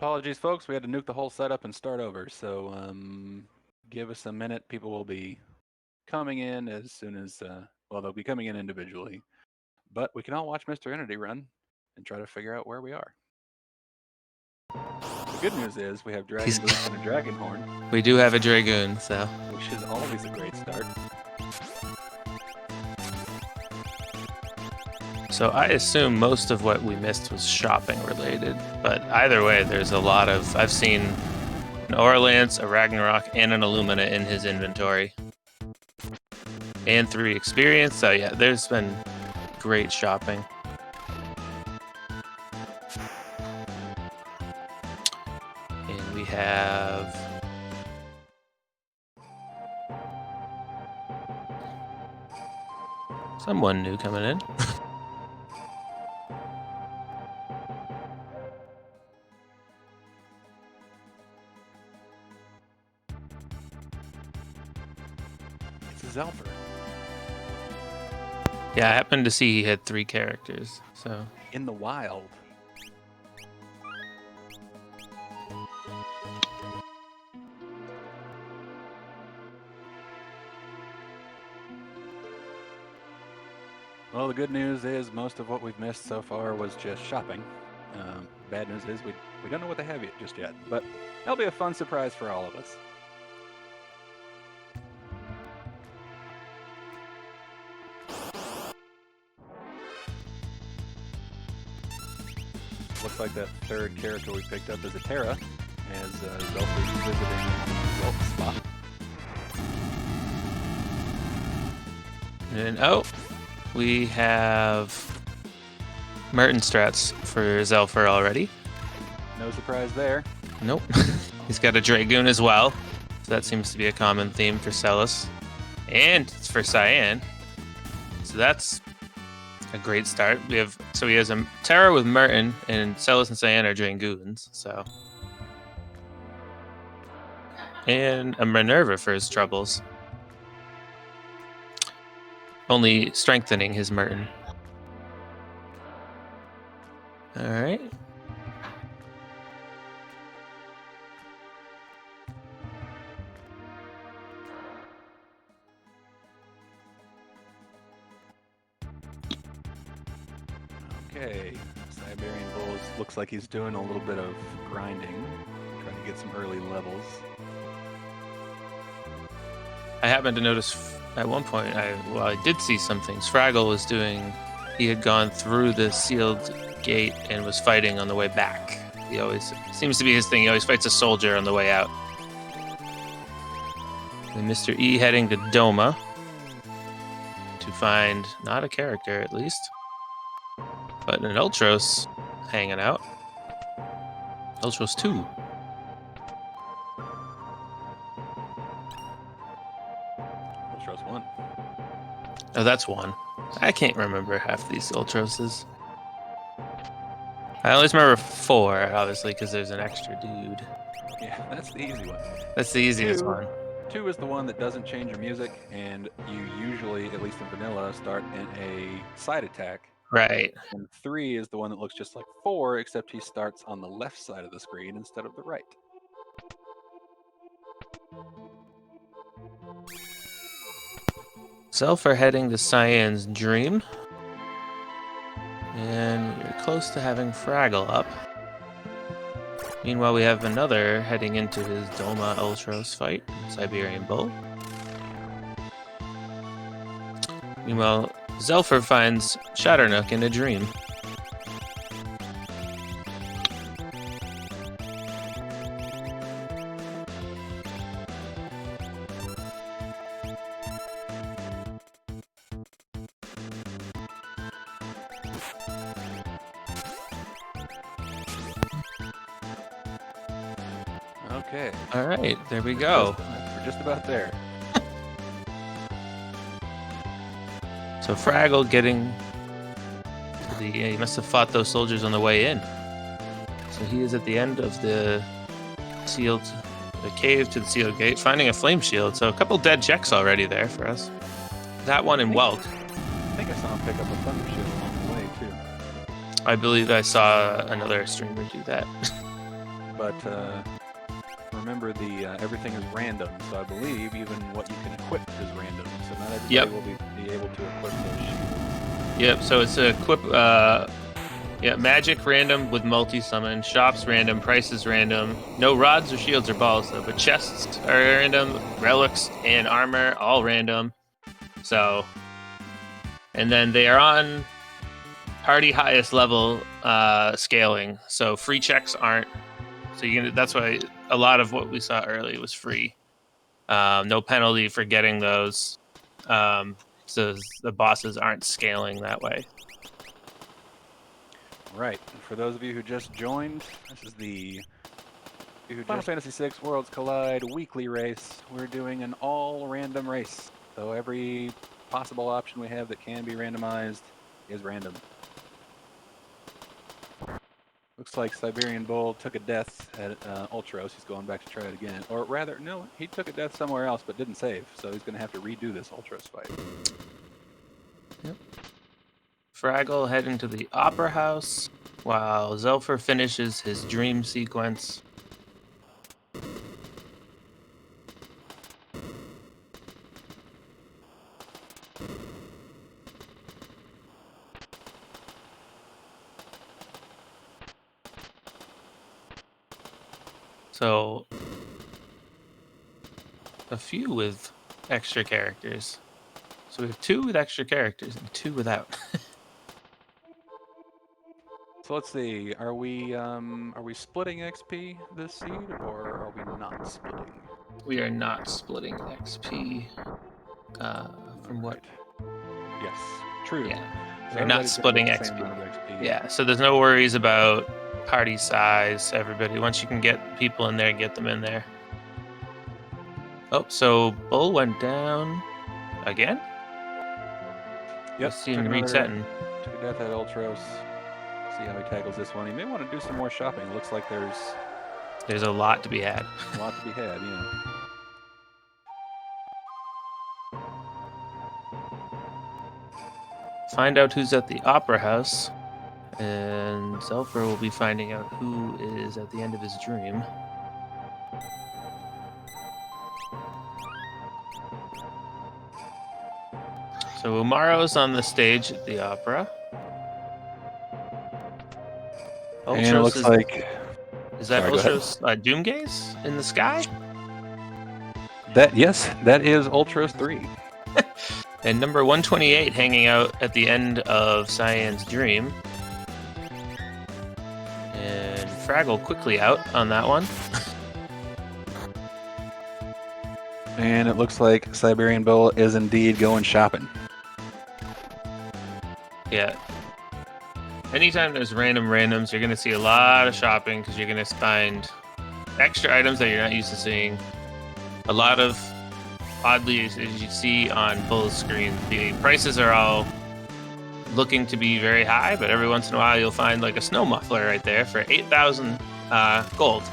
Apologies, folks. We had to nuke the whole setup and start over. So give us a minute. People will be coming in as soon as, well, they'll be coming in individually. But we can all watch Mr. Entity run and try to figure out where we are. The good news is we have Dragon Boots and a Dragon Horn. We do have a Dragoon, so. Which is always a great start. So I assume most of what we missed was shopping related, but either way, there's a lot of. I've seen an Auralance, a Ragnarok, and an Illumina in his inventory, and 3 experience. So yeah, there's been great shopping. And we have someone new coming in. Zelfer. Yeah, I happened to see he had 3 characters, so. In the wild. Well, the good news is most of what we've missed so far was just shopping. Bad news is we don't know what they have yet just yet, but that'll be a fun surprise for all of us. Looks like that third character we picked up is a Terra, as Zelfer's visiting Zelf spot. And we have Merton strats for Zelfer already. No surprise there. Nope. He's got a Dragoon as well, so that seems to be a common theme for Celis. And it's for Cyan. So that's a great start. He has a Terra with Merton, and Celis and Cyan are Dragoons, so. And a Minerva for his troubles. Only strengthening his Merton. Alright. Okay, Siberian Bulls looks like he's doing a little bit of grinding, trying to get some early levels. I happened to notice at one point, I did see some things. Fraggle was doing, he had gone through the sealed gate and was fighting on the way back. He always, seems to be his thing, he always fights a soldier on the way out. And Mr. E heading to Doma to find, not a character at least, but an Ultros hanging out. Ultros 2. Ultros 1. Oh, that's 1. I can't remember half these Ultroses. I always remember 4, obviously, because there's an extra dude. Yeah, that's the easy one. That's the easiest one. 2 is the one that doesn't change your music, and you usually, at least in vanilla, start in a side attack. Right. And 3 is the one that looks just like 4, except he starts on the left side of the screen instead of the right. Zelfer heading to Cyan's Dream. And you're close to having Fraggle up. Meanwhile, we have another heading into his Doma Ultros fight, Siberian Bull. Meanwhile, Zelfer finds Shatternook in a dream. Okay. All right, there we go. We're just about there. So Fraggle getting to the... he must have fought those soldiers on the way in. So he is at the end of the sealed... the cave to the sealed gate, finding a flame shield. So a couple dead checks already there for us. That one in Welk. I think I saw him pick up a thunder shield along the way, too. I believe I saw another streamer do that. but remember the everything is random. So I believe even what you can equip is random. So not everybody will be able to equip those shields. Yep. So it's a equip. Yeah, magic random with multi-summon, shops random, prices random, no rods or shields or balls though, but chests are random, relics and armor all random. So, and then they are on party highest level scaling, so free checks aren't. So that's why a lot of what we saw early was free, no penalty for getting those. So the bosses aren't scaling that way. Right. For those of you who just joined, this is the Final Fantasy VI Worlds Collide weekly race. We're doing an all random race. So every possible option we have that can be randomized is random. Looks like Siberian Bull took a death at Ultros. He's going back to try it again. Or rather, no, he took a death somewhere else but didn't save. So he's going to have to redo this Ultros fight. Yep. Fraggle heading to the Opera House while Zelfer finishes his dream sequence. So, a few with extra characters. So we have 2 with extra characters and 2 without. So let's see. Are we splitting XP this seed, or are we not splitting? We are not splitting XP. From what? Yes, true. Yeah, So we're not splitting XP. Yeah, so there's no worries about party size. Everybody, once you can get people in there, get them in there. Oh, so Bull went down again. Yep. Seeing resetting. Took a death at Ultros. See how he tackles this one. He may want to do some more shopping. Looks like there's a lot to be had. A lot to be had, yeah. Find out who's at the Opera House, and Zelfer will be finding out who is at the end of his dream. So Umaro's on the stage at the Opera. And it looks like... Is that Ultros Doomgaze in the sky? Yes, that is Ultros 3. And number 128 hanging out at the end of Cyan's dream. And Fraggle quickly out on that one. And it looks like Siberian Bull is indeed going shopping. Yeah. Anytime there's randoms, you're going to see a lot of shopping because you're going to find extra items that you're not used to seeing. A lot of, oddly, as you see on Bull's screen, the prices are all looking to be very high, but every once in a while you'll find like a snow muffler right there for 8,000 gold.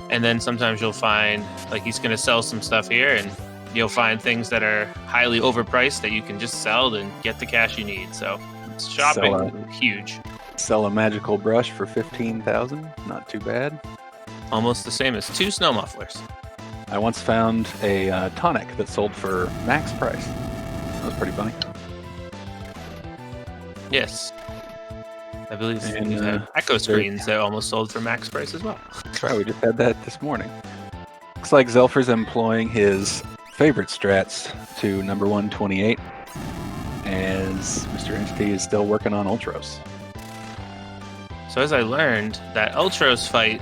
And then sometimes you'll find, like, he's going to sell some stuff here, and you'll find things that are highly overpriced that you can just sell and get the cash you need. So shopping is huge. Sell a magical brush for 15,000. Not too bad. Almost the same as 2 snow mufflers. I once found a tonic that sold for max price. That was pretty funny. Yes. I believe we've had echo screens that almost sold for max price as well. Right, we just had that this morning. Looks like Zelfer's employing his favorite strats to number 128, as Mr. Entity is still working on Ultros. So as I learned, that Ultros fight,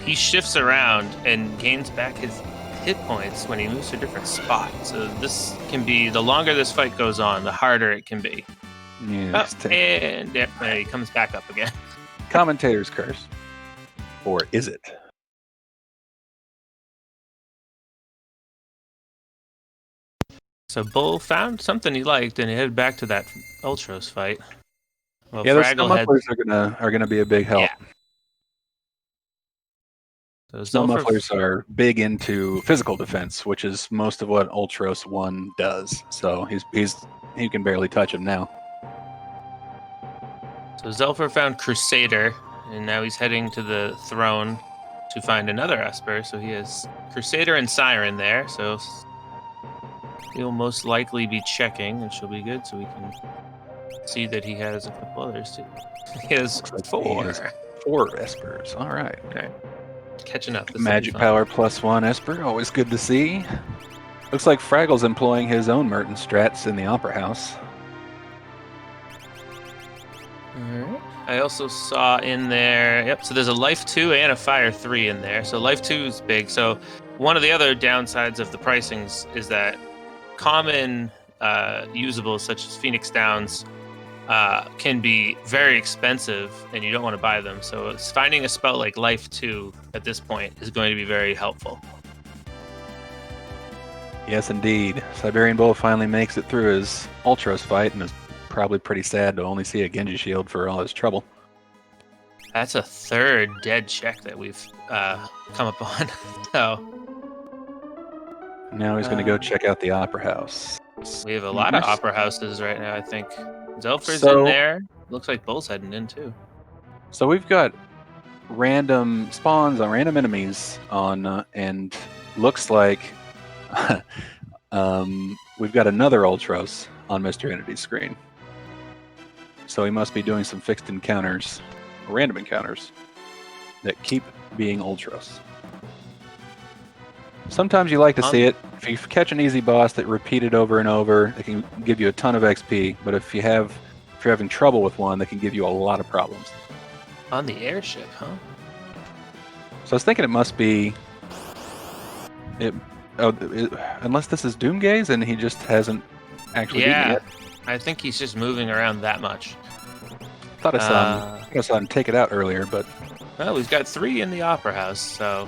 he shifts around and gains back his hit points when he moves to a different spot. So this can be, the longer this fight goes on, the harder it can be. Yeah, and he comes back up again. Commentator's curse. Or is it? So Bull found something he liked and he headed back to that Ultros fight. Well, yeah, those snow mufflers are gonna be a big help. Yeah. So snow mufflers are big into physical defense, which is most of what Ultros 1 does. So he can barely touch him now. So Zelfer found Crusader And now he's heading to the throne to find another Esper. So he has Crusader and Siren there. So he'll most likely be checking, which will be good. So we can see that he has a couple others too. He has Like 4. he has 4 Espers. All right. Catching up. This Magic power +1 Esper. Always good to see. Looks like Fraggle's employing his own Merton strats in the Opera House. Alright. I also saw in there, yep, so there's a Life 2 and a Fire 3 in there. So Life 2 is big. So one of the other downsides of the pricings is that common usables such as Phoenix Downs can be very expensive and you don't want to buy them. So finding a spell like Life 2 at this point is going to be very helpful. Yes, indeed. Siberian Bull finally makes it through his Ultros fight and is probably pretty sad to only see a Genji shield for all his trouble. That's a 3rd dead check that we've come upon. So now he's going to go check out the Opera House. We have a lot of Opera Houses right now, I think. Zelfer's in there. Looks like Bull's heading in too. So we've got random spawns on random enemies on, and looks like we've got another Ultros on Mr. Entity's screen. So he must be doing some fixed encounters, random encounters, that keep being Ultros. Sometimes you like to see it. If you catch an easy boss that repeated over and over, it can give you a ton of XP. But if you're having trouble with one, that can give you a lot of problems. On the airship, huh? So I was thinking it must be unless this is Doomgaze and he just hasn't actually beaten it yet. I think he's just moving around that much. Thought I saw him take it out earlier, but well, we've got 3 in the Opera House, so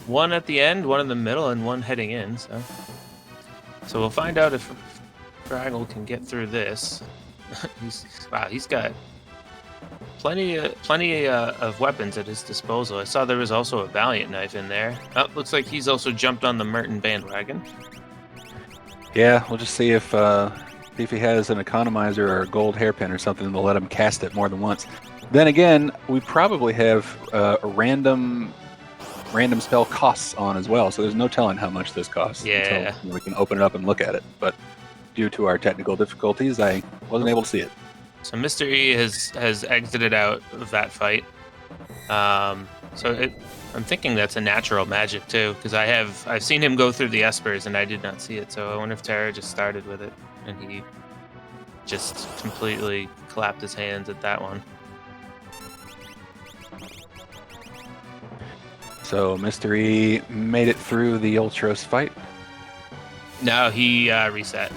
1 at the end, 1 in the middle, and 1 heading in. So we'll find out if Fraggle can get through this. He's got plenty of weapons at his disposal. I saw there was also a Valiant knife in there. Oh, looks like he's also jumped on the Merton bandwagon. Yeah, we'll just see if he has an economizer or a gold hairpin or something that'll let him cast it more than once. Then again, we probably have random spell costs on as well, so there's no telling how much this costs until we can open it up and look at it. But due to our technical difficulties, I wasn't able to see it. So Mr. E has exited out of that fight. I'm thinking that's a natural magic too, because I've seen him go through the Espers and I did not see it. So I wonder if Terra just started with it and he just completely clapped his hands at that one. So Mr. E made it through the Ultros fight. No, he reset.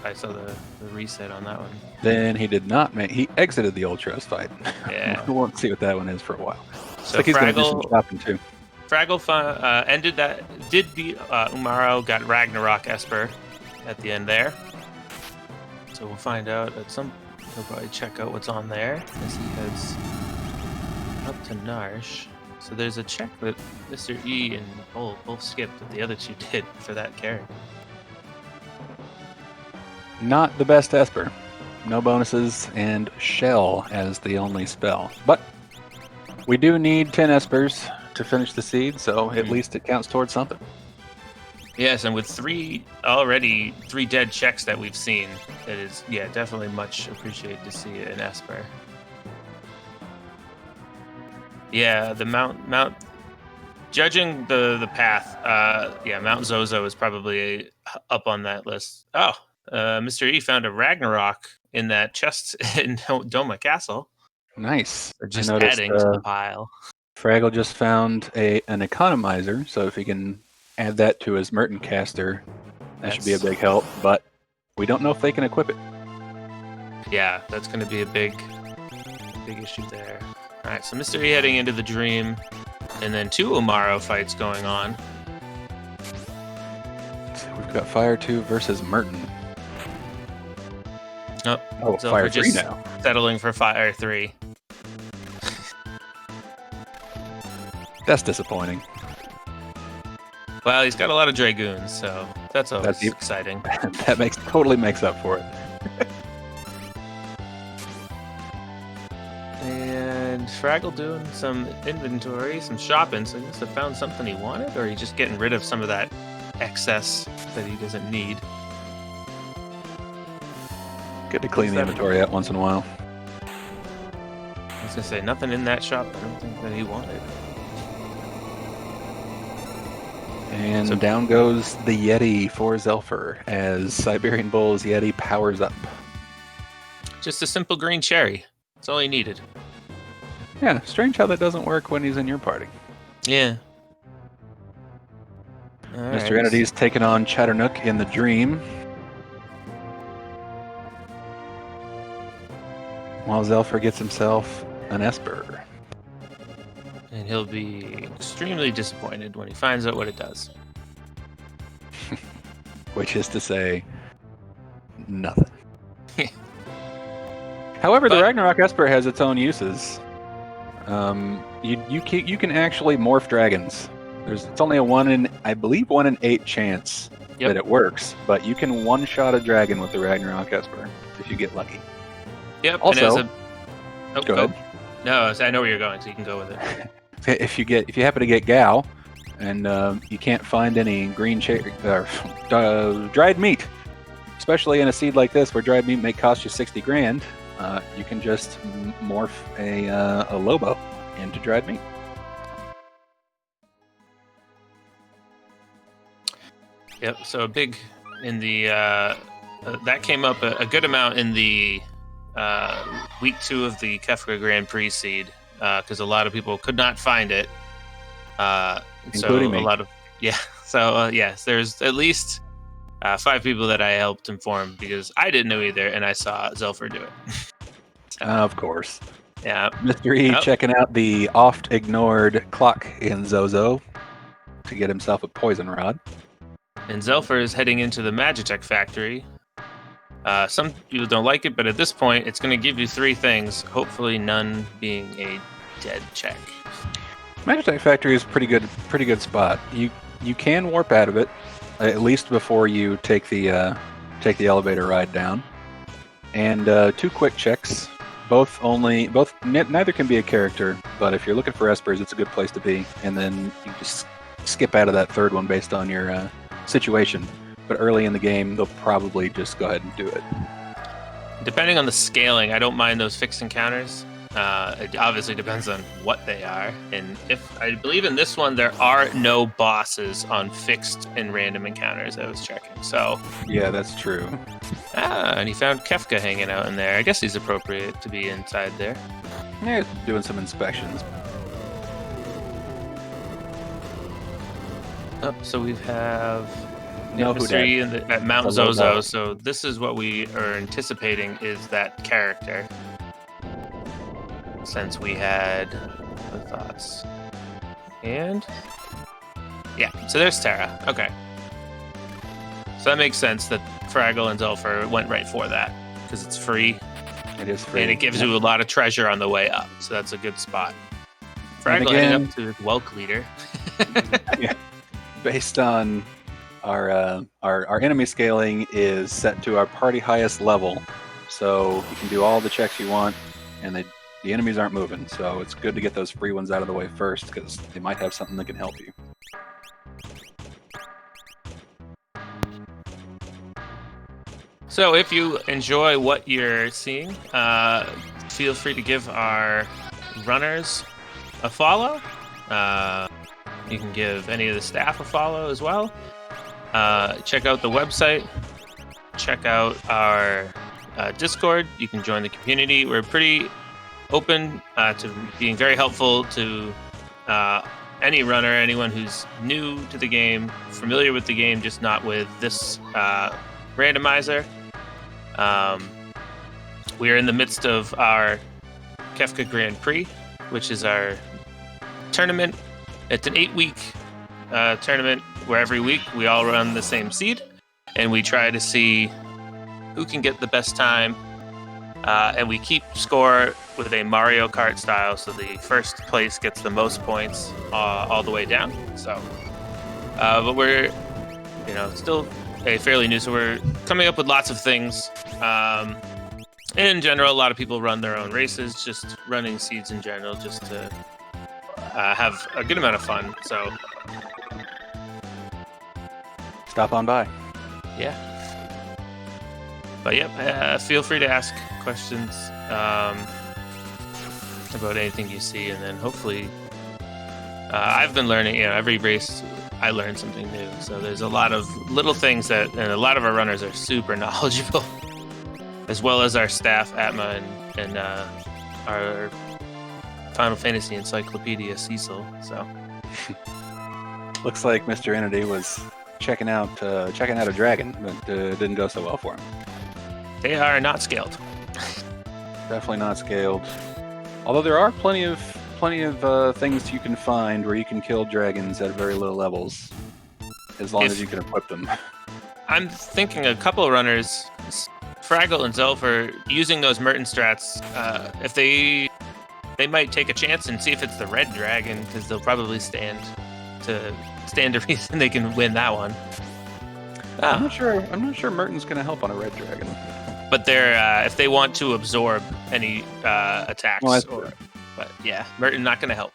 I saw the reset on that one. Then he did not he exited the Ultros fight. Yeah. We won't see what that one is for a while. So like he's going to do some shopping too. Fraggle ended that. Did beat Umaro, got Ragnarok Esper at the end there. So we'll find out at some. He'll probably check out what's on there as he heads up to Narsh. So there's a check that Mr. E and Bull both skipped that the other 2 did for that character. Not the best Esper. No bonuses and Shell as the only spell. But we do need 10 Espers to finish the seed, so at least it counts towards something. Yes, and with 3 dead checks that we've seen, it is definitely much appreciated to see an Esper. Yeah, the Mount judging the path, Mount Zozo is probably up on that list. Oh, Mr. E found a Ragnarok in that chest in Doma Castle. Nice. Just adding to the pile. Fraggle just found an economizer, so if he can add that to his Merton caster, that should be a big help, but we don't know if they can equip it. Yeah, that's going to be a big issue there. All right, so Mr. E heading into the Dream, and then 2 Umaro fights going on. So we've got Fire 2 versus Merton. Oh, Fire 3 now. Settling for Fire 3. That's disappointing. Well, he's got a lot of Dragoons, so that's always exciting. That totally makes up for it. Fraggle doing some inventory, some shopping, so he must have found something he wanted, or he's just getting rid of some of that excess that he doesn't need. Good to clean the inventory out once in a while. I was gonna say, nothing in that shop I don't think that he wanted. And so down goes the Yeti for Zelfer as Siberian Bull's Yeti powers up. Just a simple green cherry. That's all he needed. Yeah, strange how that doesn't work when he's in your party. Yeah. Mr. Entity's taking on Chatternook in the Dream. While Zelfer gets himself an Esper. And he'll be extremely disappointed when he finds out what it does. Which is to say, nothing. However, the Ragnarok Esper has its own uses. You can actually morph dragons. It's only a 1 in 8 chance that it works, but you can one-shot a dragon with the Ragnarok Esper if you get lucky. Yep. Also, go ahead. No, I know where you're going, so you can go with it. If you happen to get Gao, and you can't find any green dried meat, especially in a seed like this where dried meat may cost you 60 grand, you can just morph a Lobo into dried meat. Yep. So a big in the that came up a good amount in the week 2 of the Kefka Grand Prix seed because a lot of people could not find it. Including me. Yes, there's at least 5 people that I helped inform because I didn't know either, and I saw Zelfer do it. Of course. Yeah. Mr. E checking out the oft-ignored clock in Zozo to get himself a poison rod. And Zelfer is heading into the Magitech factory. Some people don't like it, but at this point, it's going to give you 3 things, hopefully none being a dead check. Magitech factory is pretty good spot. You can warp out of it, at least before you take the elevator ride down. And 2 quick checks. Neither can be a character, but if you're looking for espers, it's a good place to be. And then you just skip out of that 3rd one based on your situation. But early in the game, they'll probably just go ahead and do it. Depending on the scaling, I don't mind those fixed encounters. It obviously depends on what they are. And if I believe in this one, there are no bosses on fixed and random encounters. I was checking. So yeah, that's true. And he found Kefka hanging out in there. I guess he's appropriate to be inside there. Yeah, doing some inspections. Oh, so we have No mystery at Mount Zozo. So this is what we are anticipating is that character. Since we had the thoughts. And yeah, so there's Terra. Okay. So that makes sense that Fraggle and Zelfer went right for that because it's free. It is free. And it gives you a lot of treasure on the way up. So that's a good spot. Fraggle heading up to Welk Leader. Yeah. Based on our enemy scaling is set to our party highest level. So you can do all the checks you want and the enemies aren't moving, so it's good to get those free ones out of the way first, because they might have something that can help you. So if you enjoy what you're seeing, feel free to give our runners a follow. You can give any of the staff a follow as well. Check out the website. Check out our Discord. You can join the community. We're pretty open to being very helpful to any runner, anyone who's new to the game, familiar with the game, just not with this randomizer. We are in the midst of our Kefka Grand Prix, which is our tournament. It's an 8-week tournament where every week we all run the same seed, and we try to see who can get the best time. And we keep score with a Mario Kart style, so the first place gets the most points all the way down. So, but we're, still fairly new, so we're coming up with lots of things. in general, a lot of people run their own races, just running seeds in general, just to have a good amount of fun. So, Stop on by. yeah. But yep, feel free to ask questions about anything you see, and then hopefully, I've been learning. Every race I learn something new. So there's a lot of little things and a lot of our runners are super knowledgeable, as well as our staff, Atma, and our Final Fantasy Encyclopedia, Cecil. So looks like Mr. Entity was checking out a dragon, but didn't go so well for him. They are not scaled. Definitely not scaled. Although there are plenty of things you can find where you can kill dragons at very low levels, as long as you can equip them. I'm thinking a couple of runners, Fraggle and Zelf, are using those Merton strats. If they might take a chance and see if it's the red dragon, because they'll probably stand a reason they can win that one. I'm not sure Merton's going to help on a red dragon. But they're if they want to absorb any attacks, but yeah, Merton not going to help.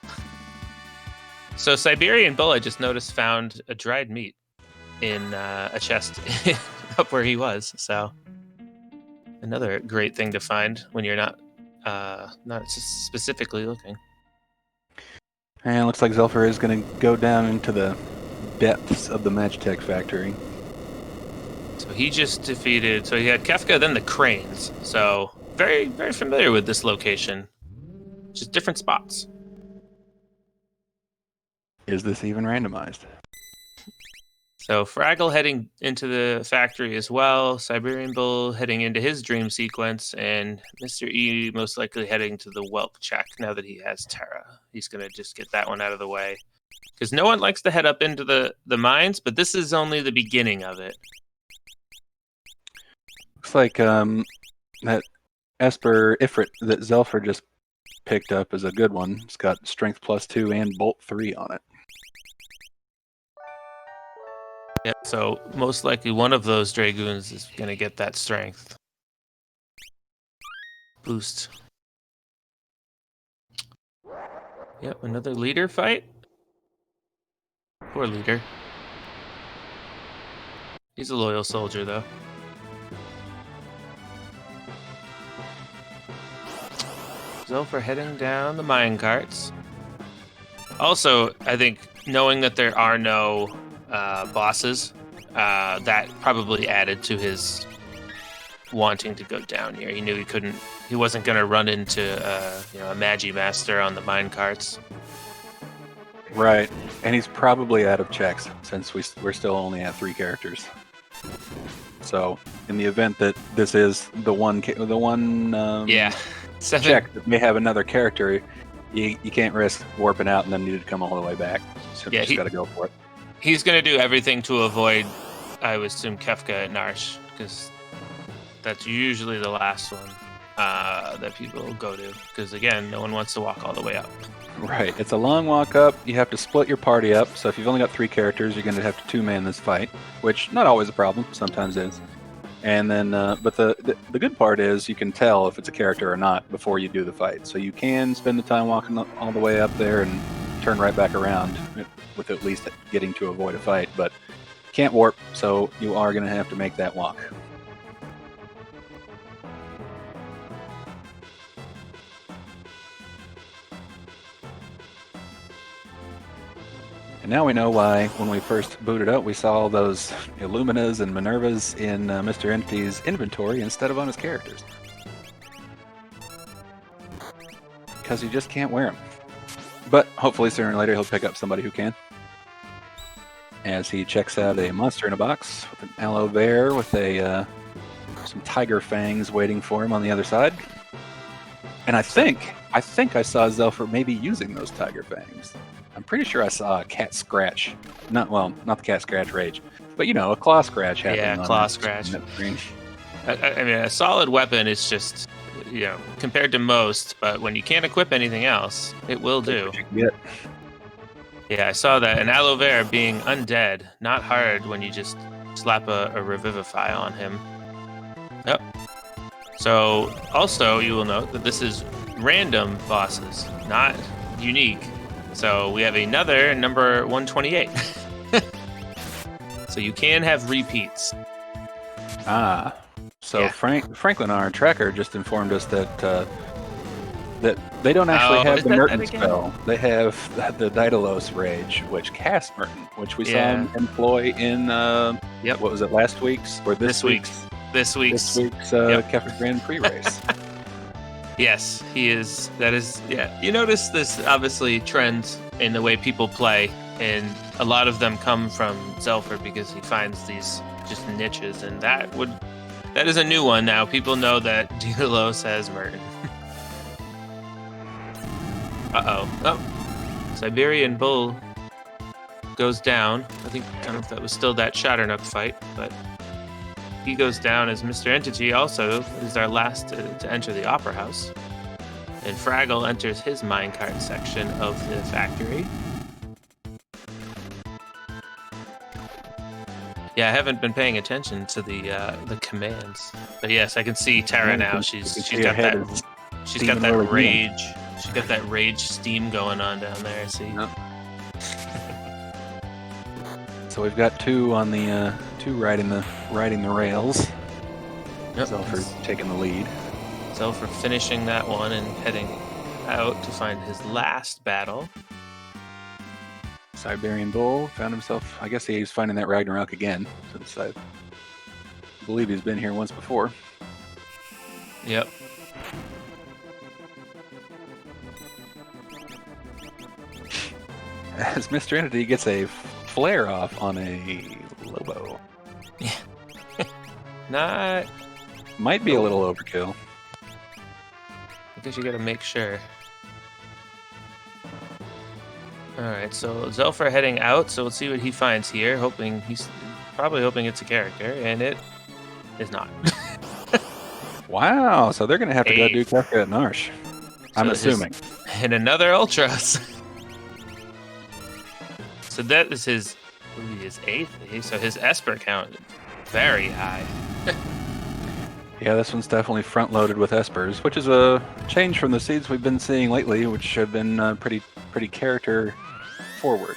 So Siberian Bull, I just noticed, found a dried meat in a chest up where he was. So another great thing to find when you're not specifically looking. And it looks like Zelfer is going to go down into the depths of the Magitech factory. So he just defeated. So he had Kefka, then the Cranes. So very, very familiar with this location. Just different spots. Is this even randomized? So Fraggle heading into the factory as well. Siberian Bull heading into his dream sequence, and Mr. E most likely heading to the Whelp check now that he has Terra. He's going to just get that one out of the way. Because no one likes to head up into the mines, but this is only the beginning of it. Looks like that Esper Ifrit that Zelfer just picked up is a good one. It's got Strength +2 and Bolt 3 on it. Yeah, so most likely one of those Dragoons is going to get that strength boost. Yep, another leader fight. Poor leader. He's a loyal soldier, though. Zelfer heading down the mine carts. Also, I think knowing that there are no bosses, that probably added to his wanting to go down here. He knew he wasn't going to run into a Magi Master on the mine carts. Right, and he's probably out of checks since we're still only at 3 characters. So, in the event that this is the one check that may have another character, you can't risk warping out and then need to come all the way back. So you just got to go for it. He's going to do everything to avoid, I would assume, Kefka and Narsh, because that's usually the last one that people go to. Because, again, no one wants to walk all the way up. Right. It's a long walk up. You have to split your party up. So if you've only got 3 characters, you're going to have to 2-man this fight, which not always a problem. Sometimes is. And then, but the good part is you can tell if it's a character or not before you do the fight. So you can spend the time walking all the way up there and turn right back around with at least getting to avoid a fight. But can't warp, so you are going to have to make that walk. And now we know why, when we first booted up, we saw those Illuminas and Minervas in Mr. Entity's inventory instead of on his characters. Because you just can't wear them. But hopefully sooner or later he'll pick up somebody who can. As he checks out a monster in a box with an aloe bear with some tiger fangs waiting for him on the other side. And I think I saw Zelfer maybe using those tiger fangs. I'm pretty sure I saw a cat scratch. Not the cat scratch rage, but a claw scratch happening. Yeah, claw scratch. I mean, a solid weapon is just, compared to most, but when you can't equip anything else, it will do. Yeah, I saw that. And aloe vera being undead, not hard when you just slap a revivify on him. Yep. So also you will note that this is random bosses, not unique. So we have another number 128. So you can have repeats. Ah. So Yeah. Franklin, our tracker, just informed us that that they don't actually Oh, have is the that Merton again? spell. They have the Daedalus Rage, which casts Merton, which we saw him employ in Yep. what was it, last week's or this week's Yep. Kefir Grand Prix race. Yes, he is. That is, yeah. You notice this obviously trends in the way people play, and a lot of them come from Zelfer because he finds these just niches, and that is a new one now. People know that Daedalus has Merton. Oh, Siberian Bull goes down. I think I don't know if that was still that Shatternook fight, but he goes down as Mr. Entity also is our last to enter the Opera House. And Fraggle enters his minecart section of the factory. Yeah, I haven't been paying attention to the commands. But yes, I can see Tara now. She's got that rage. She's got that rage steam going on down there, see? Yep. So we've got two on the two riding the rails. Yep. Zelfer's taking the lead. Zelfer finishing that one and heading out to find his last battle. Siberian Bull found himself, I guess he's finding that Ragnarok again, since I believe he's been here once before. Yep. As Mr. Entity gets a flare off on a Lobo. Yeah. Not. Might be a little overkill. I guess you gotta make sure. Alright, so Zelfer heading out, so let's see what he finds here. He's probably hoping it's a character, and it is not. Wow, so they're gonna have to go do Kefka at Narsh. I'm assuming. And another Ultras. So that is his 8th. So his Esper count very high. Yeah, this one's definitely front-loaded with Espers, which is a change from the seeds we've been seeing lately, which have been pretty character forward.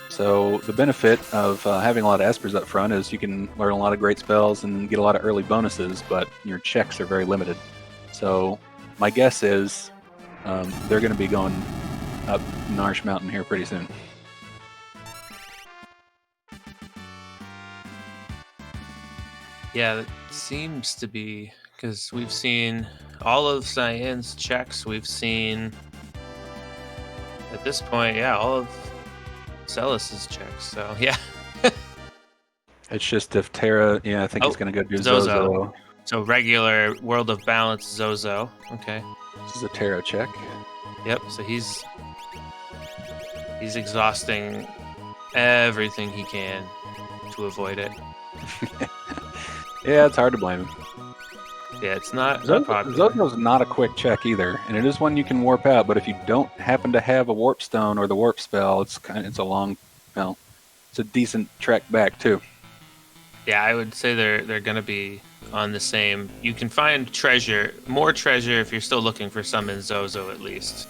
So the benefit of having a lot of Espers up front is you can learn a lot of great spells and get a lot of early bonuses, but your checks are very limited. So my guess is they're going to be going up Narsh Mountain here pretty soon. Yeah, it seems to be, because we've seen all of Cyan's checks. We've seen, at this point, all of Celis's checks. So, yeah. It's just if Terra, I think he's going to go do Zozo. So regular World of Balance Zozo. Okay. This is a Terra check. Yep, so he's exhausting everything he can to avoid it. Yeah, it's hard to blame him. Yeah, it's not popular. Zozo's not a quick check either, and it is one you can warp out. But if you don't happen to have a warp stone or the warp spell, it's a long, it's a decent trek back too. Yeah, I would say they're gonna be on the same. You can find more treasure if you're still looking for some in Zozo at least.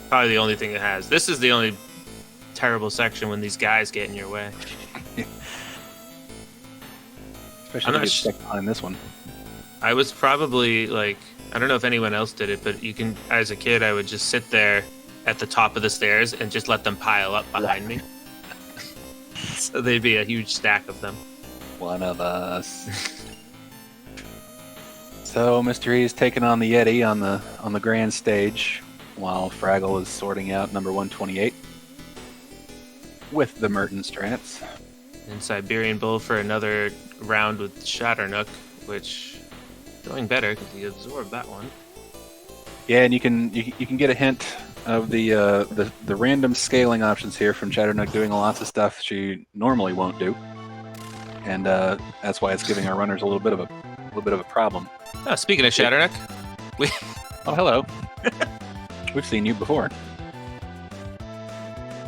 Probably the only thing it has. This is the only terrible section when these guys get in your way. Especially if you get stuck behind this one. I was probably like, I don't know if anyone else did it, but you can, as a kid, I would just sit there at the top of the stairs and just let them pile up behind me. So they'd be a huge stack of them. One of us. So Mr. E is taking on the Yeti on the grand stage, while Fraggle is sorting out number 128 with the Merton strats. And Siberian Bull for another round with Shatternook, which going better because he absorbed that one. Yeah, and you can get a hint of the random scaling options here from Shatternook doing lots of stuff she normally won't do, and that's why it's giving our runners a little bit of a problem. Oh, speaking of Shatternook, oh, hello. We've seen you before.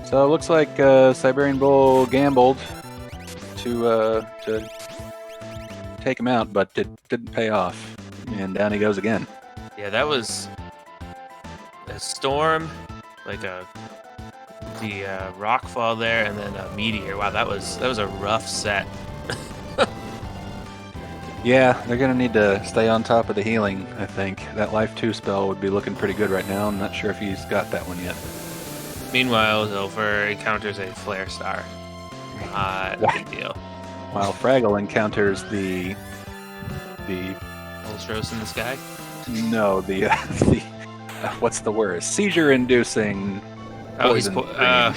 So it looks like Siberian Bull gambled to take him out, but it didn't pay off. And down he goes again. Yeah, that was a storm, like the rock fall there, and then a meteor. Wow, that was a rough set. Yeah, they're going to need to stay on top of the healing, I think. That Life 2 spell would be looking pretty good right now. I'm not sure if he's got that one yet. Meanwhile, Zilfer encounters a flare star. Not a big deal. While Fraggle encounters the Ultros in the sky? No, the what's the word? Seizure-inducing poison. And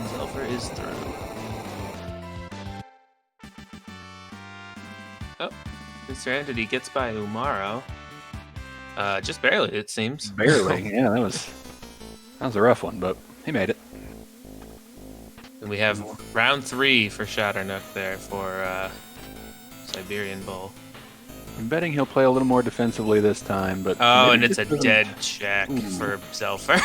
Zilfer is through. Oh, Mr. Entity gets by Umaro. Just barely, it seems. Barely, yeah, that was a rough one, but he made it. And we have round 3 for Shatternook there for Siberian Bull. I'm betting he'll play a little more defensively this time, but and it's a dead check for Zelfer.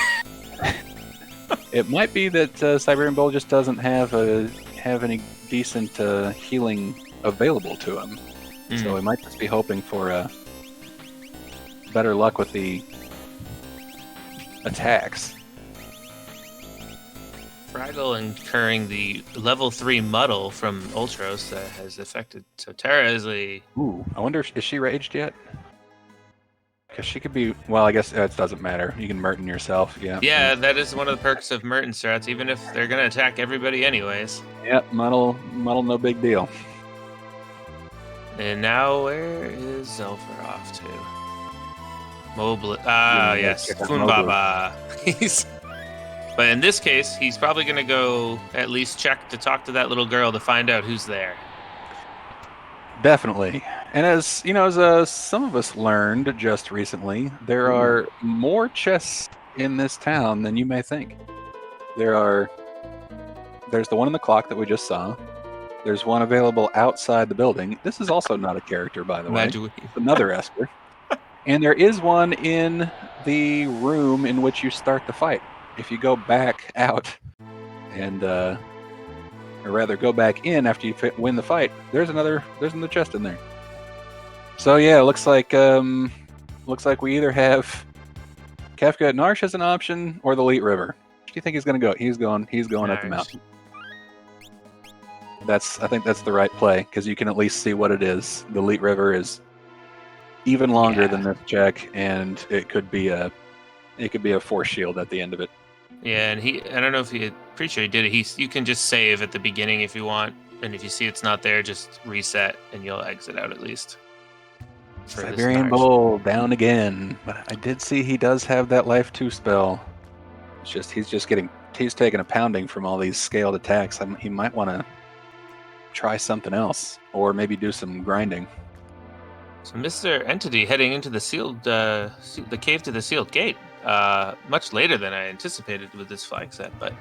It might be that Siberian Bull just doesn't have any decent healing available to him, so he might just be hoping for better luck with the attacks. Fraggle incurring the level 3 muddle from Ultros that has affected Sotera as a... Ooh, I wonder, is she raged yet? Because she could be... Well, I guess it doesn't matter. You can Merton yourself, yeah. Yeah, that is one of the perks of Merton strats, even if they're going to attack everybody anyways. Yep, muddle, no big deal. And now, where is Zelfer off to? Mobile... yes, Funbaba. But in this case, he's probably going to go at least check to talk to that little girl to find out who's there. Definitely. And as you know, as some of us learned just recently, there are more chests in this town than you may think. There's the one in the clock that we just saw. There's one available outside the building. This is also not a character, by the way. It's another Esper. And there is one in the room in which you start the fight. If you go back out and, or rather go back in after you win the fight, there's another chest in there. So yeah, it looks like we either have Kefka at Narsh as an option or the Leet River. Where do you think he's going to go? He's going at the mountain. I think that's the right play, because you can at least see what it is. The Leet River is even longer than this check, and it could be a force shield at the end of it. Yeah, and I don't know if pretty sure he did it. You can just save at the beginning if you want, and if you see it's not there, just reset and you'll exit out at least. Siberian Bull down again, but I did see he does have that Life 2 spell. It's just he's taking a pounding from all these scaled attacks. He might want to try something else, or maybe do some grinding. So Mr. Entity heading into the cave to the sealed gate. Much later than I anticipated with this flag set, but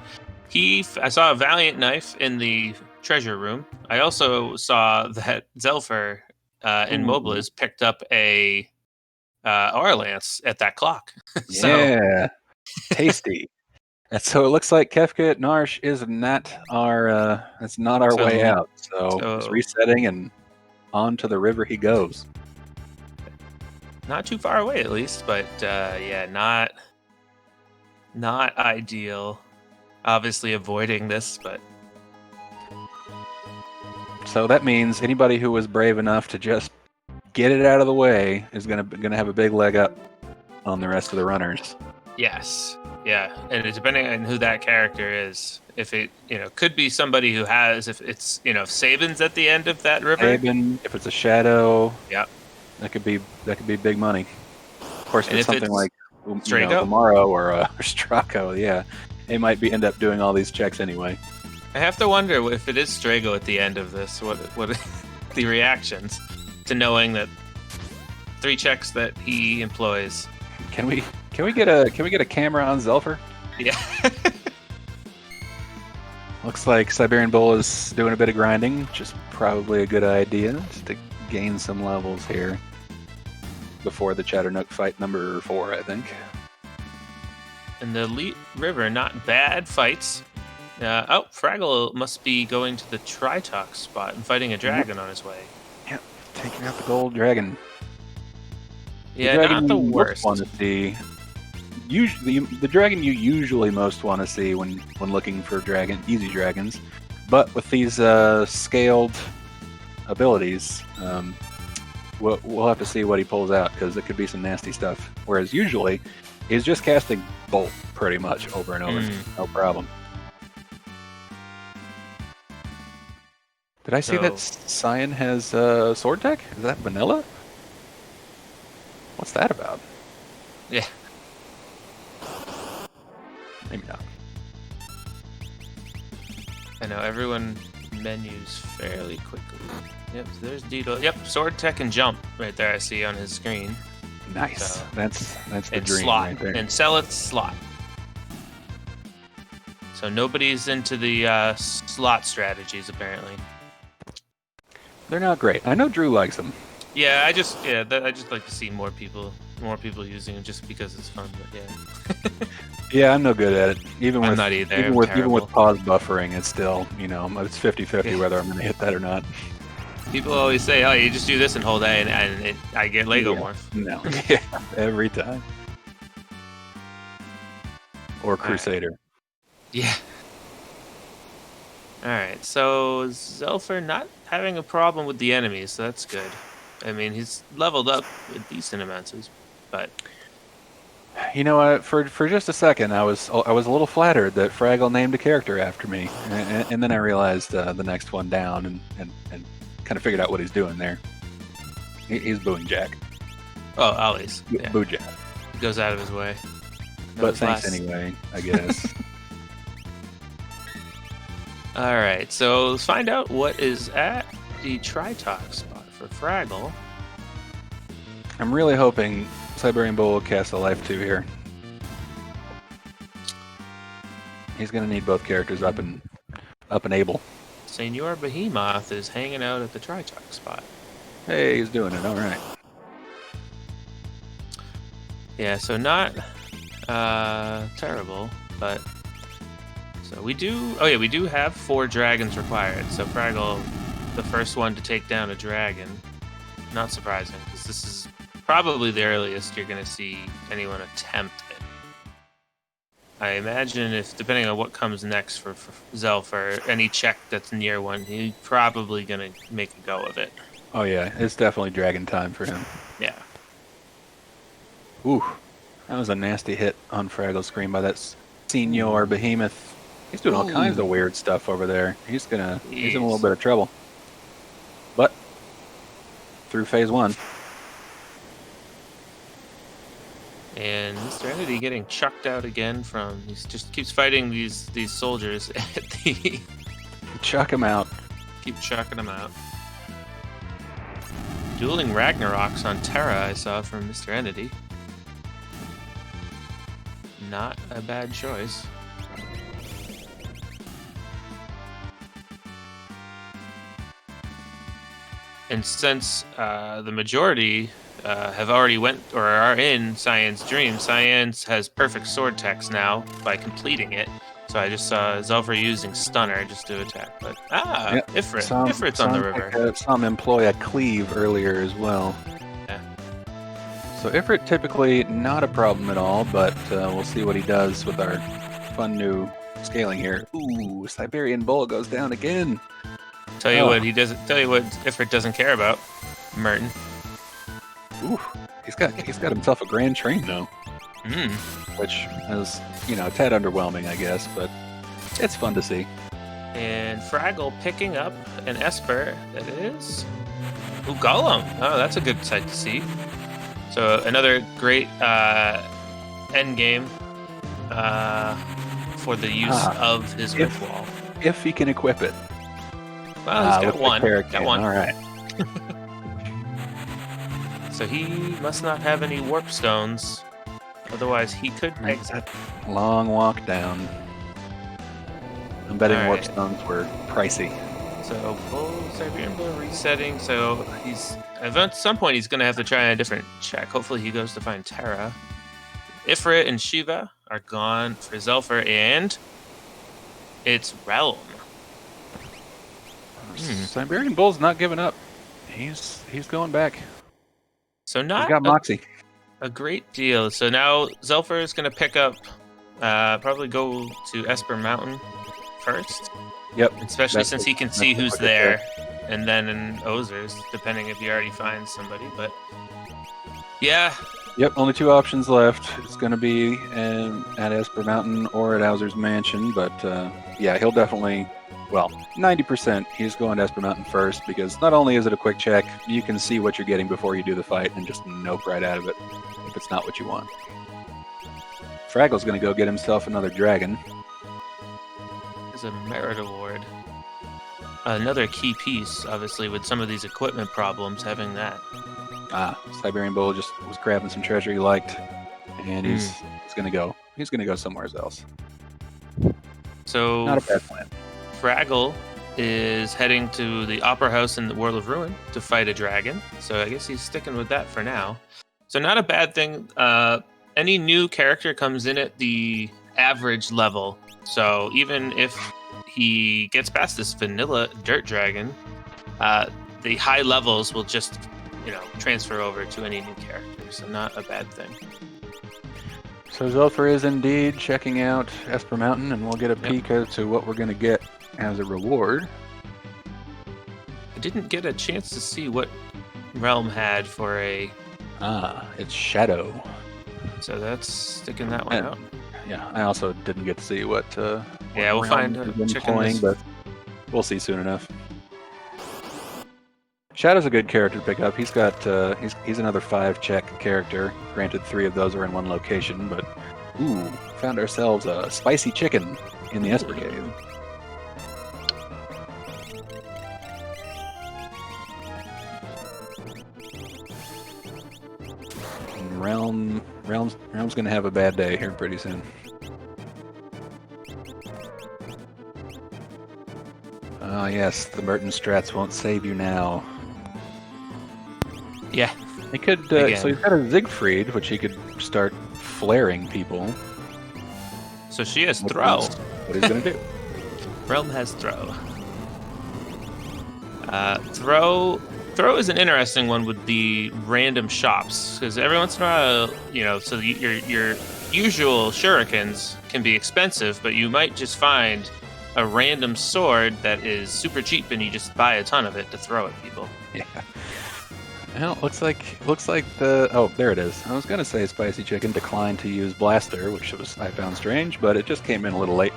I saw a Valiant knife in the treasure room. I also saw that Zelfer in Mobliz picked up a Aura Lance at that clock. Yeah, tasty. And so it looks like Kefka at Narsh is not our way out. So he's resetting and on to the river he goes. Not too far away, at least, but not ideal. Obviously, avoiding this, but so that means anybody who was brave enough to just get it out of the way is gonna have a big leg up on the rest of the runners. Yes, yeah, and depending on who that character is, if it could be somebody who has, if it's if Sabin's at the end of that river, Sabin, if it's a shadow, yeah. That could be big money. Of course, if it's something like Umaro or Strako, yeah, they might end up doing all these checks anyway. I have to wonder if it is Strago at the end of this. What the reactions to knowing that 3 checks that he employs? Can we get a camera on Zelfer? Yeah. Looks like Siberian Bull is doing a bit of grinding, which is probably a good idea just to gain some levels here before the Chatternook fight number 4, I think. And the Leet River, not bad fights. Fraggle must be going to the Tritox spot and fighting a dragon on his way. Yep, taking out the gold dragon. Yeah, The dragon not the you most worst. want to see. Usually, the dragon you usually most want to see when looking for easy dragons, but with these scaled abilities, we'll have to see what he pulls out because it could be some nasty stuff. Whereas usually, he's just casting bolt pretty much over and over, no problem. Did I see that Cyan has sword tech? Is that vanilla? What's that about? Yeah. Maybe not. I know everyone menus fairly quickly. Yep, so there's Dito. Yep, sword tech and jump right there. I see on his screen. Nice. So, that's the dream slot right there. And sell it slot. So nobody's into the slot strategies apparently. They're not great. I know Drew likes them. Yeah, I just like to see more people using them just because it's fun. But yeah. Yeah, I'm no good at it. Even with pause buffering, it's still, it's 50-50 whether I'm going to hit that or not. People always say, "Oh, you just do this and hold A, and I get Lego morph." No, yeah, every time. Or Crusader. Right. Yeah. All right, so Zelfer not having a problem with the enemies, so that's good. I mean, he's leveled up a decent amounts, but. You know what? For just a second, I was a little flattered that Fraggle named a character after me, and then I realized the next one down and kind of figured out what he's doing there. He's booing Jack. Oh, always. Yeah. Boo Jack. He goes out of his way. But thanks anyway, I guess. All right, so let's find out what is at the Tritox spot for Fraggle. I'm really hoping Siberian Bull will cast a Life 2 here. He's going to need both characters up and able. Senor Behemoth is hanging out at the Tritox spot. Hey, he's doing it. All right. Yeah, so not terrible, but so we do have 4 dragons required. So Fraggle, the first one to take down a dragon. Not surprising, because this is probably the earliest you're going to see anyone attempt it. I imagine depending on what comes next for Zelfer, any check that's near one, he's probably going to make a go of it. Oh yeah, it's definitely dragon time for him. Yeah. Ooh, that was a nasty hit on Fraggle's screen by that Senor Behemoth. He's doing all kinds of weird stuff over there. He's in a little bit of trouble. But through phase 1. And Mr. Entity getting chucked out again he just keeps fighting these soldiers at the... Chuck him out. Keep chucking him out. Dueling Ragnaroks on Terra I saw from Mr. Entity. Not a bad choice. And since the majority have already went or are in Cyan's Dream, Cyan has perfect sword techs now by completing it. So I just saw Zelfer using Stunner just to attack. But yep. Ifrit's on the river. Some employ a cleave earlier as well. Yeah. So Ifrit typically not a problem at all, but we'll see what he does with our fun new scaling here. Ooh, Siberian Bull goes down again. Tell you what Ifrit doesn't care about. Merton. Ooh, he's got himself a grand train though. Which is, a tad underwhelming, I guess, but it's fun to see. And Fraggle picking up an Esper that is Golem. Oh, that's a good sight to see. So another great end game for the use of his whip wall. If he can equip it. Well, he's got one. Got one. All right. So he must not have any warp stones. Otherwise, he could exit. Long walk down. I'm betting warp stones were pricey. So Siberian Bull resetting. So at some point he's going to have to try a different check. Hopefully he goes to find Terra. Ifrit and Shiva are gone for Zelfer, and It's Realm. Siberian Bull's not giving up. He's going back. So He's not got moxie. a great deal. So now Zelfer is going to pick up, probably go to Esper Mountain first. Yep. Especially since he can see who's there. And then in Ozers, depending if he already finds somebody. But yeah. Yep, only two options left. It's going to be at Esper Mountain or at Ozer's Mansion. But yeah, he'll definitely, well, 90% he's going to Esper Mountain first because not only is it a quick check, you can see what you're getting before you do the fight and just nope right out of it if it's not what you want. Fraggle's going to go get himself another dragon. There's a merit award. Another key piece, obviously, with some of these equipment problems, having that. Siberian Bull just was grabbing some treasure he liked, and he's gonna go. He's gonna go somewhere else. So not a bad plan. Fraggle is heading to the Opera House in the World of Ruin to fight a dragon. So I guess he's sticking with that for now. So not a bad thing. Any new character comes in at the average level. So even if he gets past this vanilla dirt dragon, the high levels will just, transfer over to any new character. So not a bad thing. So Zelfer is indeed checking out Esper Mountain, and we'll get a peek as to what we're going to get as a reward. I didn't get a chance to see what Realm had for a... it's Shadow. So that's sticking that one out. Yeah, I also didn't get to see what we'll find playing, but we'll see soon enough. Shadow's a good character to pick up. He's got he's another 5-check character. Granted, 3 of those are in one location, but found ourselves a spicy chicken in the Esper Cave. And Realm's gonna have a bad day here pretty soon. Yes, the Merton strats won't save you now. Yeah. He could. So he's got a Siegfried, which he could start flaring people. So she has throw. What he's gonna do? Realm has throw. Throw is an interesting one with the random shops, because every once in a while, so your usual shurikens can be expensive, but you might just find a random sword that is super cheap, and you just buy a ton of it to throw at people. Yeah. Well, looks like the there it is. I was gonna say Spicy Chicken declined to use Blaster, which I found strange, but it just came in a little late.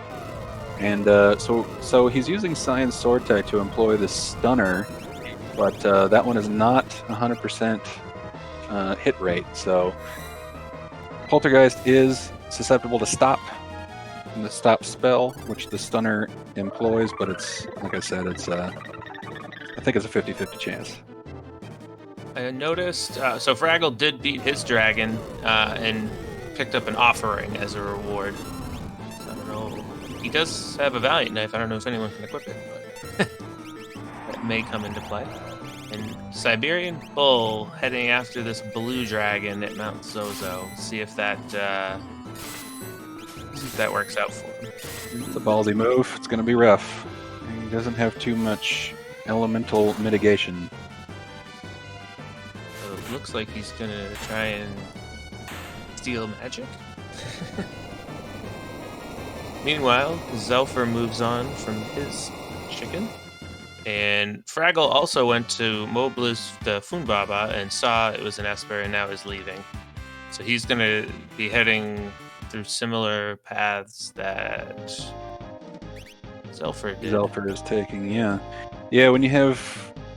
And so he's using Science Sword Tech to employ the Stunner, but that one is not 100% hit rate. So Poltergeist is susceptible to stop. And the stop spell, which the Stunner employs, but it's, like I said, it's I think it's a 50-50 chance. I noticed, so Fraggle did beat his dragon and picked up an offering as a reward. So I don't know. He does have a Valiant Knife. I don't know if anyone can equip it, but that may come into play. And Siberian Bull heading after this blue dragon at Mount Zozo. See if that works out for him. It's a ballsy move. It's going to be rough. He doesn't have too much elemental mitigation. So it looks like he's going to try and steal magic. Meanwhile, Zelfer moves on from his chicken. And Fraggle also went to Moblus the Funbaba and saw it was an Esper and now is leaving. So he's going to be heading through similar paths that Zelfer did. Zelfer is taking, yeah.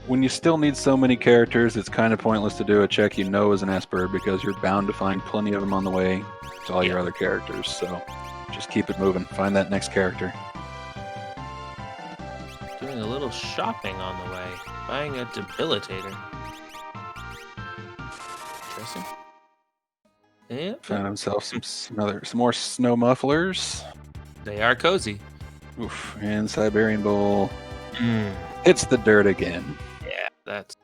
When you still need so many characters, it's kind of pointless to do a check is an Esper because you're bound to find plenty of them on the way to all your other characters. So just keep it moving. Find that next character. Doing a little shopping on the way. Buying a debilitator. Interesting. Yep. Found himself some more snow mufflers. They are cozy. Oof. And Siberian Bull hits the dirt again. Yeah, that's...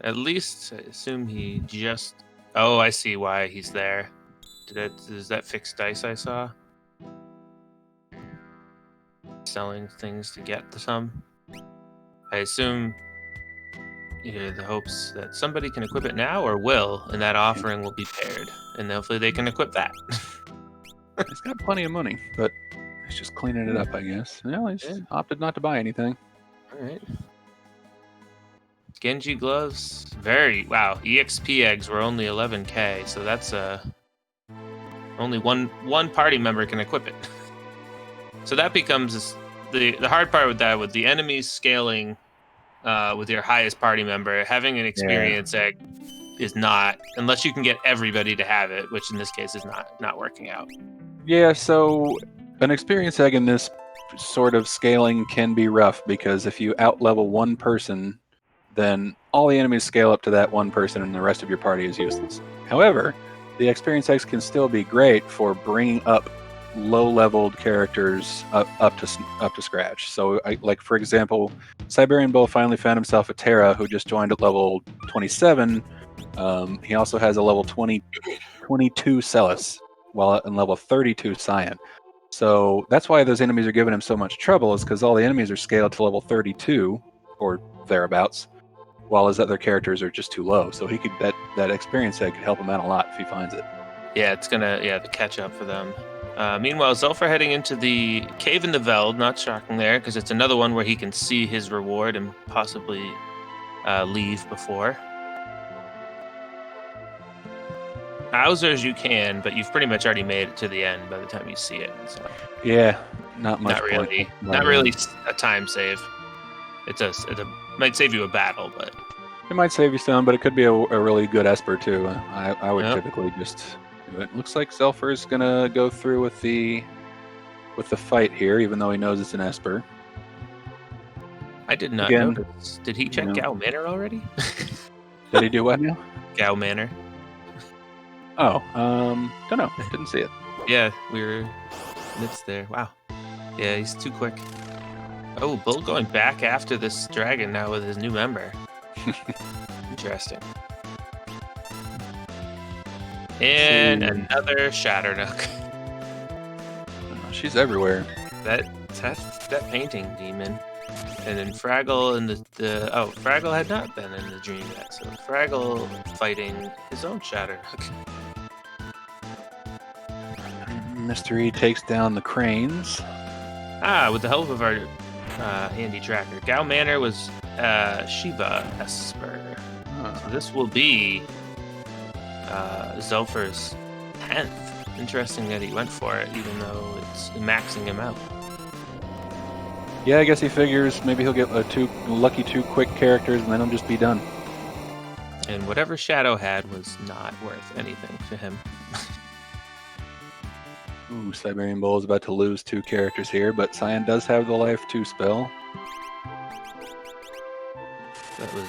At least I assume he just... Oh, I see why he's there. Is that fixed dice I saw? selling things to get some. I assume either the hopes that somebody can equip it now or will, and that offering will be paired, and hopefully they can equip that. He's got plenty of money, but he's just cleaning it up, I guess. Well, he's opted not to buy anything. All right. Genji gloves, wow. EXP eggs were only 11k, so that's only one party member can equip it. So that becomes the hard part with that, with the enemies scaling with your highest party member. Having an experience egg is not, unless you can get everybody to have it, which in this case is not working out. Yeah, so an experience egg in this sort of scaling can be rough, because if you outlevel one person, then all the enemies scale up to that one person and the rest of your party is useless. However, the experience eggs can still be great for bringing up low-leveled characters up to scratch. So, like for example, Siberian Bull finally found himself a Terra who just joined at level 27. He also has a level 22 Celis, while in level 32 Cyan. So that's why those enemies are giving him so much trouble, is because all the enemies are scaled to level 32 or thereabouts, while his other characters are just too low. So he could that experience egg could help him out a lot if he finds it. Yeah, it's gonna to catch up for them. Meanwhile, Zulfar heading into the Cave in the Veld, not shocking there, because it's another one where he can see his reward and possibly leave before. Bowser's you can, but you've pretty much already made it to the end by the time you see it. So. Yeah, not much. Not really a time save. It might save you a battle, but it might save you some. But it could be a really good Esper too. I would typically just do it. Looks like Zelfer's gonna go through with the fight here, even though he knows it's an Esper. I did not notice. Did he check Gao Manor already? Did he do what now? Gao Manor. Oh, don't know. Didn't see it. Yeah, we were midst there. Wow. Yeah, he's too quick. Oh, Bull going back after this dragon now with his new member. Interesting. And another Shatternook. She's everywhere. That painting demon. And then Fraggle and Fraggle had not been in the dream yet, so Fraggle fighting his own Shatternook. Mr. E takes down the cranes. With the help of our handy tracker. Gao Manor was Shiva Esper. So this will be Zelfer's 10th. Interesting that he went for it, even though it's maxing him out. Yeah, I guess he figures maybe he'll get two quick characters and then he'll just be done. And whatever Shadow had was not worth anything to him. Ooh, Siberian Bull is about to lose 2 characters here, but Cyan does have the Life 2 spell. That was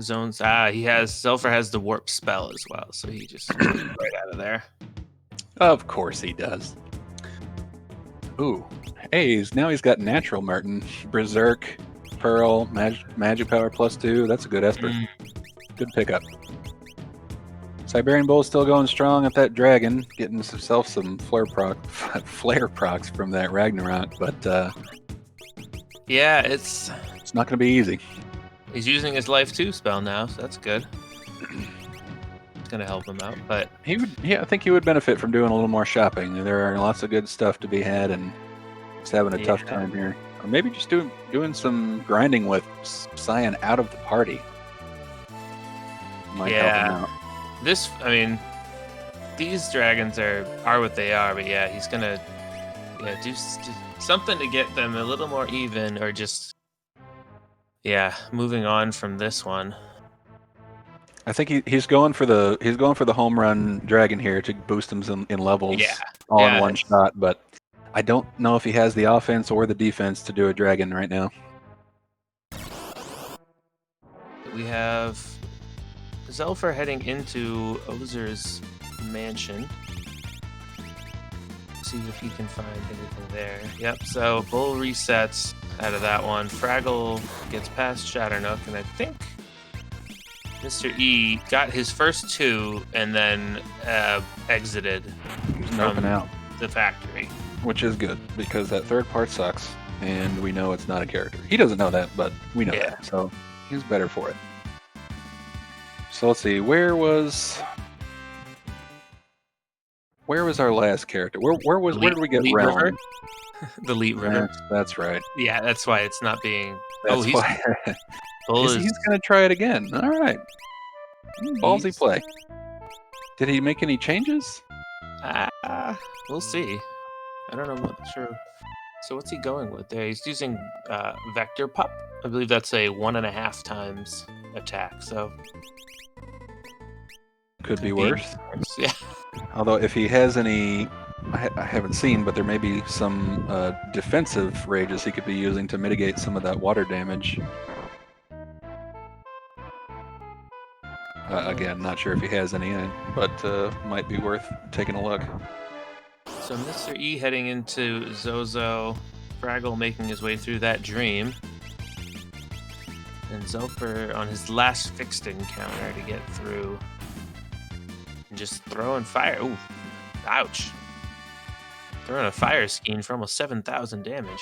Zones. Zelfer has the Warp spell as well, so he just right out of there. Of course he does. Ooh, hey, now he's got Natural Martin, Berserk, Pearl, Magic Power +2. That's a good Esper. Good pickup. Siberian Bull still going strong at that dragon, getting himself some flare procs from that Ragnarok, but yeah, it's not going to be easy. He's using his Life 2 spell now, so that's good. It's going to help him out, but I think he would benefit from doing a little more shopping. There are lots of good stuff to be had, and he's having a tough time here. Or maybe just doing some grinding with Cyan out of the party might help him out. These dragons are what they are, but yeah, he's gonna do something to get them a little more even, or just moving on from this one. I think he's going for the home run dragon here to boost him in levels in one shot, but I don't know if he has the offense or the defense to do a dragon right now. We have Zelfer heading into Ozer's mansion. See if he can find anything there. Yep, so Bull resets out of that one. Fraggle gets past Shatternook, and I think Mr. E got his first 2 and then exited from out the factory. which is good because that third part sucks, and we know it's not a character. He doesn't know that, but we know that, so he's better for it. So let's see, where was our last character? Where did we get Elite Realm? River? The Elite River. That's right. Yeah, that's why it's not being. That's why he's gonna try it again. All right, ballsy play. Did he make any changes? We'll see. I don't know. I'm not sure. So what's he going with there? He's using Vector Pup. I believe that's a 1.5 times attack. So could be worse. Yeah. Although if he has any, I haven't seen, but there may be some defensive rages he could be using to mitigate some of that water damage. Again, not sure if he has any, but might be worth taking a look. So Mr. E heading into Zozo, Fraggle making his way through that dream, and Zelfer on his last fixed encounter to get through, and just throwing fire. Ooh, ouch! Throwing a fire scheme for almost 7,000 damage.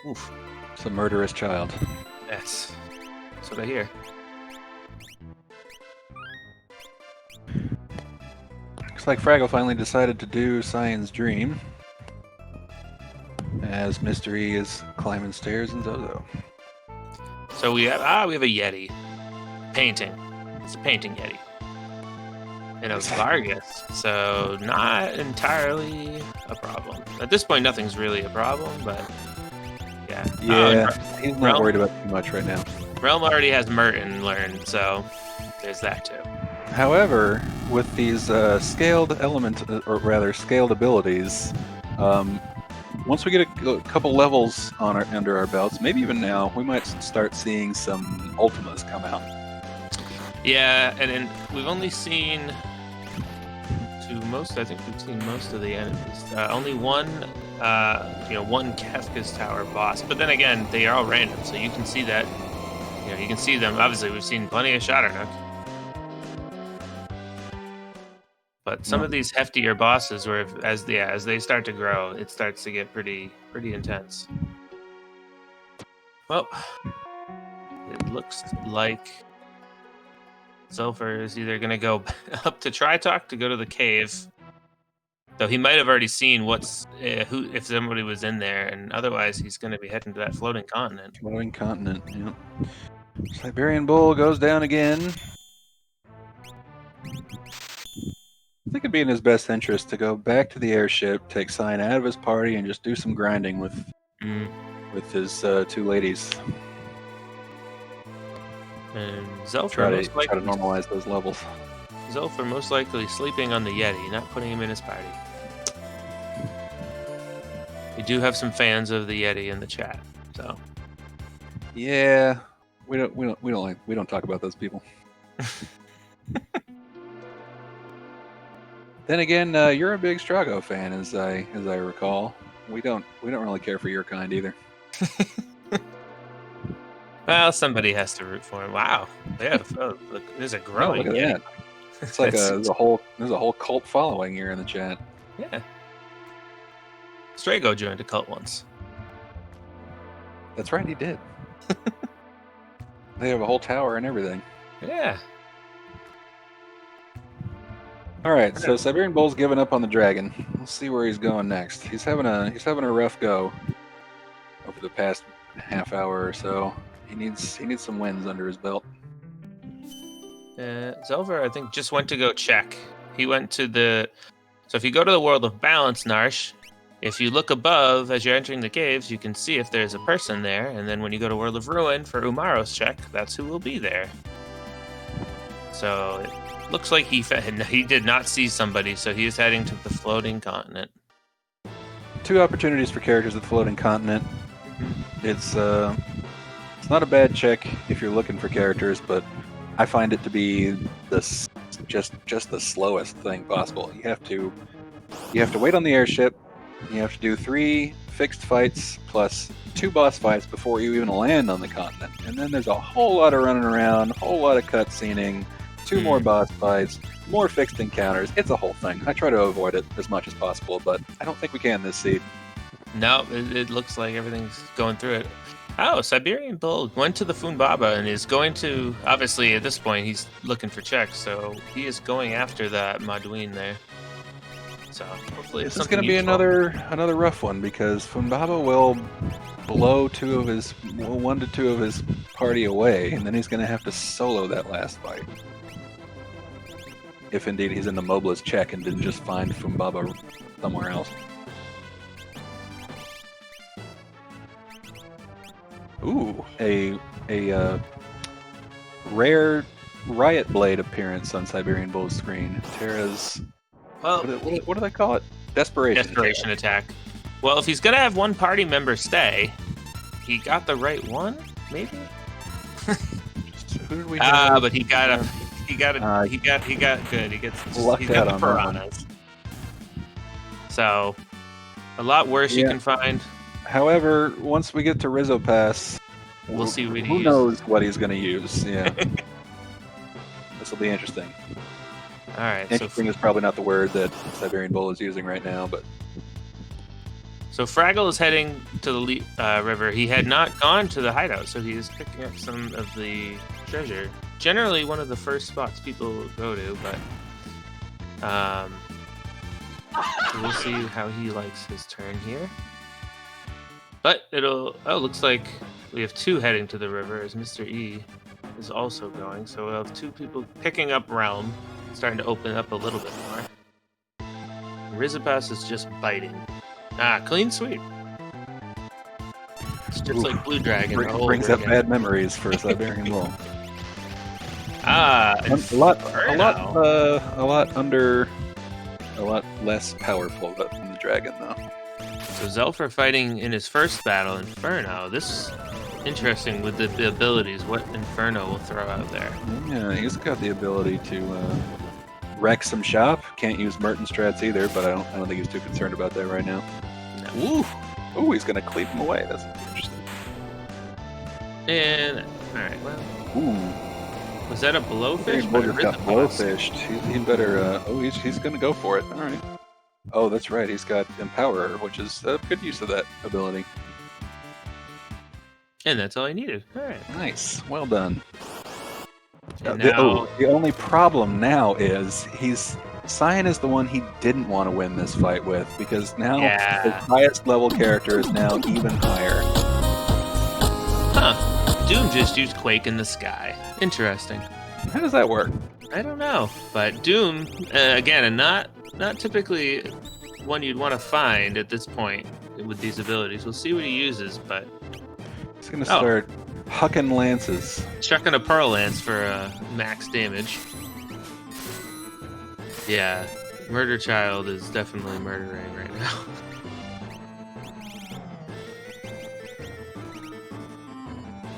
Oof! It's a murderous child. That's what I hear. Looks like Fraggle finally decided to do Cyan's Dream, as Mr. E is climbing stairs in Zozo. So we have a Yeti painting. It's a painting Yeti. And a Vargas, so not entirely a problem. At this point, nothing's really a problem, but yeah. Yeah, he's not worried about too much right now. Realm already has Merton learned, so there's that too. However, with these scaled abilities, once we get a couple levels under our belts, maybe even now, we might start seeing some Ultimas come out. Yeah, and we've only seen I think we've seen most of the enemies. Only one Kafka's Tower boss, but then again, they are all random, so you can see that. You can see them. Obviously, we've seen plenty of Shadownook. But some of these heftier bosses, where as they start to grow, it starts to get pretty intense. Well, it looks like Zelfer is either going to go up to Tritalk to go to the cave, though he might have already seen if somebody was in there, and otherwise he's going to be heading to that floating continent. Floating continent, yeah. Siberian Bull goes down again. I think it'd be in his best interest to go back to the airship, take Cyan out of his party, and just do some grinding with his two ladies. And Zelfer try to normalize those levels. Zelfer most likely sleeping on the Yeti, not putting him in his party. We do have some fans of the Yeti in the chat, so. Yeah, we don't talk about those people. Then again, you're a big Strago fan, as I recall. We don't really care for your kind either. Well, somebody has to root for him. Wow, yeah, look, there's a growing. Look at that. It's like there's a whole cult following here in the chat. Yeah, Strago joined a cult once. That's right, he did. They have a whole tower and everything. Yeah. All right, so Siberian Bull's giving up on the dragon. Let's see where he's going next. He's having a rough go over the past half hour or so. He needs some wins under his belt. Zelver, I think, just went to go check. He went to so if you go to the World of Balance, Narsh, if you look above as you're entering the caves, you can see if there's a person there, and then when you go to World of Ruin for Umaro's check, that's who will be there. So it looks like he did not see somebody, so he is heading to the floating continent. 2 opportunities for characters at the floating continent. It's not a bad check if you're looking for characters, but I find it to be just the slowest thing possible. You have to wait on the airship. You have to do 3 fixed fights plus 2 boss fights before you even land on the continent, and then there's a whole lot of running around, a whole lot of cutscening, 2 more boss fights, more fixed encounters. It's a whole thing. I try to avoid it as much as possible, but I don't think we can this seed. No, it looks like everything's going through it. Oh, Siberian Bull went to the Funbaba and is going to, obviously at this point, he's looking for checks, so he is going after that Maduin there. So hopefully it's This is going to be another rough one because Funbaba will blow 1 to 2 of his party away, and then he's going to have to solo that last fight. If indeed he's in the Mobliz check and didn't just find Funbaba somewhere else. Ooh, a rare Riot Blade appearance on Siberian Bull's screen. Terra's... Well, what do they call it? Desperation attack. Well, if he's gonna have one party member stay, he got the right one, maybe. Who did we? But he got good. He lucked out on piranhas. So, a lot worse you can find. However, once we get to Rizzo Pass, we'll see what who knows what he's gonna use. Yeah, this will be interesting. All right. Interesting is probably not the word that Siberian Bull is using right now, but. So Fraggle is heading to the river. He had not gone to the hideout, so he is picking up some of the treasure. Generally, one of the first spots people go to, but so we'll see how he likes his turn here. But looks like we have 2 heading to the river as Mr. E is also going. So we'll have 2 people picking up Realm, starting to open up a little bit more. Rizapas is just biting. Clean sweep. It's just like Blue Dragon. Brings up bad memories for Siberian Bull. A lot less powerful than the dragon, though. So Zelfer fighting in his first battle, Inferno. This interesting with the abilities. What Inferno will throw out there? Yeah, he's got the ability to wreck some shop. Can't use Merton strats either, but I don't think he's too concerned about that right now. No. Ooh, he's gonna cleave him away. That's interesting. And all right, well. Ooh. Was that a blowfish? He got blowfished. He better. He's gonna go for it. All right. Oh, that's right. He's got Empower, which is a good use of that ability. And that's all I needed. All right. Nice. Well done. Now... the only problem now is Cyan is the one he didn't want to win this fight with, because now his highest level character is now even higher. Huh. Doom just used Quake in the Sky. Interesting. How does that work? I don't know. But Doom, again, and not typically one you'd want to find at this point with these abilities. We'll see what he uses, but... He's going to start hucking lances. Chucking a Pearl Lance for max damage. Yeah, Murder Child is definitely murdering right now.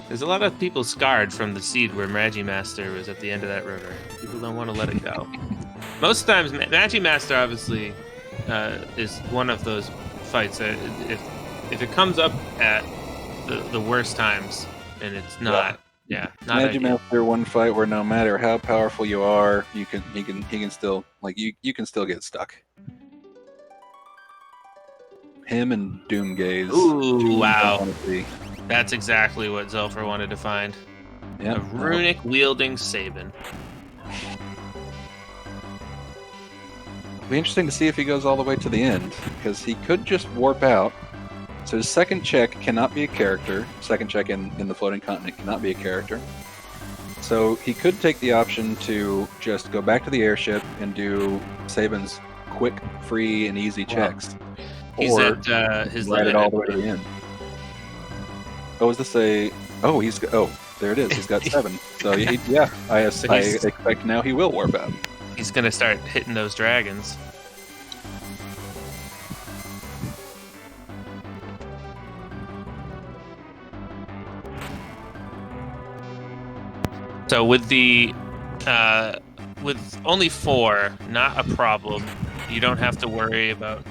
There's a lot of people scarred from the seed where Magimaster was at the end of that river. People don't want to let it go. Most times, Magimaster obviously is one of those fights that if it comes up at the worst times and it's not, not Magimaster one fight where no matter how powerful you are, he can still you can still get stuck. Him and Doomgaze. Ooh, wow. That's exactly what Zelfer wanted to find. Yep. A runic-wielding Sabin. It'll be interesting to see if he goes all the way to the end, because he could just warp out. So his second check cannot be a character. Second check in the floating continent cannot be a character. So he could take the option to just go back to the airship and do Sabin's quick, free, and easy checks. He's or at his ride limit. it all the way to the end. Oh, is this a... Oh, there it is. He's got 7. So, I expect now he will warp out. He's going to start hitting those dragons. So with with only 4, not a problem. You don't have to worry about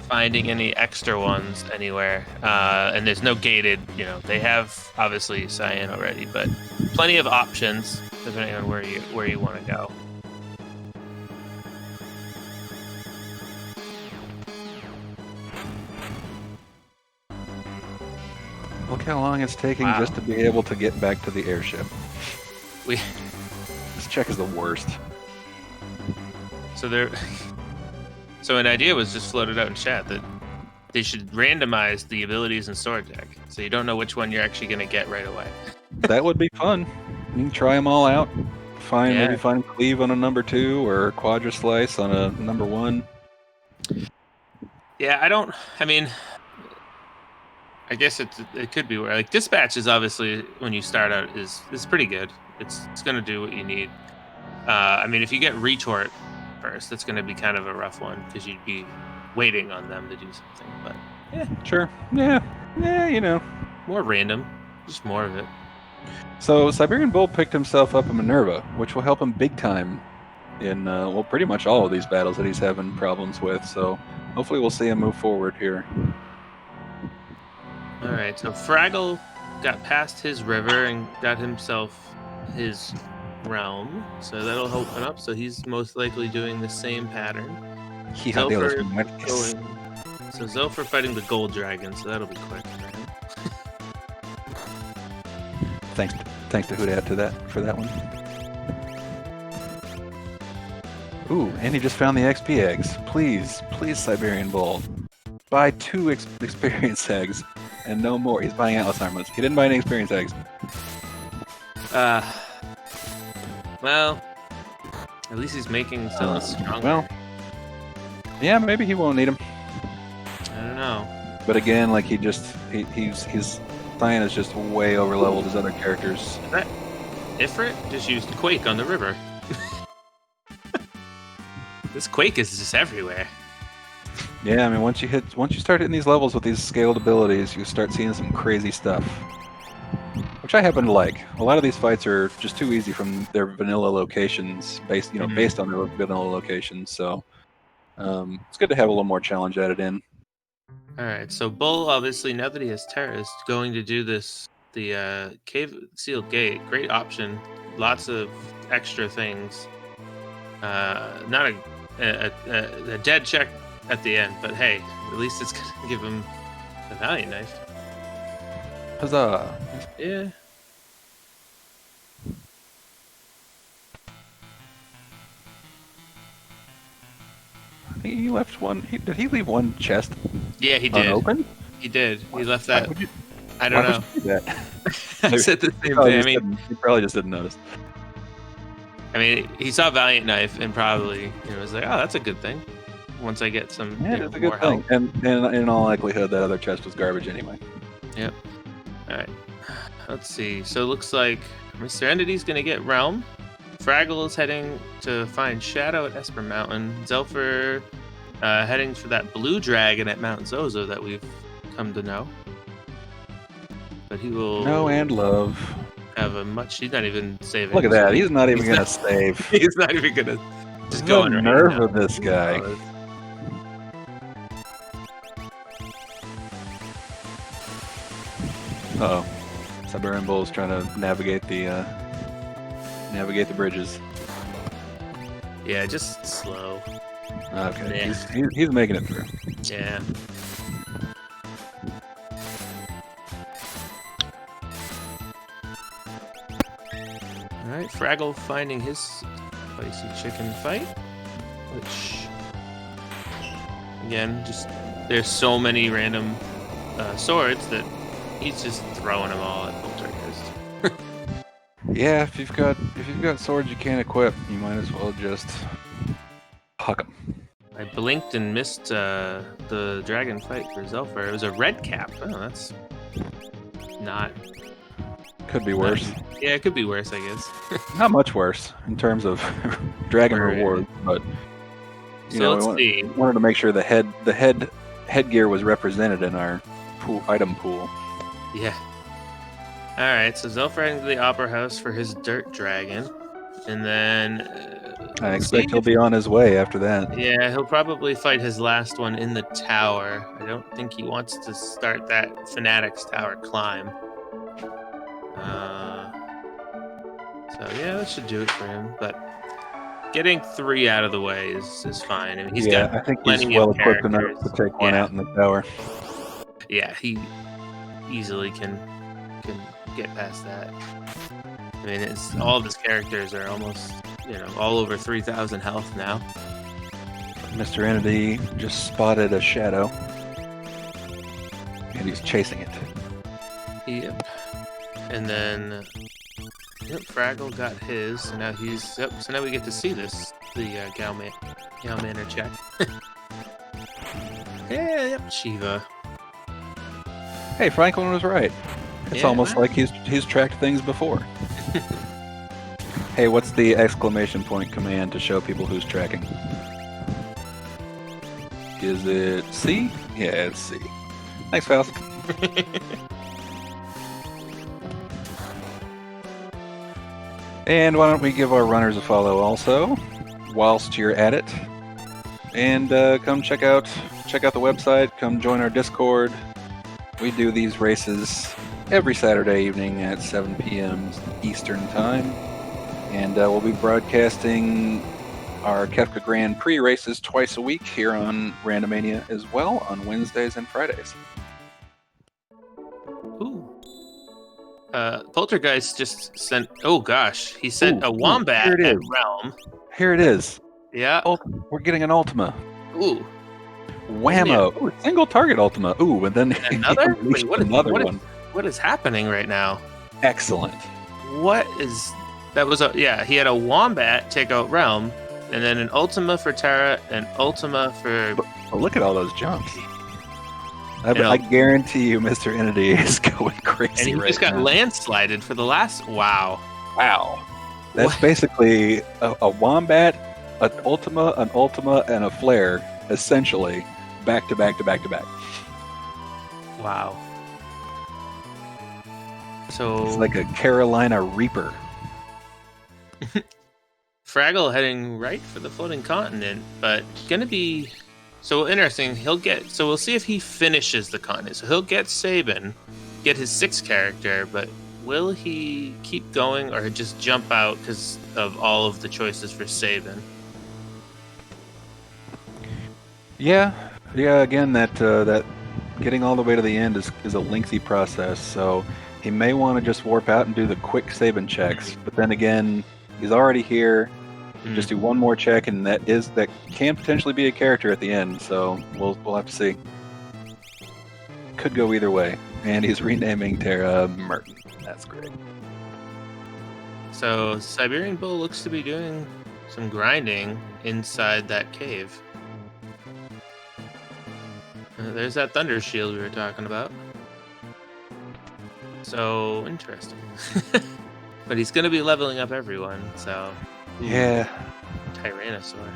finding any extra ones anywhere, and there's no gated. They have obviously Cyan already, but plenty of options. depending on where you want to go. Look how long it's taking Wow. just to be able to get back to the airship. We This check is the worst. so an idea was just floated out in chat that they should randomize the abilities in sword deck, so you don't know which one you're actually going to get right away. That would be fun. You can try them all out. Yeah. Maybe find Cleave on a number 2 or Quadra Slice on a number 1. Yeah, I mean, I guess it could be where like dispatch is obviously when you start out is pretty good. It's going to do what you need. I mean, if you get retort first, that's going to be kind of a rough one because you'd be waiting on them to do something. But yeah, Sure. Yeah, more random, just more of it. So Siberian Bull picked himself up a Minerva, which will help him big time in pretty much all of these battles that he's having problems with. So hopefully we'll see him move forward here. All right, so Fraggle got past his river and got himself his realm, so that'll open up. So he's most likely doing the same pattern. Zilfer fighting the gold dragon, so that'll be quick. Thanks to Houdat for that one. Ooh, and he just found the XP eggs. Please, Siberian Bull, buy 2 experience eggs and no more. He's buying Atlas Armlets. He didn't buy any experience eggs. Well, at least he's making something stronger. Well, yeah, maybe he won't need them. I don't know. But again, like his Cyan is just way over leveled his other characters. That Ifrit just used Quake on the river. This Quake is just everywhere. Yeah, I mean once you start hitting these levels with these scaled abilities, you start seeing some crazy stuff. Which I happen to like. A lot of these fights are just too easy from their vanilla locations, based on their vanilla locations. So it's good to have a little more challenge added in. All right, so Bull obviously now that he has Terra is going to do the cave sealed gate. Great option, lots of extra things. Not a dead check at the end, but hey, at least it's gonna give him a Valiant Knife. Huzzah! Yeah. I think he left one. Did he leave one chest? Yeah, he did. Unopened? He did. He left that. I Why don't know. would you do that? I said the same thing. I mean, he probably just didn't notice. I mean, he saw Valiant Knife and probably was like, "Oh, that's a good thing." Once I get some That's a more good thing. help. And in all likelihood, that other chest was garbage anyway. Yep. All right. Let's see. So it looks like Mr. Entity's gonna get Realm. Fraggle is heading to find Shadow at Esper Mountain. Zelfer heading for that blue dragon at Mount Zozo that we've come to know. But he will know and love. Have a much. He's not even saving. Look at that. He's not even gonna save. He's not even gonna just go going the right nerve now. of this guy. Uh-oh. Siberian Bull's trying to navigate the bridges. Yeah, just slow. Okay. Yeah. He's making it through. Yeah. Alright, Fraggle finding his spicy chicken fight. Which, again, just there's so many random swords that he's just throwing them all at Poltergeist. Yeah, if you've got swords you can't equip, you might as well just huck them. I blinked and missed the dragon fight for Zelfer. It was a red cap. Oh, that's not. Could be worse. Yeah, it could be worse, I guess. Not much worse in terms of dragon reward, but we wanted to make sure the headgear was represented in our item pool. Yeah. All right, so Zelfer heading to the Opera House for his dirt dragon, and then I expect he'll be on his way after that. Yeah, he'll probably fight his last one in the tower. I don't think he wants to start that Fanatic's tower climb. So yeah, that should do it for him. But getting 3 out of the way is fine. I mean, he's got I think he's plenty well of equipped enough characters. to take one Yeah. out in the tower. Yeah, he easily can get past that. I mean, it's all of his characters are almost, all over 3,000 health now. Mr. Entity just spotted a shadow, and he's chasing it. Yep. And then, Fraggle got his, so now he's. Yep. So now we get to see the Gao Manor check. Yeah. Yep. Shiva. Hey, Franklin was right. It's almost like he's tracked things before. Hey, what's the exclamation point command to show people who's tracking? Is it C? Yeah, it's C. Thanks, Faust. And why don't we give our runners a follow also, whilst you're at it. And come check out the website, come join our Discord. We do these races every Saturday evening at 7 p.m. Eastern Time. And we'll be broadcasting our Kefka Grand Prix races twice a week here on Randomania as well, on Wednesdays and Fridays. Ooh. Poltergeist just sent. Oh gosh, he sent a wombat here it at is. Realm. Here it is. Yeah. We're getting an Ultima. Ooh. Whammo. Ooh, single target Ultima. Ooh, and then another? Wait, one. What is happening right now? Excellent. What is that? He had a wombat take out Realm, and then an Ultima for Terra, an Ultima for. Oh, look at all those jumps. I guarantee you, Mr. Entity is going crazy. And he right just got now. landslided for the last. Wow. That's basically a wombat, an Ultima, and a flare, essentially, back to back to back to back. Wow. So it's like a Carolina Reaper. Fraggle heading right for the floating continent, but gonna be so interesting. So we'll see if he finishes the continent. So he'll get Sabin, get his 6th character, but will he keep going or just jump out because of all of the choices for Sabin? Yeah. Again, that getting all the way to the end is a lengthy process. So he may want to just warp out and do the quick Sabin checks, but then again, he's already here. Just do one more check, and that can potentially be a character at the end. So we'll have to see. Could go either way. And he's renaming Terra Merton. That's great. So Siberian Bull looks to be doing some grinding inside that cave. There's that Thunder Shield we were talking about. So interesting. But he's going to be leveling up everyone. So yeah, Tyrannosaur.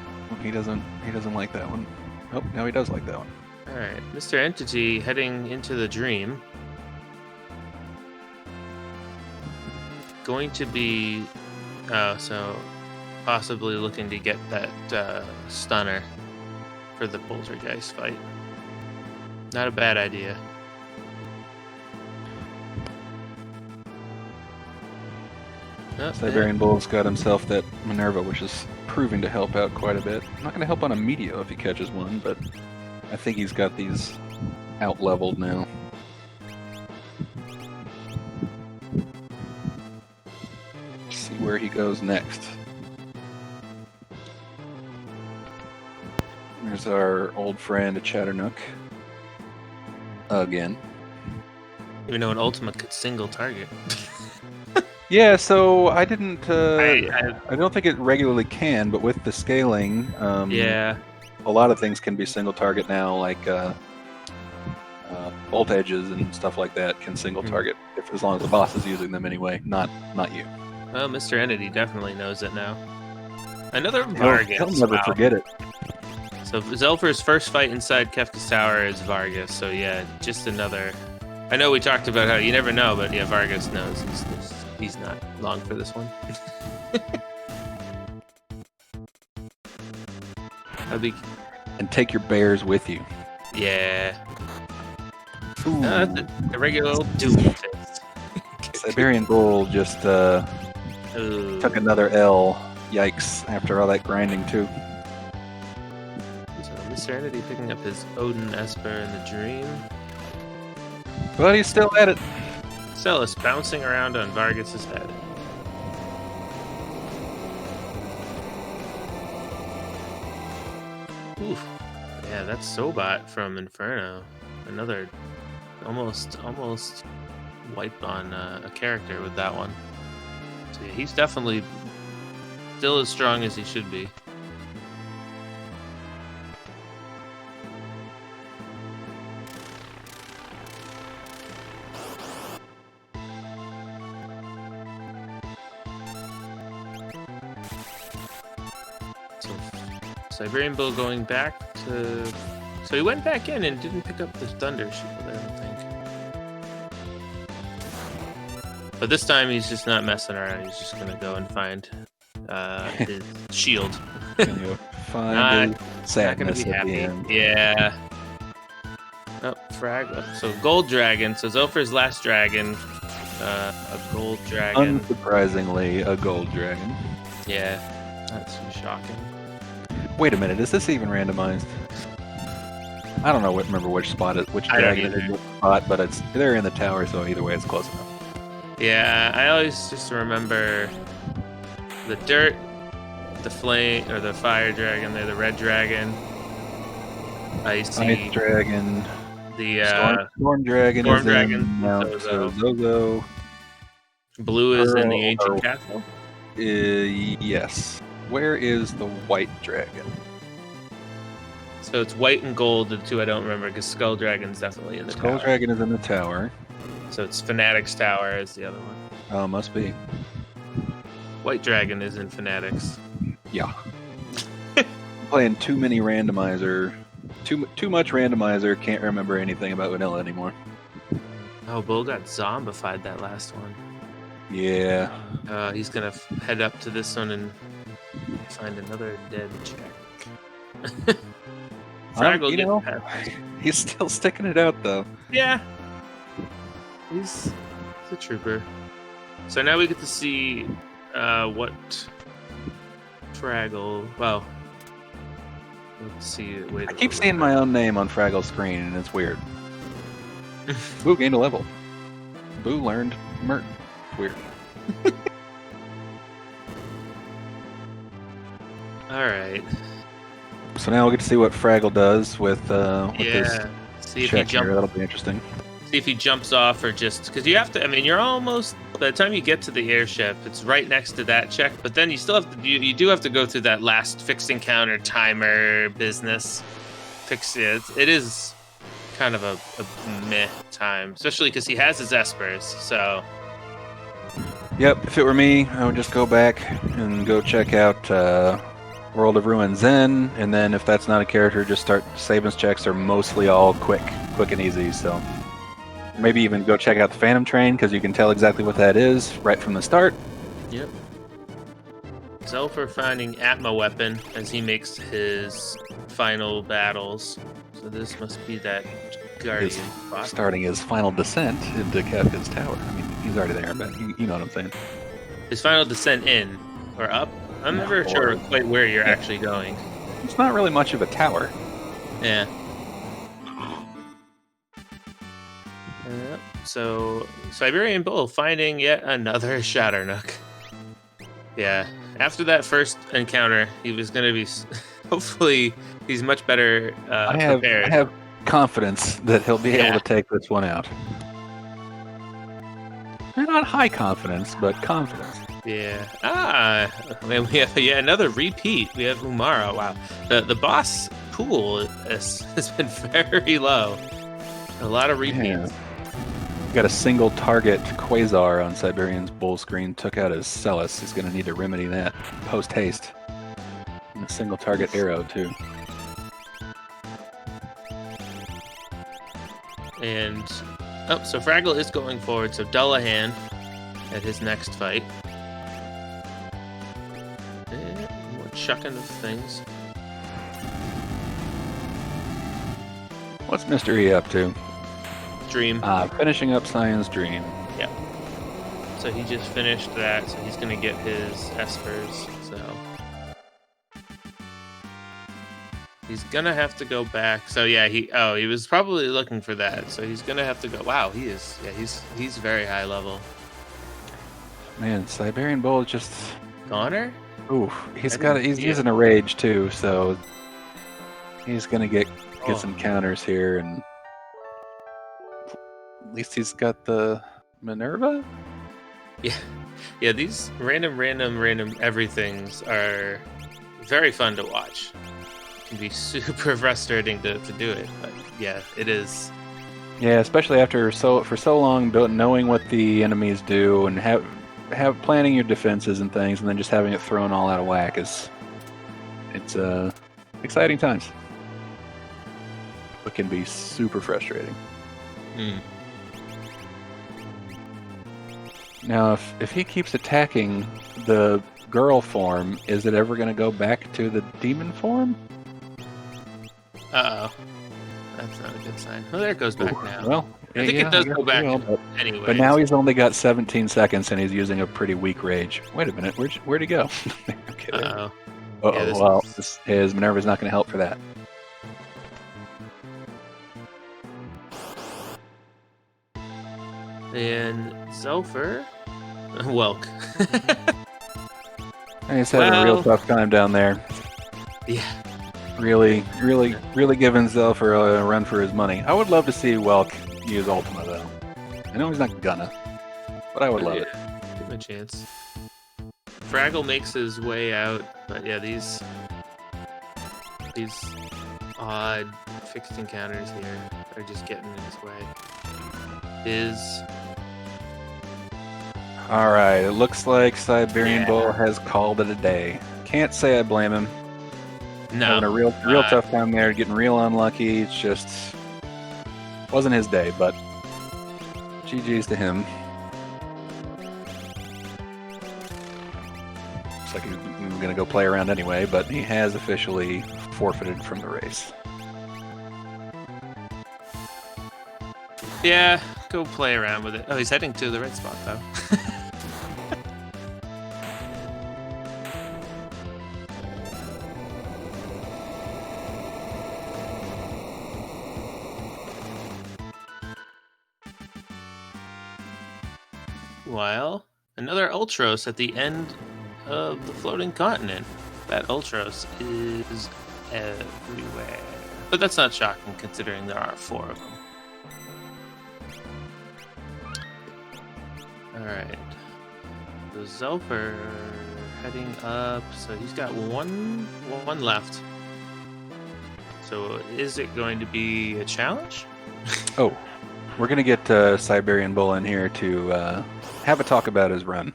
He doesn't like that one. Oh, now he does like that one. All right, Mr. Entity heading into the dream. Going to be so possibly looking to get that stunner for the Poltergeist fight. Not a bad idea. Siberian Bull's got himself that Minerva, which is proving to help out quite a bit. Not going to help on a Meteo if he catches one, but I think he's got these out-leveled now. Let's see where he goes next. There's our old friend Chatternook. Again. Even though an Ultima could single target. Yeah, so I didn't. I don't think it regularly can, but with the scaling, yeah, a lot of things can be single target now, like bolt edges and stuff like that can single target as long as the boss is using them anyway, not you. Well, Mr. Entity definitely knows it now. Another Vargas. He'll never forget it. So Zelfer's first fight inside Kefka's Tower is Vargas. So yeah, just another. I know we talked about how you never know, but yeah, Vargas knows he's not long for this one. And take your bears with you. Yeah. That's a regular old doom fist. Siberian Bull just Ooh. Took another L. Yikes! After all that grinding too. So Serenity picking up his Odin Esper in the Dream. But he's still at it. Celis bouncing around on Vargas's head. Oof. Yeah, that's Sobot from Inferno. Another almost wipe on a character with that one. So yeah, he's definitely still as strong as he should be. So Siberian Bull going back to... So he went back in and didn't pick up the Thunder Shield, I don't think. But this time he's just not messing around. He's just going to go and find his shield. Can you find his sadness not at gonna the be end? happy. Yeah. Oh, frag. So Gold Dragon. So Zophar's last dragon. A Gold Dragon. Unsurprisingly, a gold dragon. Yeah. That's shocking. Wait a minute, is this even randomized? I don't know. Remember which spot which I don't dragon is either. in which spot, but they're in the tower, so either way, it's close enough. Yeah, I always just remember the dirt, the flame, or the fire dragon. They're the red dragon. Ice dragon. The storm dragon. Storm is dragon, in Mount Zozo. Zozo. blue is in the Pearl, ancient or- castle. Yes. Where is the white dragon? So it's white and gold, the two I don't remember, because Skull Dragon's definitely in the Skull tower. dragon is in the tower. So it's Fanatics Tower is the other one. Oh, must be. White Dragon is in Fanatics. Yeah. Playing too many randomizer. Too much randomizer. Can't remember anything about vanilla anymore. Oh, Bull got zombified that last one. Yeah. He's gonna head up to this one and find another dead check. Fraggle you gets know, past. he's still sticking it out though. Yeah. He's a trooper. So now we get to see what Fraggle. Well, let's see. Wait. I keep seeing my own name on Fraggle's screen, and it's weird. Boo gained a level. Boo learned Merton. Weird. All right. So now we'll get to see what Fraggle does with his See if he check here. jumps. That'll be interesting. See if he jumps off or just because you have to. I mean, you're almost by the time you get to the airship, it's right next to that check. But then you still have to. You do have to go through that last fixed encounter timer business. Fix it. It is kind of a meh time, especially because he has his espers. So Yep. If it were me, I would just go back and go check out World of Ruin Zen, and then if that's not a character, just start savings checks. Are mostly all quick and easy. So. Maybe even go check out the Phantom Train, because you can tell exactly what that is right from the start. Yep. Zophar finding Atma weapon as he makes his final battles. So this must be that guardian spot. Starting his final descent into Kefka's tower. I mean, he's already there, but you know what I'm saying. His final descent in or up. I'm never sure quite where you're actually going. It's not really much of a tower. Yeah. So Siberian Bull finding yet another Shatternook. Yeah. After that first encounter, he was going to be. Hopefully, he's much better prepared. I have confidence that he'll be able to take this one out. Not high confidence, but confidence. Yeah. And we have another repeat. We have Umara. Wow. The boss pool has been very low. A lot of repeats. Yeah. Got a single target Quasar on Siberian's Bull screen. Took out his Celis. He's going to need to remedy that post haste. And a single target arrow too. And so Fraggle is going forward. So Dullahan at his next fight. And more chucking of things. What's Mr. E up to? Dream. Finishing up Cyan's Dream. Yeah. So he just finished that, so he's going to get his espers. So he's going to have to go back. So yeah, he was probably looking for that. So he's going to have to go. Wow, he is. Yeah, he's very high level. Man, Siberian Bull is just Goner? Ooh, he's using a rage too, so he's gonna get some counters here, and at least he's got the Minerva. Yeah. These random everythings are very fun to watch. It can be super frustrating to do it, but yeah, it is. Yeah, especially after for so long knowing what the enemies do and have planning your defenses and things, and then just having it thrown all out of whack it's exciting times. It can be super frustrating. Now, if he keeps attacking the girl form, is it ever going to go back to the demon form? Uh-oh. That's not a good sign. Well, there it goes back now. Well, I think it does go back anyway. But now he's only got 17 seconds, and he's using a pretty weak rage. Wait a minute, where'd he go? Okay, uh-oh. Well, his Minerva's not going to help for that. And Zelfer, Welk. He's having a real tough time down there. Yeah. Really giving Zelfer a run for his money. I would love to see Welk use Ultima, though. I know he's not gonna, but I would love it. Give him a chance. Fraggle makes his way out, but yeah, these odd fixed encounters here are just getting in his way. All right, it looks like Siberian Bull has called it a day. Can't say I blame him. No, having a real tough time there, getting real unlucky. It's just wasn't his day, but GG's to him. Looks like he's going to go play around anyway, but he has officially forfeited from the race. Yeah, go play around with it. Oh, he's heading to the right spot, though. While another Ultros at the end of the floating continent. That Ultros is everywhere. But that's not shocking considering there are 4 of them. Alright. So Zelfer heading up. So he's got one left. So is it going to be a challenge? Oh, we're going to get Siberian Bull in here to have a talk about his run.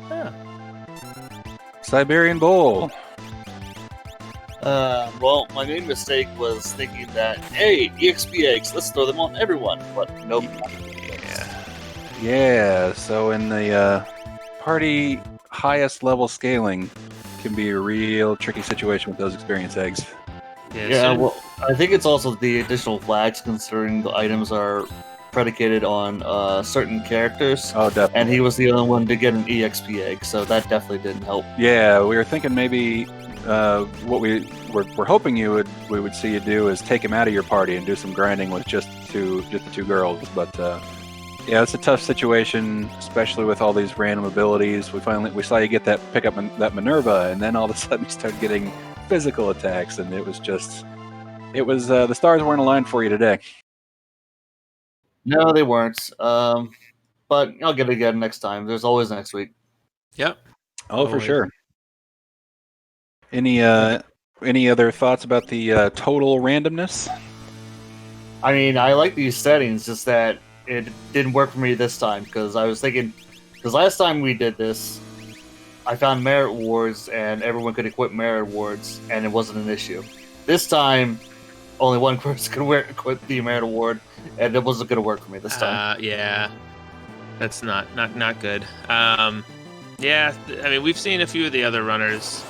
Yeah. Siberian Bull. Well, my main mistake was thinking that, hey, EXP eggs, let's throw them on everyone. But nope. Yeah, so in the party highest level scaling can be a real tricky situation with those experience eggs. Yeah, well, I think it's also the additional flags considering the items are predicated on certain characters. Oh, definitely. And he was the only one to get an EXP egg, so that definitely didn't help. Yeah, we were thinking maybe what we're hoping we would see you do is take him out of your party and do some grinding with just the 2 girls. But yeah, it's a tough situation, especially with all these random abilities. We saw you get that pick up that Minerva, and then all of a sudden you start getting physical attacks, and it was the stars weren't aligned for you today. No, they weren't. But I'll get it again next time. There's always next week. Yep. Oh, always. For sure. Any other thoughts about the total randomness? I mean, I like these settings, just that it didn't work for me this time, because I was thinking, because last time we did this, I found merit wards, and everyone could equip merit wards, and it wasn't an issue. This time, only one person could equip the merit award, and it wasn't going to work for me this time. Yeah, that's not good. Yeah, I mean, we've seen a few of the other runners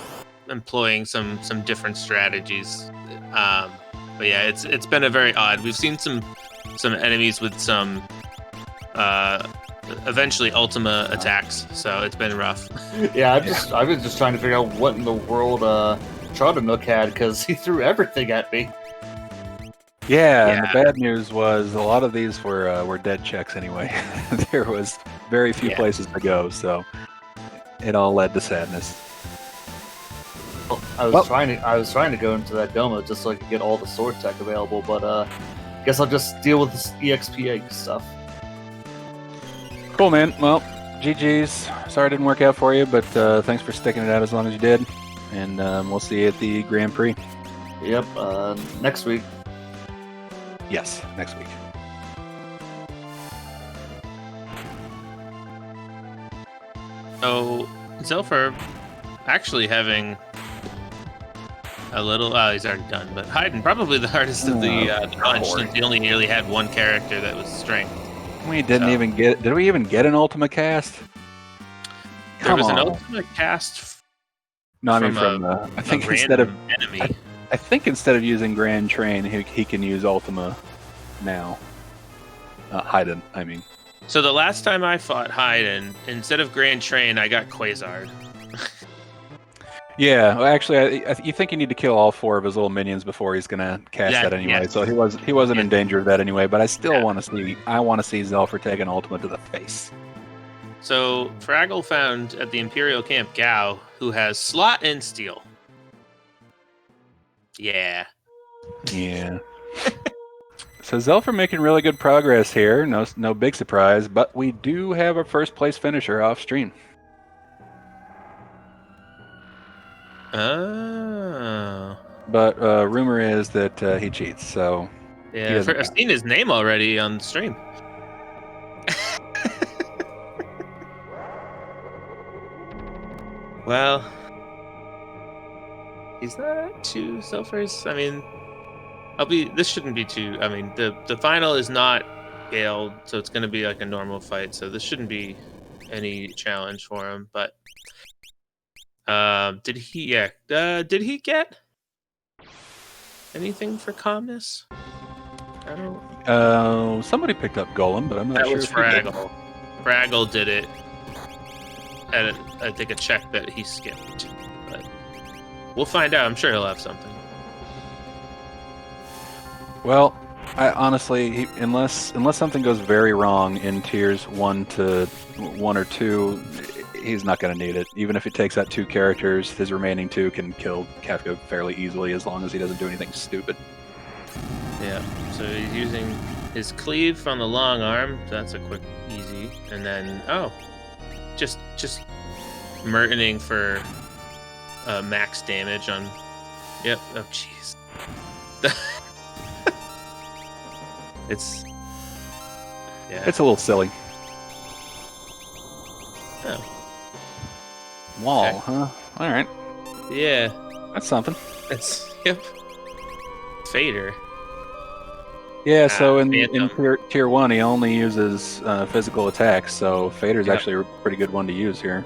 employing some different strategies, but yeah, it's been a very odd. We've seen some enemies with some eventually Ultima attacks, so it's been rough. Yeah, I was just trying to figure out what in the world Charternook had, because he threw everything at me. Yeah, and the bad news was a lot of these were dead checks anyway. There was very few places to go, so it all led to sadness. Well, I was trying to go into that Doma just so I could get all the sword tech available, but guess I'll just deal with this EXPA stuff. Cool, man. Well, GG's. Sorry it didn't work out for you, but thanks for sticking it out as long as you did, and we'll see you at the Grand Prix. Yep, next week. Yes, next week. So, Zelfer actually having a little... he's already done, but Haydn, probably the hardest of the bunch, since he only nearly had one character that was strength. We didn't even get... Did we even get an Ultima cast? There was an Ultima cast. No, I mean from I think instead of enemy. I think instead of using Grand Train, he can use Ultima now. Haydn, I mean. So the last time I fought Haydn, instead of Grand Train, I got Quasar. Yeah, well, actually, you think you need to kill all 4 of his little minions before he's gonna cast that anyway. Yes. So he wasn't in danger of that anyway. But I still want to see. I want to see Zelfer take an Ultima to the face. So Fraggle found at the Imperial camp Gao, who has slot and steel. Yeah. Yeah. So Zelfer making really good progress here. No big surprise, but we do have a first place finisher off stream. Oh. But rumor is that he cheats. So yeah, I've seen his name already on stream. Well, he's not too Zelfer's. I mean, this shouldn't be too. I mean, the final is not scaled, so it's going to be like a normal fight. So this shouldn't be any challenge for him. But did he get anything for calmness? I don't. Somebody picked up Golem, but I'm not sure. That was Fraggle. Fraggle did it at I think a check that he skipped, but we'll find out. I'm sure he'll have something. Well, I honestly, unless something goes very wrong in tiers 1 or 2, he's not going to need it. Even if he takes out 2 characters, his remaining 2 can kill Kafka fairly easily as long as he doesn't do anything stupid. Yeah. So he's using his cleave on the long arm. That's a quick, easy, and then just Mertoning for max damage on. Yep. Oh, jeez. It's a little silly. Oh. Wall, okay. huh? All right. Yeah. That's something. Yep. Fader. Yeah, so in tier 1, he only uses physical attacks, so Fader's actually a pretty good one to use here.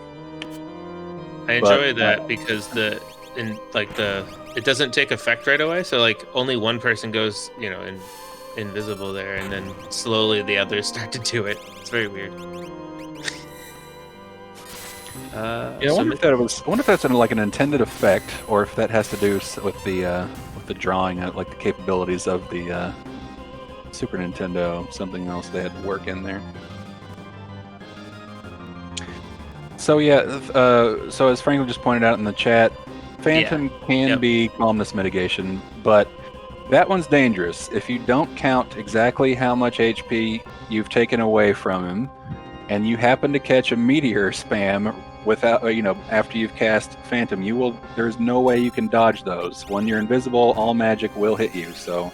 I enjoy that because it doesn't take effect right away, so like only one person goes, invisible there, and then slowly the others start to do it. It's very weird. I wonder if that's like an intended effect, or if that has to do with the drawing, like the capabilities of the Super Nintendo. Something else they had to work in there. So so as Franklin just pointed out in the chat, Phantom can be calmness mitigation, but that one's dangerous. If you don't count exactly how much HP you've taken away from him, and you happen to catch a meteor spam without, after you've cast Phantom, there's no way you can dodge those. When you're invisible, all magic will hit you. So,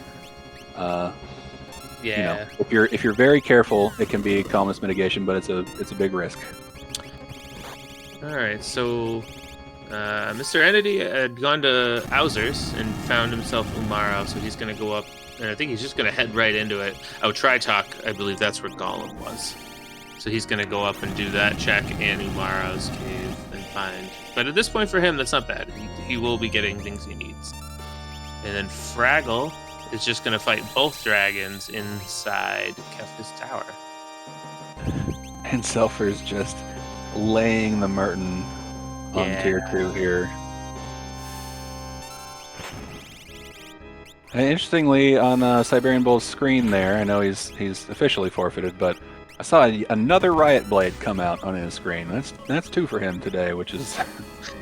if you're very careful, it can be calmness mitigation, but it's a big risk. All right, so Mr. Entity had gone to Owzers and found himself Umaro, so he's going to go up, and I think he's just going to head right into it. Oh, Tritalk, I believe that's where Golem was. So he's going to go up and do that check in Umaro's cave and find. But at this point for him, that's not bad. He will be getting things he needs. And then Fraggle is just going to fight both dragons inside Kefka's tower. And Selfer's just laying the Merton on tier 2 here. And interestingly, on Siberian Bull's screen there, I know he's officially forfeited, but I saw another Riot Blade come out on his screen. That's 2 for him today, which is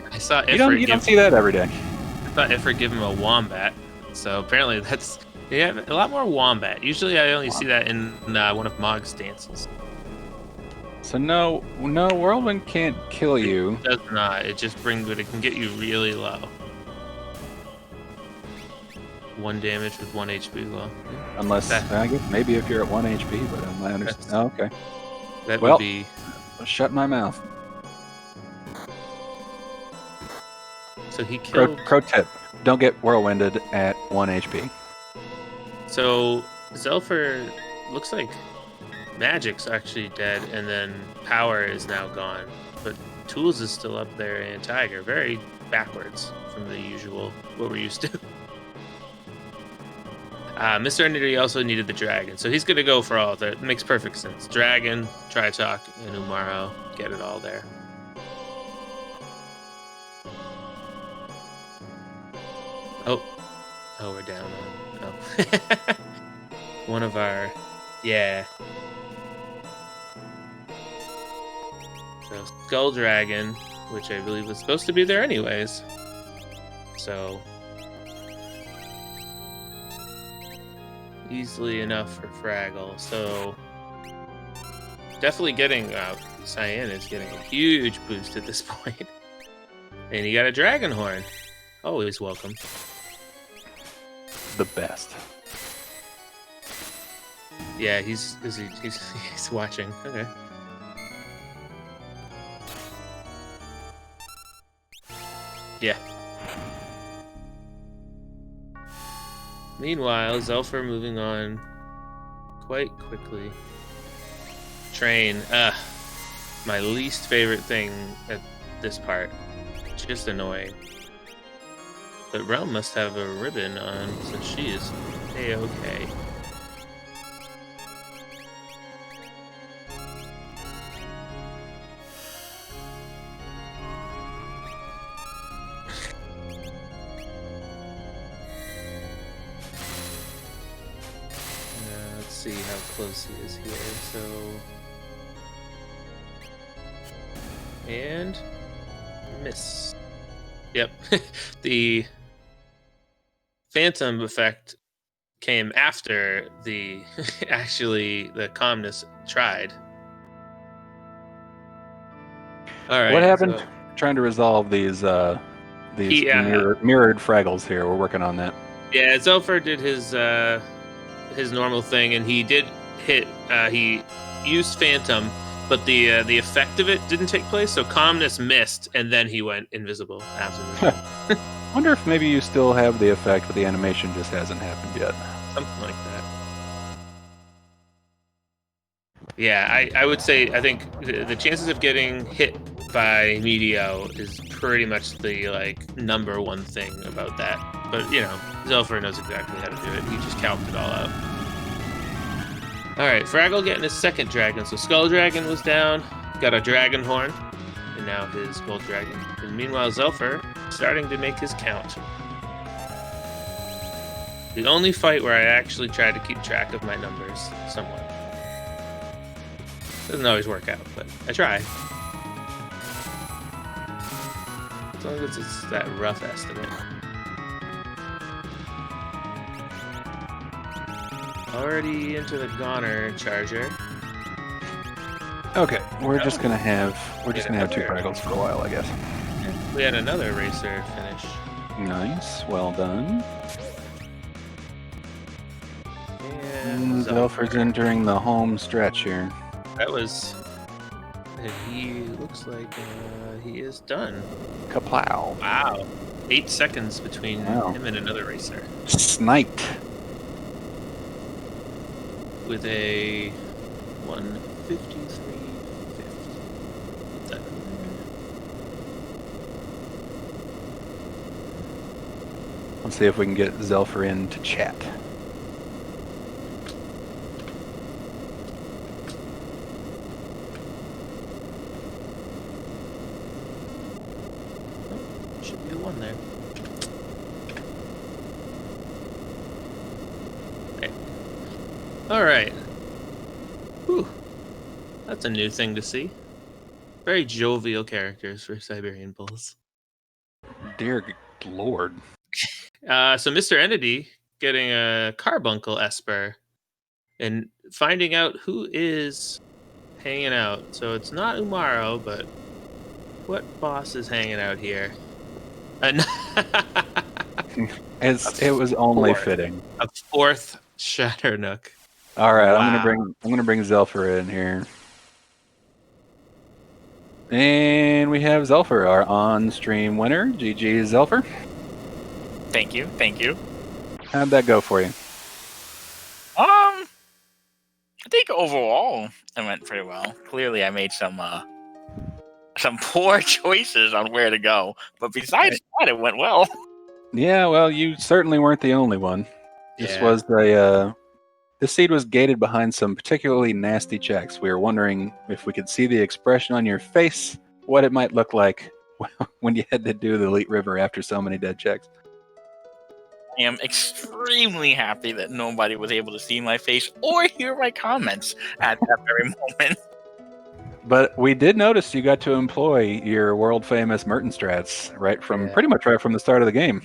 I saw you don't see that every day. I thought Ifrit give him a wombat, so apparently that's a lot more wombat. Usually I only see that in one of Mog's dances. So no, Whirlwind can't kill you. It does not. It just but it can get you really low. 1 damage with 1 HP. Well, unless I guess maybe if you're at 1 HP, but I understand. Oh, okay. That would be. Shut my mouth. So he killed. Pro tip: don't get whirlwinded at 1 HP. So Zelfer looks like Magic's actually dead, and then Power is now gone, but Tools is still up there, and Tiger very backwards from the usual what we're used to. Mr. Entity also needed the Dragon, so he's going to go for all of that. It makes perfect sense. Dragon, Tritalk, and Umaro, get it all there. Oh, we're down. One of our, yeah. So Skull Dragon, which I believe was supposed to be there anyways. So easily enough for Fraggle. So definitely getting Cyan is getting a huge boost at this point. And he got a Dragon Horn. Always welcome. The best. Yeah, he's watching. Okay. Yeah. Meanwhile, Zelfer moving on quite quickly. Train. My least favorite thing at this part. Just annoying. But Realm must have a ribbon on, since she is A-okay. Let's see how close he is here. So, and miss. Yep. The Phantom effect came after the the calmness tried. All right. What happened? Trying to resolve these mirrored Fraggles here. We're working on that. Yeah, Zelfer did his normal thing, and he did hit. He used Phantom, but the effect of it didn't take place. So calmness missed, and then he went invisible after the Wonder if maybe you still have the effect, but the animation just hasn't happened yet. Something like that. Yeah, I would say I think the chances of getting hit by Meteo is pretty much the #1 thing about that. But Zelfer knows exactly how to do it. He just calced it all out. All right, Fraggle getting his second dragon. So Skull Dragon was down, got a Dragon Horn, and now his Gold Dragon. And meanwhile, Zelfer starting to make his count. The only fight where I actually try to keep track of my numbers somewhat. Doesn't always work out, but I try. As long as it's that rough estimate. Already into the Goner Charger. Okay, we're just gonna have 2 Fraggles for a while, I guess. We had another racer finish. Nice, well done. And Zelfer's entering the home stretch here. That was. And he looks like he is done. Kaplow. Wow. 8 seconds between him and another racer. Sniped. With a 153.50. Let's see if we can get Zelfer into chat. Should be a 1 there. Okay. All right. Whew. That's a new thing to see. Very jovial characters for Siberian Bulls. Dear Lord. So Mr. Entity getting a carbuncle Esper and finding out who is hanging out. So it's not Umaro, but what boss is hanging out here? It was only fitting. A 4th Shatternook. All right, Wow. I'm gonna bring Zelfer in here. And we have Zelfer, our on-stream winner. GG, Zelfer. Thank you. How'd that go for you? I think overall it went pretty well. Clearly, I made some poor choices on where to go, but besides that, it went well. Yeah, well, you certainly weren't the only one. This was this seed was gated behind some particularly nasty checks. We were wondering if we could see the expression on your face, what it might look like when you had to do the Elite River after so many dead checks. I am extremely happy that nobody was able to see my face or hear my comments at that very moment. But we did notice you got to employ your world-famous Merton strats pretty much right from the start of the game.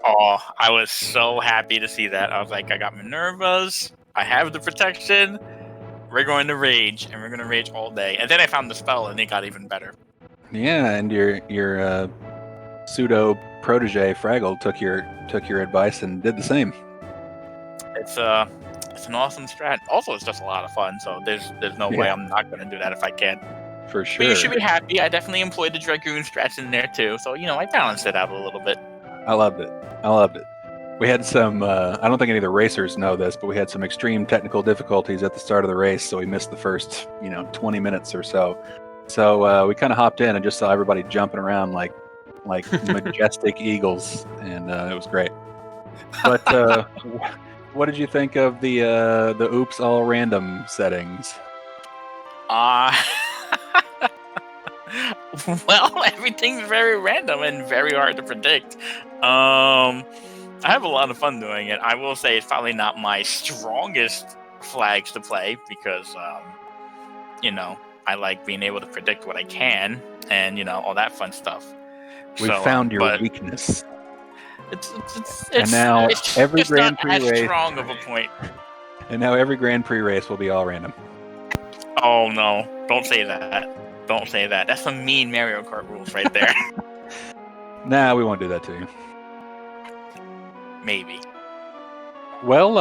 Oh, I was so happy to see that. I was like, I got Minerva's, I have the protection, we're going to rage, and we're going to rage all day. And then I found the spell, and it got even better. Yeah, and your pseudo protege Fraggle took your advice and did the same. It's an awesome strat. Also, it's just a lot of fun. So there's no way I'm not going to do that if I can. For sure. But you should be happy. I definitely employed the Dragoon strats in there too. So I balanced it out a little bit. I loved it. We had some, I don't think any of the racers know this, but we had some extreme technical difficulties at the start of the race, so we missed the first, 20 minutes or so. So we kind of hopped in and just saw everybody jumping around like majestic eagles, and it was great. But what did you think of the oops all random settings? Well, everything's very random and very hard to predict. I have a lot of fun doing it. I will say it's probably not my strongest flags to play because, I like being able to predict what I can and, all that fun stuff. We found your weakness. And now every Grand Prix race strong of a point. And now every Grand Prix race will be all random. Oh no! Don't say that. Don't say that. That's some mean Mario Kart rules right there. Nah, we won't do that to you. Maybe. Well,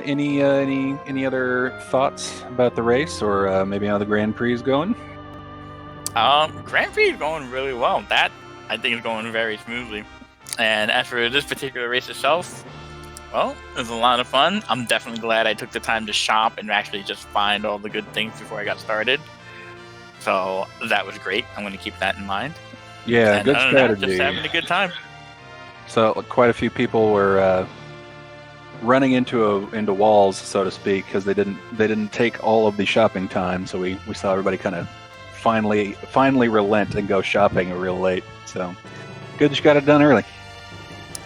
any other thoughts about the race, or maybe how the Grand Prix is going? Grand Prix is going really well. That I think is going very smoothly. And as for this particular race itself, well, it was a lot of fun. I'm definitely glad I took the time to shop and actually just find all the good things before I got started. So that was great. I'm going to keep that in mind. Yeah, and good strategy. Just having a good time. So quite a few people were running into walls, so to speak, because they didn't take all of the shopping time. So we saw everybody kind of finally relent and go shopping real late. So good that you got it done early.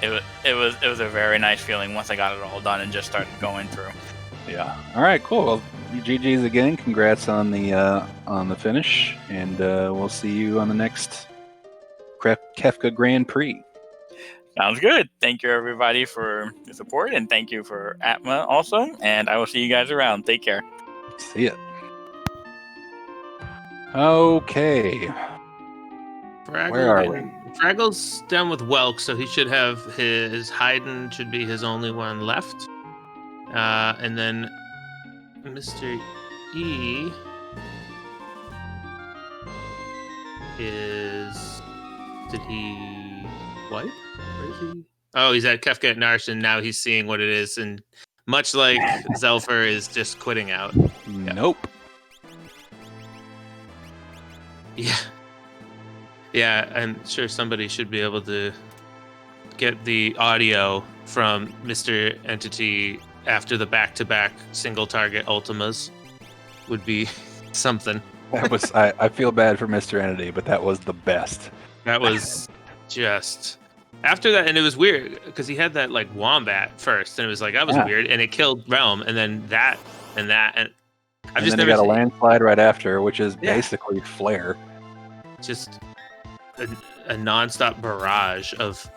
It was a very nice feeling once I got it all done and just started going through. Yeah. All right. Cool. Well, GG's again. Congrats on the finish, and we'll see you on the next Kefka Grand Prix. Sounds good. Thank you everybody for the support, and thank you for Atma also. And I will see you guys around. Take care. See ya. Okay. Where are we? Fraggle's down with Welk, so he should have his Haydn should be his only one left. And then Mr. E did he wipe? Where is he? Oh, he's at Kefka at Narsh, and now he's seeing what it is, and much like Zelfer is just quitting out. Nope. Yeah, I'm sure somebody should be able to get the audio from Mr. Entity after the back-to-back single target ultimas. Would be something. That was I feel bad for Mr. Entity, but that was the best. That was just after that, and it was weird because he had that like wombat first, and it was like that was weird, and it killed Realm, and then that, and I've And just then never he got a seen landslide right after, which is Yeah. basically Flare. just a nonstop barrage of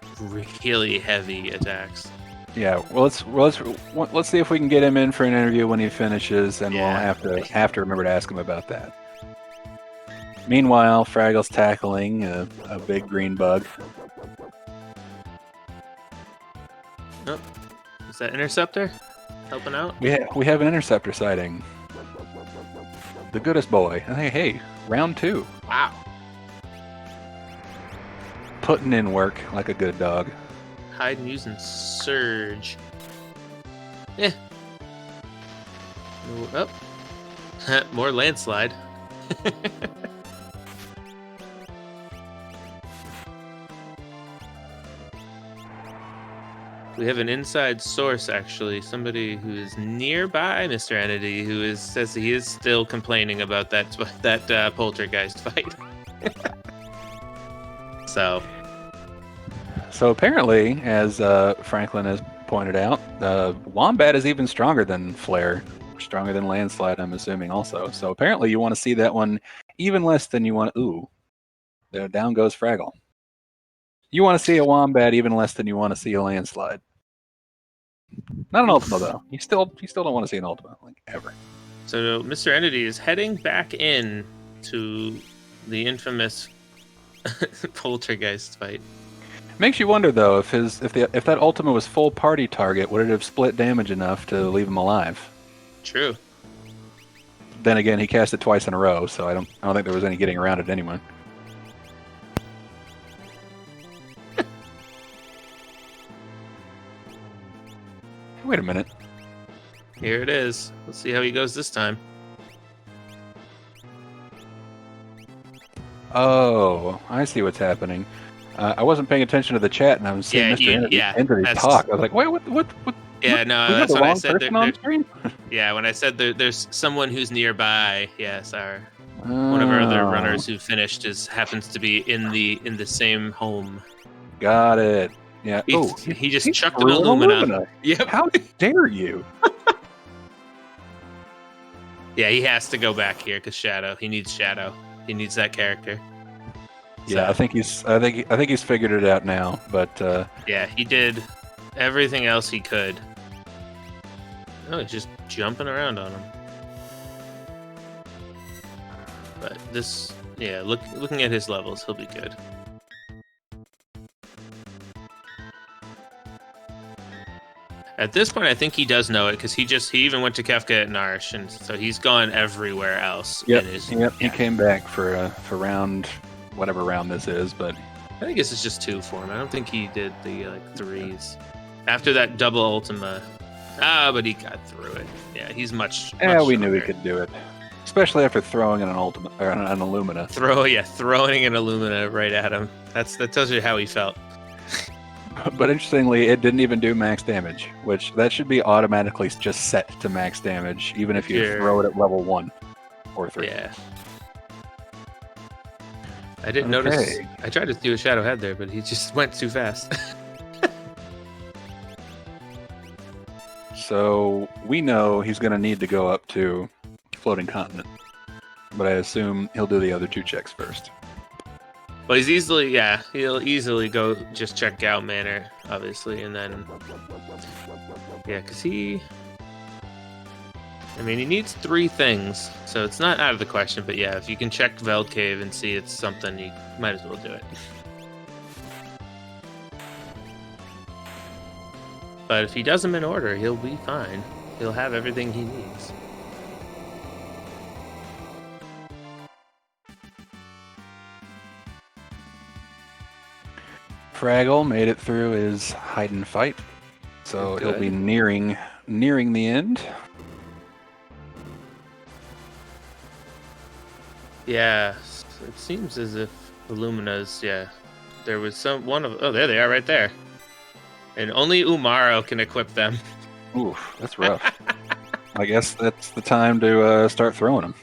really heavy attacks. Yeah, well, let's see if we can get him in for an interview when he finishes, and Yeah. we'll have to remember to ask him about that. Meanwhile, Fraggle's tackling a big green bug. Oh, is that Interceptor helping out? We have an interceptor sighting. The goodest boy. Hey, round 2. Wow. Putting in work like a good dog. Hiding using Surge. Yeah. Oh. More landslide. We have an inside source, actually. Somebody who is nearby Mr. Entity, who says he is still complaining about that poltergeist fight. So apparently, as Franklin has pointed out, Wombat is even stronger than Flare. Stronger than Landslide, I'm assuming, also. So apparently you want to see that one even less than you want... Ooh. There, down goes Fraggle. You want to see a Wombat even less than you want to see a Landslide. Not an Ultima, though. You still don't want to see an Ultima, like, ever. So Mr. Entity is heading back in to the infamous poltergeist fight. Makes you wonder, though, if that Ultima was full party target, would it have split damage enough to leave him alive? True. Then again, he cast it twice in a row, so I don't think there was any getting around it anyway. Wait a minute. Here it is. Let's see how he goes this time. Oh, I see what's happening. I wasn't paying attention to the chat, and I was seeing Mr. Entity talk. I was like, wait, what? Yeah, what? no, We that's got the what I wrong said. person on screen? Yeah, when I said there's someone who's nearby. Yes, one of our other runners who finished happens to be in the same home. Got it. Yeah. He just chucked an Illumina. Yep. How dare you? Yeah, he has to go back here because Shadow. He needs Shadow. He needs that character. Yeah, So, I think he's figured it out now. But yeah, he did everything else he could. Oh, he's just jumping around on him. But this, yeah, looking at his levels, he'll be good. At this point, I think he does know it because he even went to Kefka at Narsh, and so he's gone everywhere else. Yep. He came back for round, whatever round this is, but I think this is just 2 for him. I don't think he did the 3s after that double Ultima. But he got through it. Yeah, he's much. Yeah, we stronger. knew he could do it, especially after throwing in an Ultima or an Illumina. Throwing an Illumina right at him. That tells you how he felt. But interestingly, it didn't even do max damage, which that should be automatically just set to max damage, even if you throw it at level 1 or 3. Yeah. I didn't notice. I tried to do a Shadow Head there, but he just went too fast. So we know he's going to need to go up to Floating Continent, but I assume he'll do the other 2 checks first. Well, he'll easily go just check Gout Manor, obviously, and then, yeah, because he needs 3 things, so it's not out of the question, but yeah, if you can check Veld Cave and see it's something, you might as well do it. But if he does them in order, he'll be fine. He'll have everything he needs. Fraggle made it through his hide and fight, so he'll be nearing the end. Yeah, it seems as if Illumina's, there was there they are right there. And only Umaro can equip them. Oof, that's rough. I guess that's the time to start throwing them.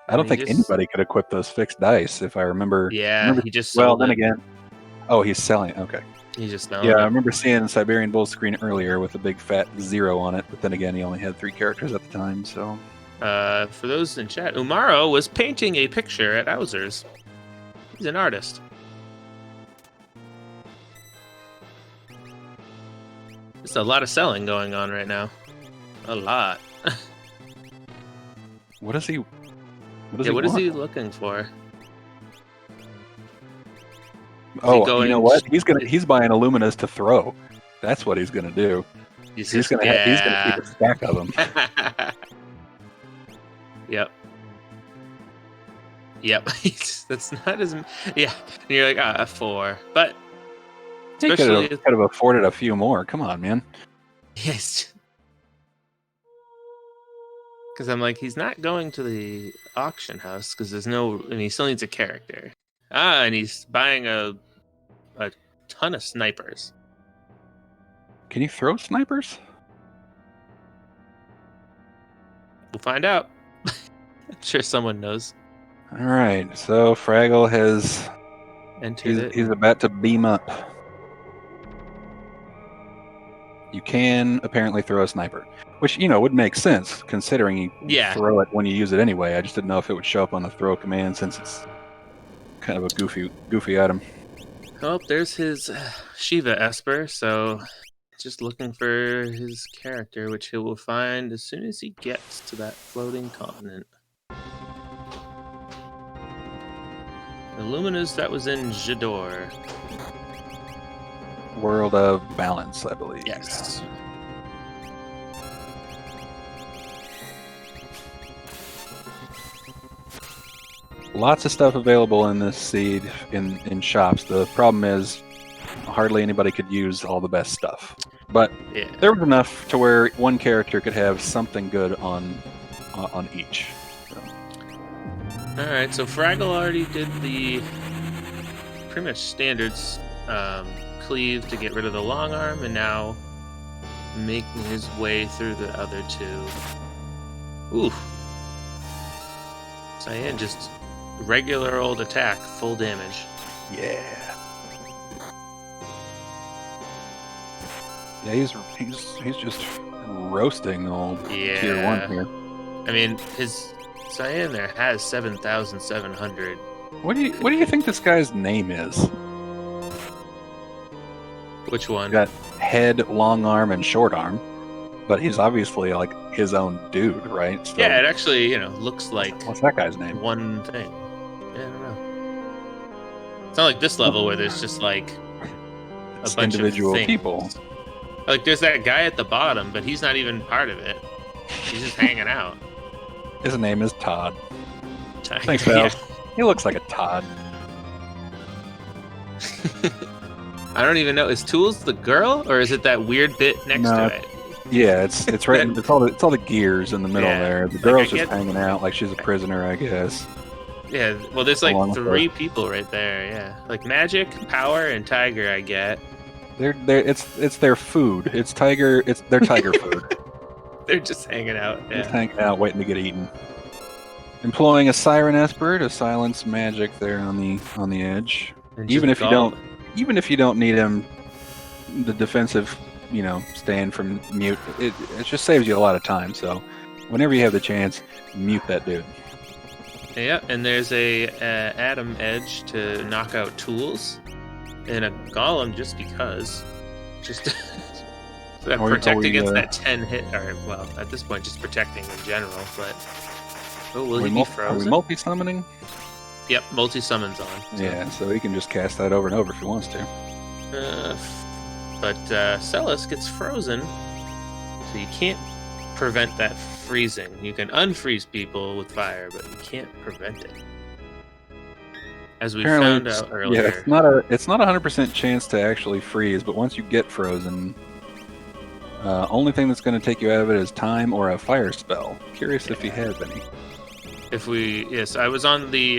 I don't think anybody could equip those fixed dice, if I remember. Yeah, he just well, sold then it. again, Oh, he's selling. Okay. He's just selling. Yeah, I it. remember seeing Siberian Bull screen earlier with a big fat 0 on it, but then again, he only had 3 characters at the time, so. For those in chat, Umaro was painting a picture at Owser's. He's an artist. There's a lot of selling going on right now. A lot. What is he? What does Yeah, he what is want? he looking for? Oh, you going- know what? He's buying Illuminas to throw. That's what he's gonna do. He's gonna keep a stack of them. Yep. That's not as yeah. And you're like 4, but He could especially have afforded a few more. Come on, man. yes. Because I'm like, he's not going to the auction house because there's no, and he still needs a character. And he's buying a ton of snipers. Can you throw snipers? We'll find out. I'm sure someone knows. All right. So Fraggle has Entered it. he's about to beam up. You can apparently throw a sniper, which would make sense considering you throw it when you use it anyway. I just didn't know if it would show up on the throw command since it's kind of a goofy item. Oh, there's his Shiva Esper, so just looking for his character, which he will find as soon as he gets to that floating continent. Illuminus, that was in Jador. World of Balance, I believe. Yes. Lots of stuff available in this seed in shops. The problem is hardly anybody could use all the best stuff. But there was enough to where one character could have something good on each. So. Alright, so Fraggle already did the pretty much standards cleave to get rid of the long arm, and now making his way through the other 2. Oof. Cyan just regular old attack, full damage. Yeah. Yeah, he's just roasting old tier 1 here. I mean, his Cyan there has 7,700. What do you think this guy's name is? Which one? He's got head, long arm, and short arm, but he's obviously like his own dude, right? So, yeah, it actually looks like what's that guy's name? one thing. Yeah, I don't know. It's not like this level where there's just like a bunch individual of things. people. Like there's that guy at the bottom, but he's not even part of it. He's just hanging out. His name is Todd. Thanks, Val. He looks like a Todd. I don't even know. Is Tools the girl, or is it that weird bit next to it? Yeah, it's right. It's all the gears in the middle there. The girl's just hanging out like she's a prisoner, I guess. Yeah. Well, there's like 3 people right there. Yeah, like Magic, Power, and Tiger. I get. It's their food. It's their tiger food. They're just hanging out. Yeah. Just hanging out, waiting to get eaten. Employing a Siren Esper to silence Magic there on the edge. Even if you don't need him, the defensive, stand from mute. It just saves you a lot of time. So, whenever you have the chance, mute that dude. Yeah, and there's a Atom Edge to knock out Tools, and a Golem just because, just to protect against that 10 hit. Or well, at this point, just protecting in general. But will he be frozen? Are we multi-summoning? Yep, multi-summons on. So. Yeah, so he can just cast that over and over if he wants to. But Celis gets frozen, so you can't prevent that freezing. You can unfreeze people with fire, but you can't prevent it. As we found out earlier. Yeah, it's not a 100% chance to actually freeze, but once you get frozen, only thing that's going to take you out of it is time or a fire spell. Curious if he has any. Yes, I was on the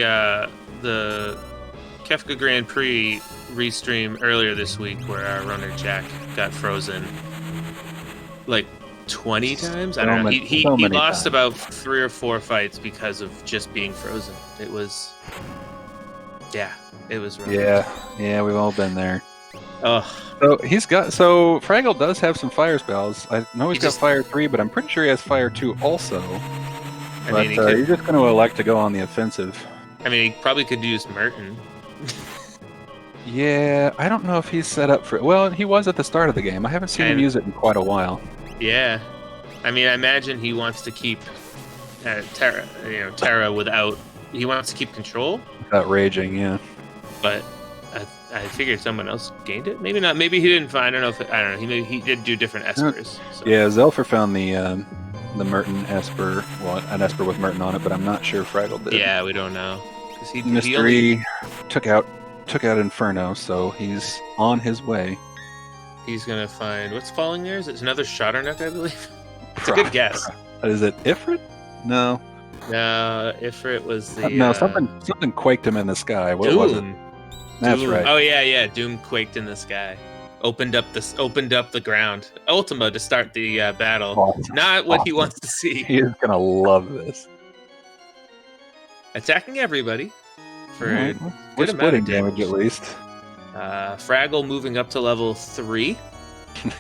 Kefka Grand Prix restream earlier this week where our runner Jack got frozen like 20 times. I don't know. He lost about 3 or 4 fights because of just being frozen. It was Yeah, it was rough. Yeah, we've all been there. Oh, So Fraggle does have some fire spells. I know he's got just- Fire 3, but I'm pretty sure he has Fire 2 also. I But mean, he could. he's just going to elect to go on the offensive. I mean, he probably could use Merton. Yeah, I don't know if he's set up for it. Well, he was at the start of the game. I haven't seen him use it in quite a while. Yeah, I mean, I imagine he wants to keep Terra. Terra without. He wants to keep control. Without raging, yeah. But I figured someone else gained it. Maybe not. Maybe he didn't find. I don't know. I don't know. He did do different espers. So. Yeah, Zelfer found the Merton Esper. Well, an Esper with Merton on it, but I'm not sure Fraggle did. Yeah, we don't know. Because Mystery took out Inferno, so he's on his way. He's gonna find what's falling there. Is it another Shotternook, I believe? It's a good guess. Is it Ifrit? No. No, Ifrit was the. No, something quaked him in the sky. What was it? That's Doom. right. Oh yeah. Doom quaked in the sky. Opened up the ground. Ultima to start the battle. Awesome. Not what he wants to see. He is gonna love this. Attacking everybody for Right. a We're good amount of splitting damage at least. Fraggle moving up to level 3.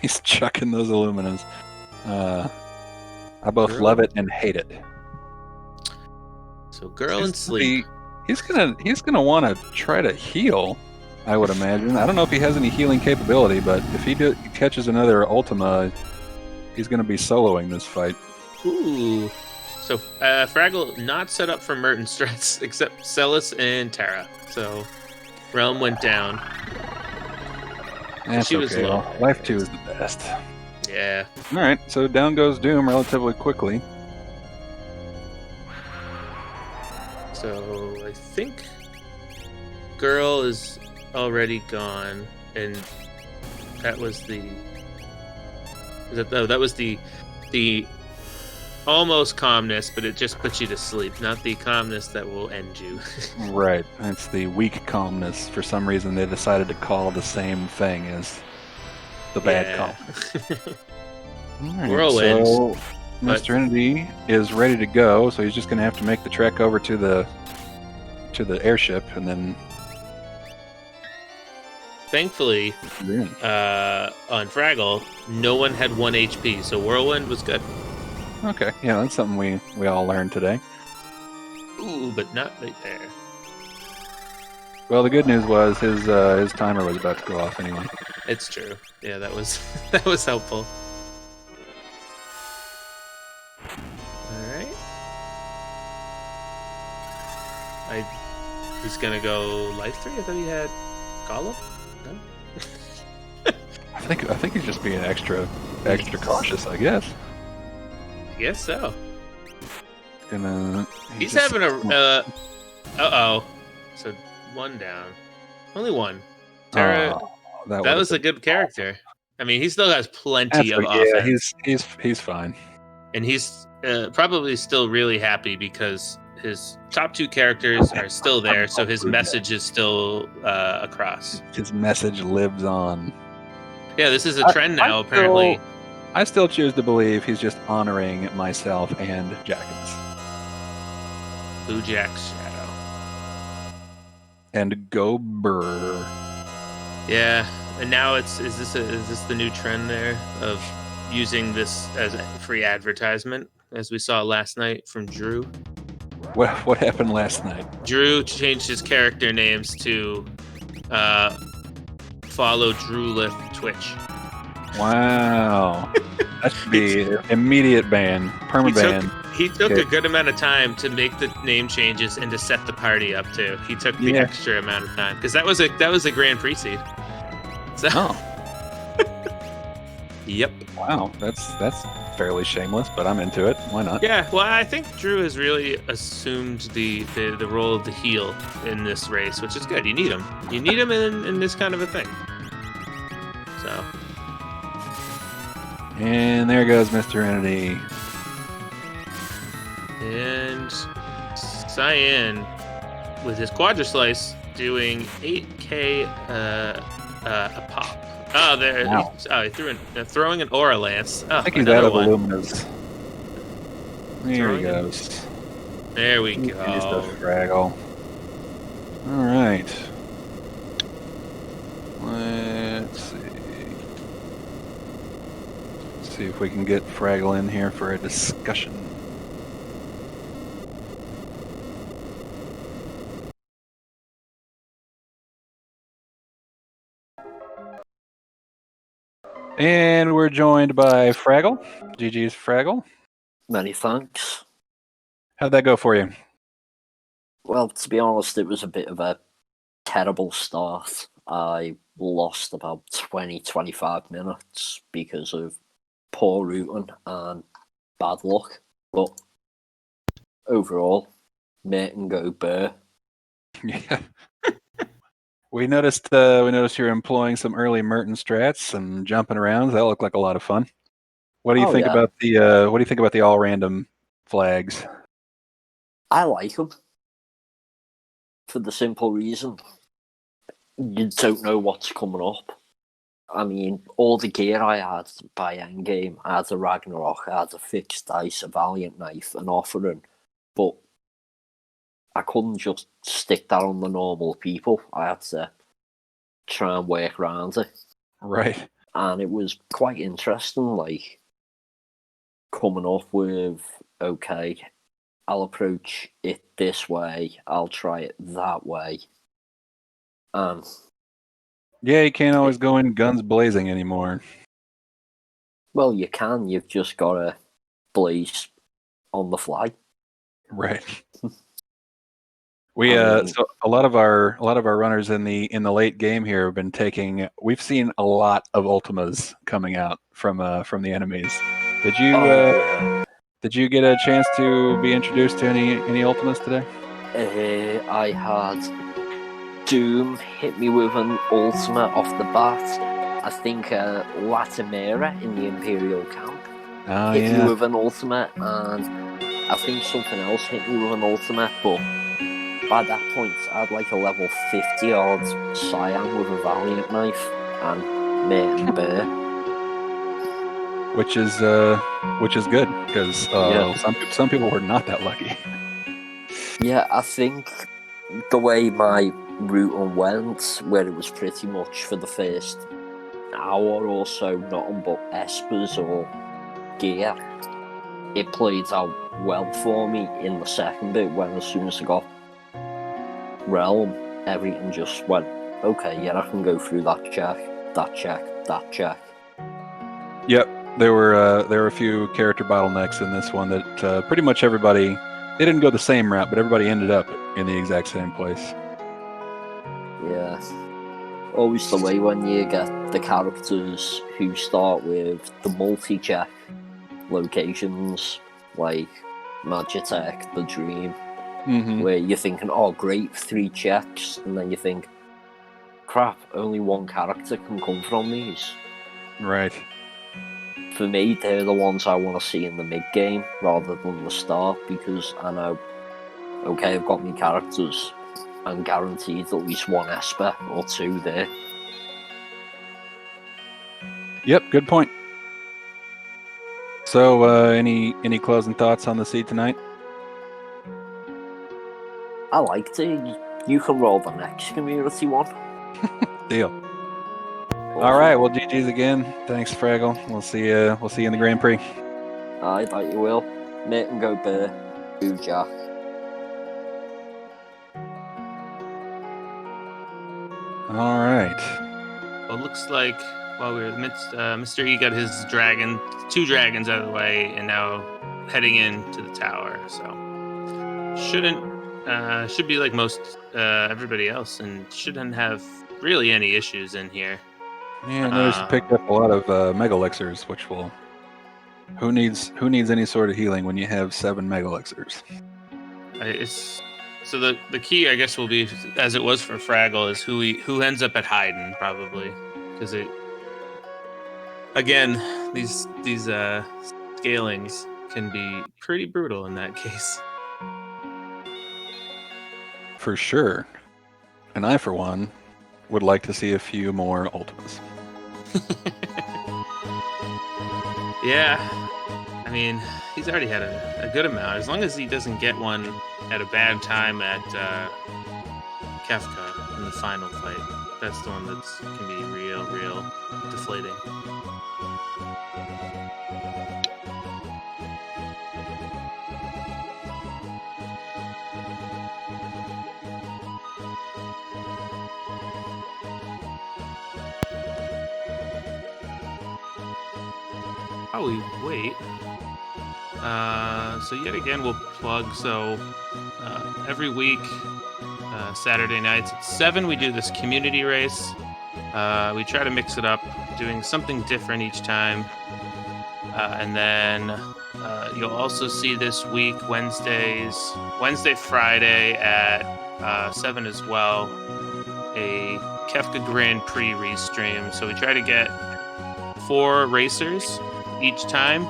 He's chucking those Illuminans. I both Girl. love it and hate it. So girl and sleep. He's gonna want to try to heal. I would imagine. I don't know if he has any healing capability, but if he catches another Ultima, he's gonna be soloing this fight. Ooh. So Fraggle not set up for Merton strats except Celis and Terra. So Realm went down. That's She was okay. low. Life 2 is the best. Yeah. All right, so down goes Doom relatively quickly. So I think girl is already gone, and that was the. That was the almost calmness, but it just puts you to sleep, not the calmness that will end you. Right. It's the weak calmness. For some reason, they decided to call the same thing as the bad calmness. All right, Whirlwind. So But- Mr. Entity is ready to go, so he's just going to have to make the trek over to the airship, and then Thankfully, you're in. on Fraggle, no one had 1 HP, so Whirlwind was good. Okay, yeah, that's something we all learned today. Ooh, but not right there. Well, the good news was his timer was about to go off anyway. It's true. Yeah, that was that was helpful. All right. He's gonna go life 3. I thought he had Golem. No. I think he's just being extra cautious, I guess. I guess so. He's just- having a. Uh-oh. So 1 down. Only 1. Terra. Oh, That was a good character. I mean, he still has plenty of yeah, offense. he's fine. And he's probably still really happy because his top 2 characters are still there, so his message is still across. His message lives on. Yeah, this is a trend now, apparently. I still choose to believe he's just honoring myself and Jackets. Blue Jack's Shadow. And go brr. Yeah, and now is this the new trend there of using this as a free advertisement, as we saw last night from Drew? What happened last night? Drew changed his character names to follow Drew Lift Twitch. Wow. That should be immediate ban, permaban. He took a good amount of time to make the name changes and to set the party up too. He took the extra amount of time because that was a Grand Prix seed. So, yep. Wow, that's fairly shameless, but I'm into it. Why not? Yeah, well, I think Drew has really assumed the role of the heel in this race, which is good. You need him. You need him in this kind of a thing. So. And there goes Mr. Entity. And Cyan with his Quadra Slice doing 8k a pop. Oh, there! Wow. He threw throwing an Aura Lance. Oh, I think he's out another of one. Illuminas. There he Throwing it. goes. There we He's go. the Fraggle. All right. Let's see. See if we can get Fraggle in here for a discussion. And we're joined by Fraggle. GG's Fraggle. Many thanks. How'd that go for you? Well, to be honest, it was a bit of a terrible start. I lost about 20-25 minutes because of poor routing and bad luck. But overall, mate and go Burr. Yeah. We noticed you're employing some early Merton strats, some jumping around. That looked like a lot of fun. What do you think about the all random flags? I like them for the simple reason you don't know what's coming up. I mean, all the gear I had by endgame, I had a Ragnarok, I had a fixed dice, a Valiant Knife, an Offering, but I couldn't just stick that on the normal people. I had to try and work around it. Right. And it was quite interesting, like, coming up with, okay, I'll approach it this way, I'll try it that way. Yeah, you can't always go in guns blazing anymore. Well, you can, you've just got to blaze on the fly. Right. So a lot of our runners in the late game here have been taking. We've seen a lot of ultimas coming out from the enemies. Did you get a chance to be introduced to any ultimas today? I had Doom hit me with an ultimate off the bat. I think Latimera in the Imperial camp hit me with an ultimate, and I think something else hit me with an ultimate, but by that point I had like a level 50 odd Cyan with a Valiant Knife and Mate and Bear. Which is good, because some people were not that lucky. Yeah, I think the way my route went, where it was pretty much for the first hour or so nothing but espers or gear, it played out well for me in the second bit, when as soon as I got Realm, everything just went, okay, yeah, I can go through that check. Yep, there were a few character bottlenecks in this one that pretty much everybody, they didn't go the same route, but everybody ended up in the exact same place. Yeah. Always the way when you get the characters who start with the multi-check locations, like Magitech, The Dream, where you're thinking, oh great, 3 checks, and then you think, crap, only one character can come from these. Right. For me, they're the ones I want to see in the mid-game rather than the start, because I know, okay, I've got my characters, I'm guaranteed at least 1 Esper or 2 there. Yep, good point. So, any closing thoughts on the seed tonight? I liked it. You can roll the next community one. Deal. Awesome. All right. Well, GG's again. Thanks, Fraggle. We'll see you in the Grand Prix. I thought you will. Mate and go Bear. Do Jack. All right. Well, it looks like while we were amidst, Mr. E got his 2 dragons out of the way, and now heading into the tower. So should be like most everybody else, and shouldn't have really any issues in here. Yeah, I noticed you picked up a lot of Mega Elixirs, which will. Who needs any sort of healing when you have 7 Mega Elixirs? So the key, I guess, will be, as it was for Fraggle, is who ends up at Hyden, probably, because these scalings can be pretty brutal in that case. For sure. And I, for one, would like to see a few more Ultimas. Yeah, I mean, he's already had a good amount. As long as he doesn't get one at a bad time at Kefka in the final fight. That's the one that can be real deflating. While we wait, so yet again we'll plug. So every week, Saturday nights at 7, we do this community race. We try to mix it up, doing something different each time. And then you'll also see this week Wednesday, Friday at 7 as well, a Kefka Grand Prix restream. So we try to get 4 racers each time.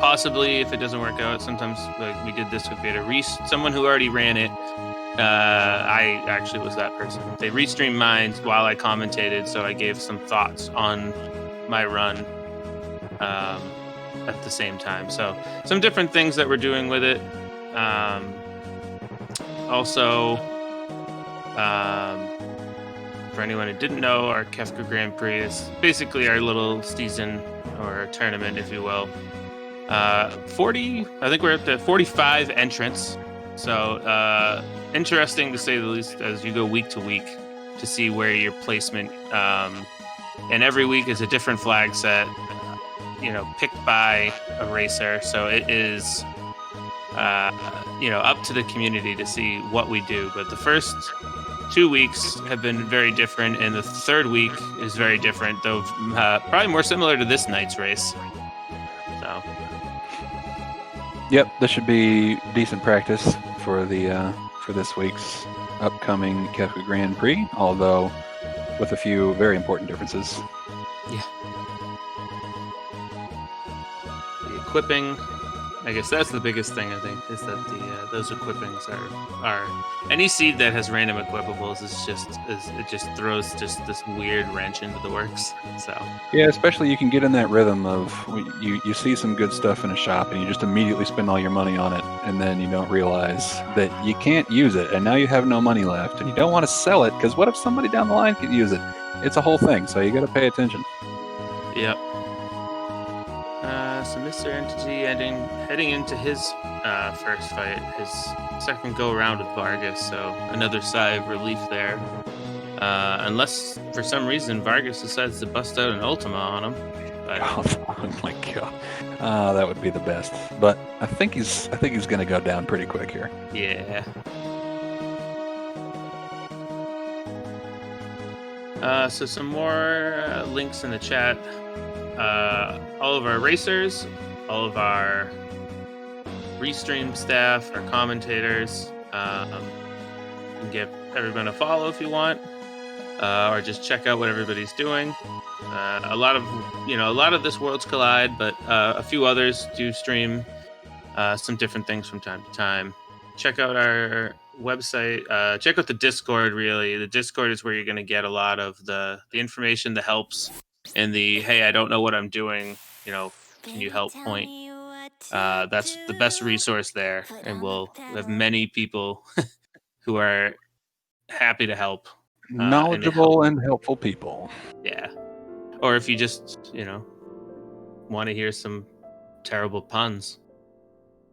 Possibly, if it doesn't work out, sometimes like we did this with someone who already ran it. I actually was that person. They restreamed mine while I commentated, so I gave some thoughts on my run at the same time. So some different things that we're doing with it. Also, for anyone who didn't know, our Kefka Grand Prix is basically our little season or tournament, if you will. 40, I think we're up to 45 entrants. So interesting to say the least as you go week to week to see where your placement. And every week is a different flag set, picked by a racer. So it is, up to the community to see what we do. But the first 2 weeks have been very different, and the third week is very different, though probably more similar to this night's race. So, Yep, this should be decent practice for this week's upcoming Kefka Grand Prix, although with a few very important differences. Yeah. The equipping, I guess that's the biggest thing, I think, is that those equippings are any seed that has random equipables it just throws just this weird wrench into the works. So yeah, especially you can get in that rhythm of you see some good stuff in a shop and you just immediately spend all your money on it, and then you don't realize that you can't use it, and now you have no money left, and you don't want to sell it because what if somebody down the line could use it? It's a whole thing, so you got to pay attention. Yep. So Mr. Entity heading into his first fight, his second go around with Vargas, so another sigh of relief there. Unless for some reason Vargas decides to bust out an Ultima on him. But... Oh my god, that would be the best. But I think he's going to go down pretty quick here. Yeah. So some more links in the chat. All of our racers, all of our restream staff, our commentators. You can give everyone a follow if you want, or just check out what everybody's doing. A lot of this Worlds Collide, but a few others do stream some different things from time to time. Check out our website. Check out the Discord. Really, the Discord is where you're going to get a lot of the information, the helps, and the hey, I don't know what I'm doing. Can you help point? That's the best resource there, and we'll have many people who are happy to help. Knowledgeable and helpful people. Yeah. Or if you just, want to hear some terrible puns.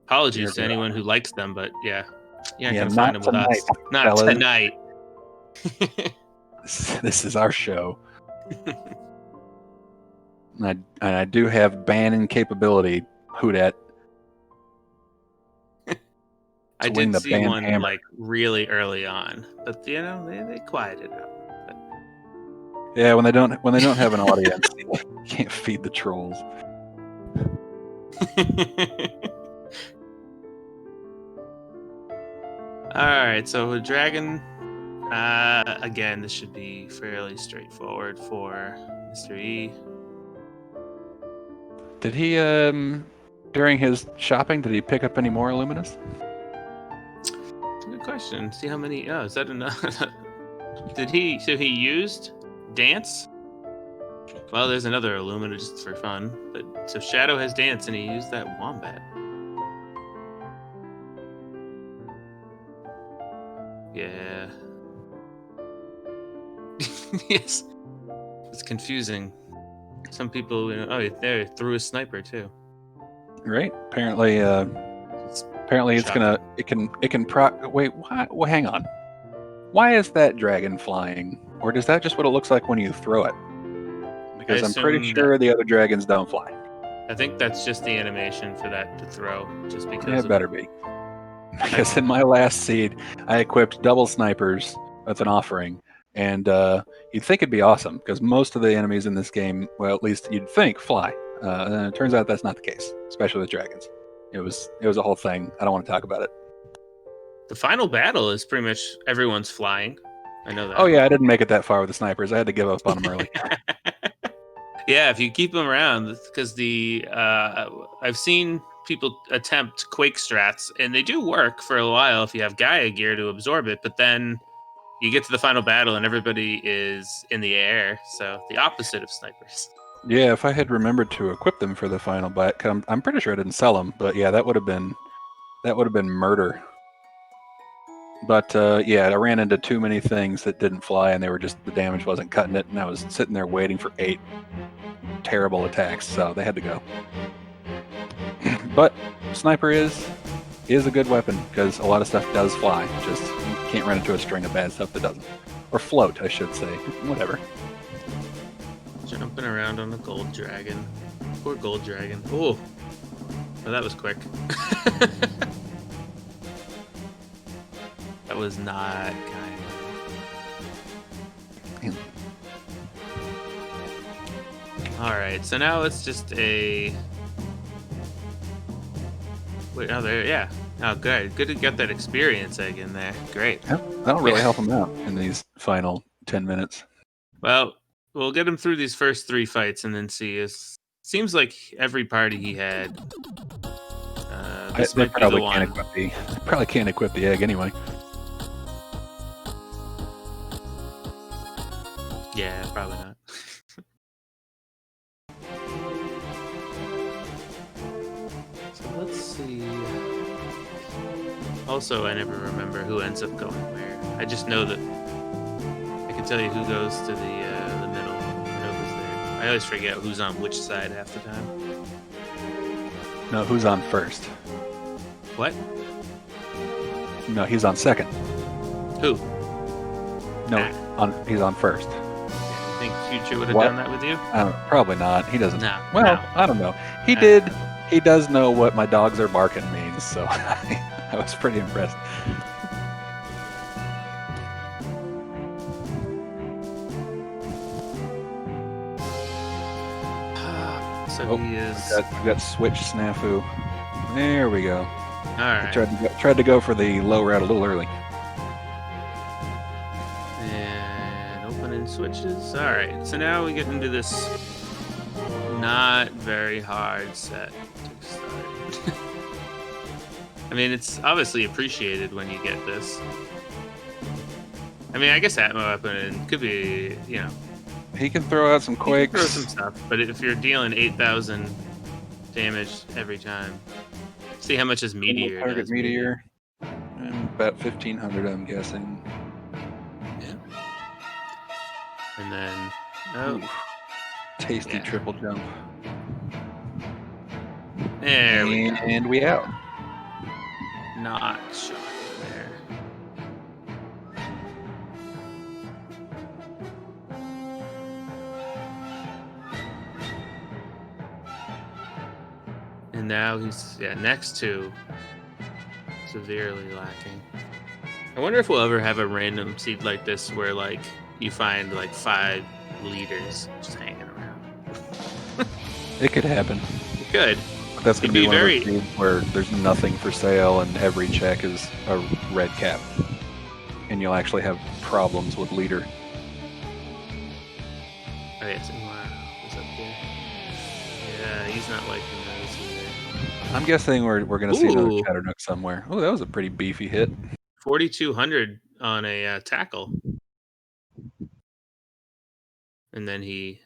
Apologies to anyone who likes them, but yeah, you're not going to find them with us. Not fellas. Tonight. This is our show. I do have banning capability, Hoodat. I did see one hammer. Like really early on, but they quieted out. But... Yeah, when they don't have an audience, you can't feed the trolls. All right, so Dragon. Again, this should be fairly straightforward for Mr. E. Did he, during his shopping, did he pick up any more Illuminous? Good question. See how many. Oh, is that enough? So he used Dance? Well, there's another Illumina just for fun. But so Shadow has Dance, and he used that Wombat. Yeah. Yes. It's confusing. Some people, there threw a sniper too. Right? Apparently, it's Shocking. wait, why? Well, hang on. Why is that dragon flying? Or is that just what it looks like when you throw it? Because I'm pretty assume sure the other dragons don't fly. I think that's just the animation for that to throw, just because It of better be. Because in my last seed, I equipped double snipers with an offering, and you'd think it'd be awesome because most of the enemies in this game, well, at least you'd think, fly. And it turns out that's not the case, especially with dragons. It was a whole thing. I don't want to talk about it. The final battle is pretty much everyone's flying. I know that. Oh yeah, I didn't make it that far with the snipers. I had to give up on them early. Yeah, if you keep them around, because I've seen people attempt Quake strats, and they do work for a while if you have Gaia gear to absorb it, but then you get to the final battle and everybody is in the air, so the opposite of snipers. Yeah, if I had remembered to equip them for the final bat, cause I'm pretty sure I didn't sell them, but yeah, that would have been murder. But yeah, I ran into too many things that didn't fly, and the damage wasn't cutting it, and I was sitting there waiting for 8 terrible attacks, so they had to go. But sniper is a good weapon because a lot of stuff does fly. Just you can't run into a string of bad stuff that doesn't, or float, I should say. Whatever. Jumping around on the gold dragon. Poor gold dragon. Oh, that was quick. That was not kind. All right, so now it's just a. Wait, oh, there, yeah. Oh, good. Good to get that experience egg in there. Great. That'll really help him out in these final 10 minutes. Well, we'll get him through these first 3 fights and then see. It seems like every party he had. This might be the one. Probably can't equip the egg anyway. Yeah, probably not. So let's see. Also, I never remember who ends up going where. I just know that I can tell you who goes to the middle. I know who's there. I always forget who's on which side half the time. No, who's on first? What? No, he's on second. Who? No, he's on first. You think Future would have done that with you? Probably not. He doesn't. No. Well, I don't know. He did. He does know what my dogs are barking means, so I was pretty impressed. So he is. We got switch snafu. There we go. All right. Tried to go for the low route a little early. And opening switches. All right. So now we get into this not very hard set to start. I mean, it's obviously appreciated when you get this. I mean, I guess Atmo weapon could be, He can throw out some quakes. Throw some stuff, but if you're dealing 8,000 damage every time, see how much his meteor Target does. meteor. About 1,500, I'm guessing. Yeah. And then, tasty triple jump. There we go. And we out. Not shocking there. And now he's next to severely lacking. I wonder if we'll ever have a random seed like this where you find 5 leaders just hanging around. It could happen. It could. That's going to be one of those seeds where there's nothing for sale and every check is a red cap. And you'll actually have problems with leader. Oh, yes. Wow. What's up here? Yeah, he's not liking those either. I'm guessing we're going to see another Chatternook somewhere. Oh, that was a pretty beefy hit. 4,200 on a tackle. And then he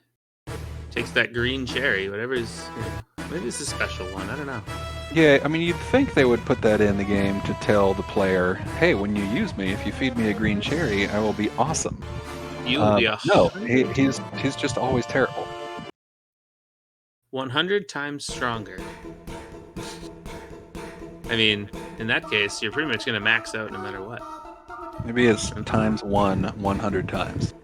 takes that green cherry, whatever is, maybe it's a special one. I don't know. Yeah, I mean, you'd think they would put that in the game to tell the player, hey, when you use me, if you feed me a green cherry, I will be awesome. You will be No, 100, he's just always terrible. 100 times stronger. I mean, in that case, you're pretty much going to max out no matter what. Maybe it's times 100 times.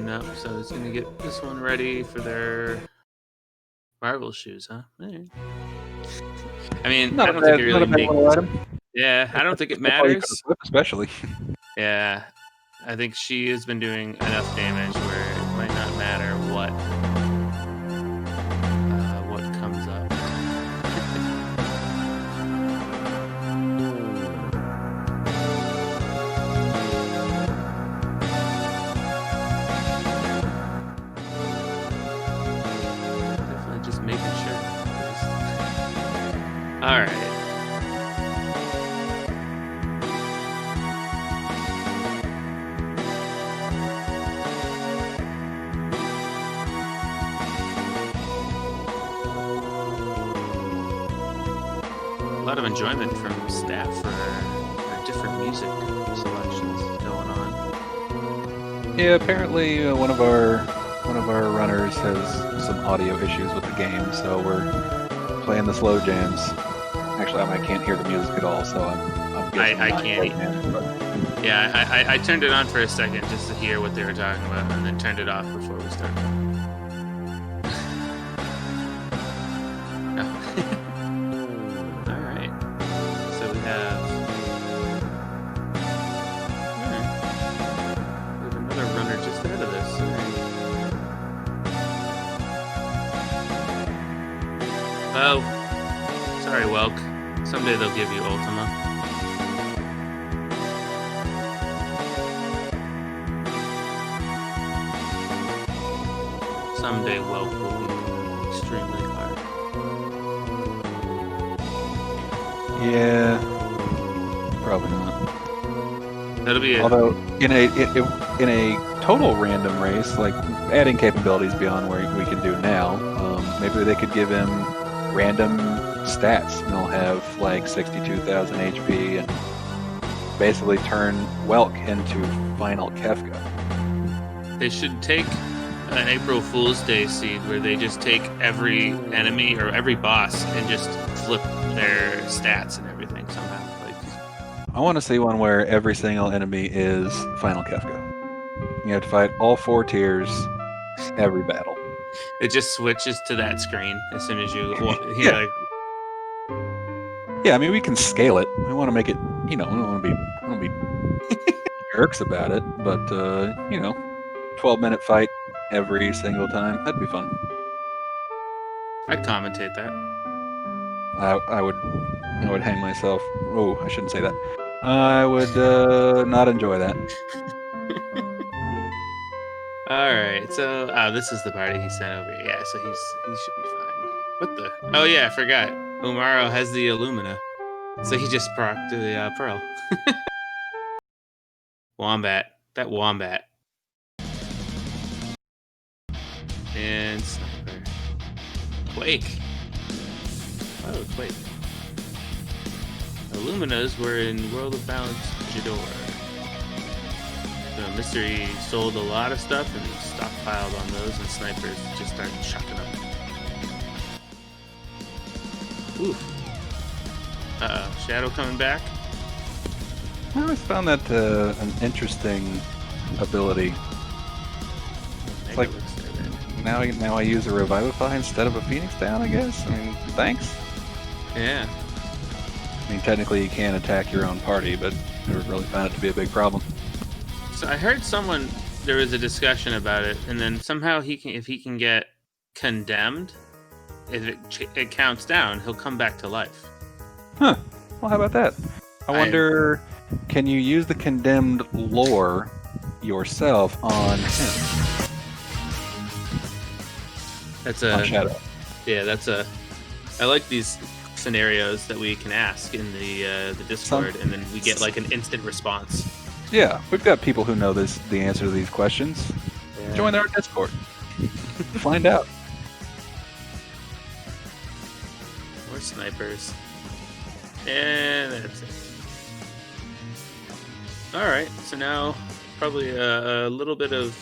Nope, so it's going to get this one ready for their Marvel shoes, huh? All right. I mean, I don't think it really makes... Yeah, I don't think it matters. Especially. Yeah, I think she has been doing enough damage where it might not matter what comes up. Definitely just making sure. All right. A lot of enjoyment from staff for different music selections going on. Yeah, apparently one of our runners has some audio issues with the game, so we're playing the slow jams. Actually, I can't hear the music at all, so I'm guessing I can't. Yeah, I turned it on for a second just to hear what they were talking about, and then turned it off before we started. Oh, sorry, Welk. Someday they'll give you Ultima. Someday Welk will be extremely hard. Yeah, probably not. That'll be although in a total random race, like adding capabilities beyond where we can do now, maybe they could give him random stats, and he'll have like 62,000 HP and basically turn Welk into Final Kefka. They should take an April Fool's Day seed where they just take every enemy or every boss and just flip their stats and everything somehow. I want to see one where every single enemy is Final Kefka. You have to fight all 4 tiers every battle. It just switches to that screen as soon as you yeah. Yeah, I mean, we can scale it. We want to make it, we don't want to be jerks about it, but 12-minute fight every single time. That'd be fun. I'd commentate that. I would hang myself. Oh, I shouldn't say that. I would not enjoy that. All right, so this is the party he sent over. Yeah, so he should be fine. What the? Oh yeah, I forgot. Umaro has the Illumina, so he just procced the Pearl. Wombat, that Wombat, and Sniper. Quake. Oh, Quake. Illuminas were in World of Balance Jador. So Mystery sold a lot of stuff and stockpiled on those, and Snipers just started chucking them. Oof. Uh-oh. Shadow coming back? I always found that an interesting ability. It's like, now I use a Revivify instead of a Phoenix Down, I guess? I mean, thanks. Yeah. I mean, technically you can attack your own party, but I really found it to be a big problem. So I heard there was a discussion about it, and then somehow if he can get condemned, if it counts down, he'll come back to life. Huh. Well, how about that? I wonder, can you use the condemned lore yourself on him? That's on a Shadow. yeah. That's a. I like these scenarios that we can ask in the Discord, and then we get like an instant response. Yeah, we've got people who know the answer to these questions. Yeah. Join our Discord. Find out. More snipers. And that's it. All right, so now probably a little bit of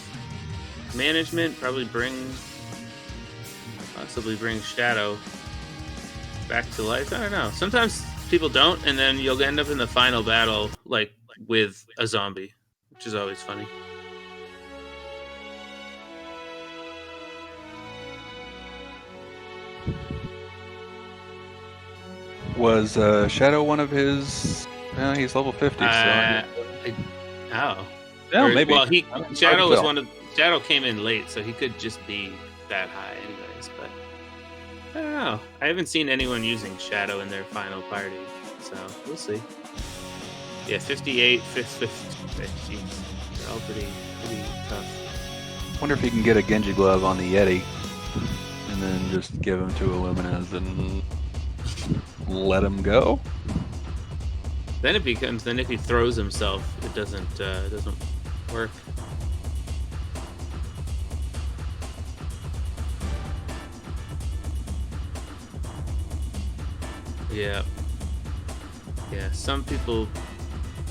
management. Possibly bring Shadow back to life. I don't know. Sometimes people don't, and then you'll end up in the final battle like with a zombie, which is always funny. Was Shadow one of his? He's level 50. Oh. No, Or- maybe. Well, Hard to Shadow was tell. one of Shadow came in late, so he could just be that high, anyways. But I don't know. I haven't seen anyone using Shadow in their final party, so we'll see. Yeah, 58, 50. They're all pretty tough. Wonder if he can get a Genji glove on the Yeti, and then just give him to Illuminaz and let him go. Then if he throws himself, it doesn't work. Yeah. Yeah, some people,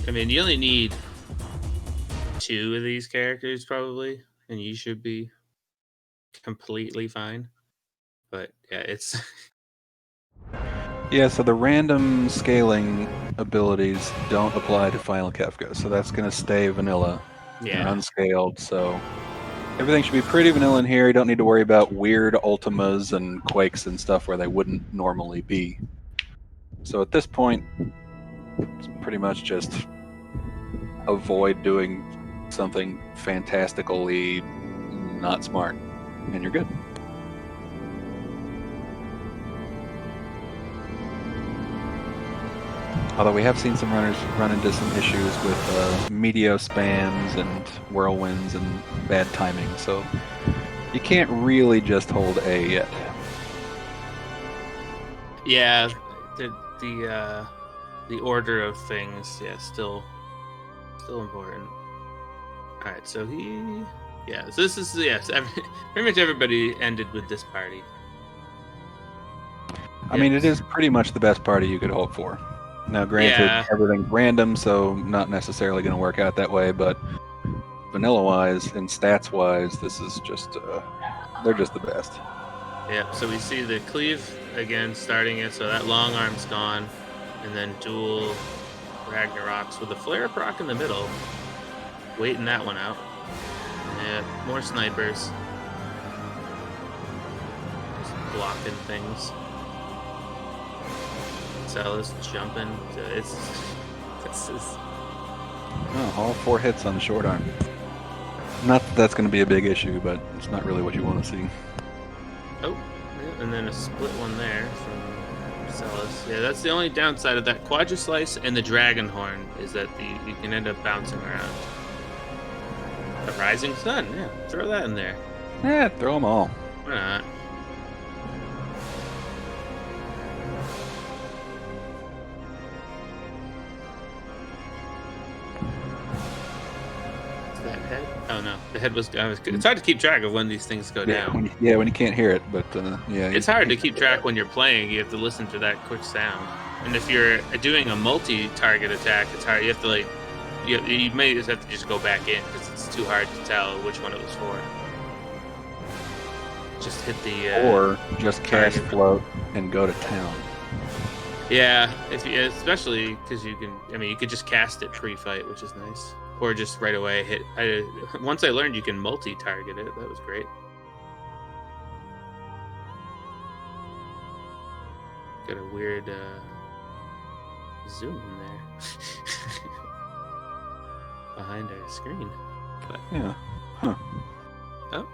I mean, you only need 2 of these characters probably, and you should be completely fine. But yeah, it's Yeah, so the random scaling abilities don't apply to Final Kefka, so that's going to stay vanilla and unscaled. So everything should be pretty vanilla in here. You don't need to worry about weird ultimas and quakes and stuff where they wouldn't normally be. So at this point, it's pretty much just avoid doing something fantastically not smart, and you're good. Although we have seen some runners run into some issues with meteor spams and whirlwinds and bad timing, so you can't really just hold A yet. yeah, the order of things, still important. All right, so so this is pretty much everybody ended with this party. I mean, it is pretty much the best party you could hope for. Now, granted, everything's random, so not necessarily going to work out that way, but vanilla-wise and stats-wise, this is just, they're just the best. Yeah, so we see the cleave again starting it, so that long arm's gone, and then dual Ragnaroks with a flare proc in the middle, waiting that one out. Yeah, more snipers. Just blocking things. Celis jumping. All 4 hits on the short arm. Not that that's going to be a big issue, but it's not really what you want to see. Oh, yeah, and then a split one there from Celis. Yeah, that's the only downside of that Quadra-Slice and the Dragon Horn is that you can end up bouncing around. The Rising Sun, yeah, throw that in there. Yeah, throw them all. Why not? Head? Oh no, the head was. It's hard to keep track of when these things go down. When you can't hear it, but yeah. It's hard to keep track when you're playing. You have to listen for that quick sound. And if you're doing a multi-target attack, it's hard. You have to you may just have to just go back in because it's too hard to tell which one it was for. Just hit the. Or just cast float and go to town. Yeah, especially because you can. I mean, you could just cast it pre-fight, which is nice. Or just right away hit. Once I learned you can multi-target it, that was great. Got a weird zoom in there behind our screen. But yeah. Huh. Oh.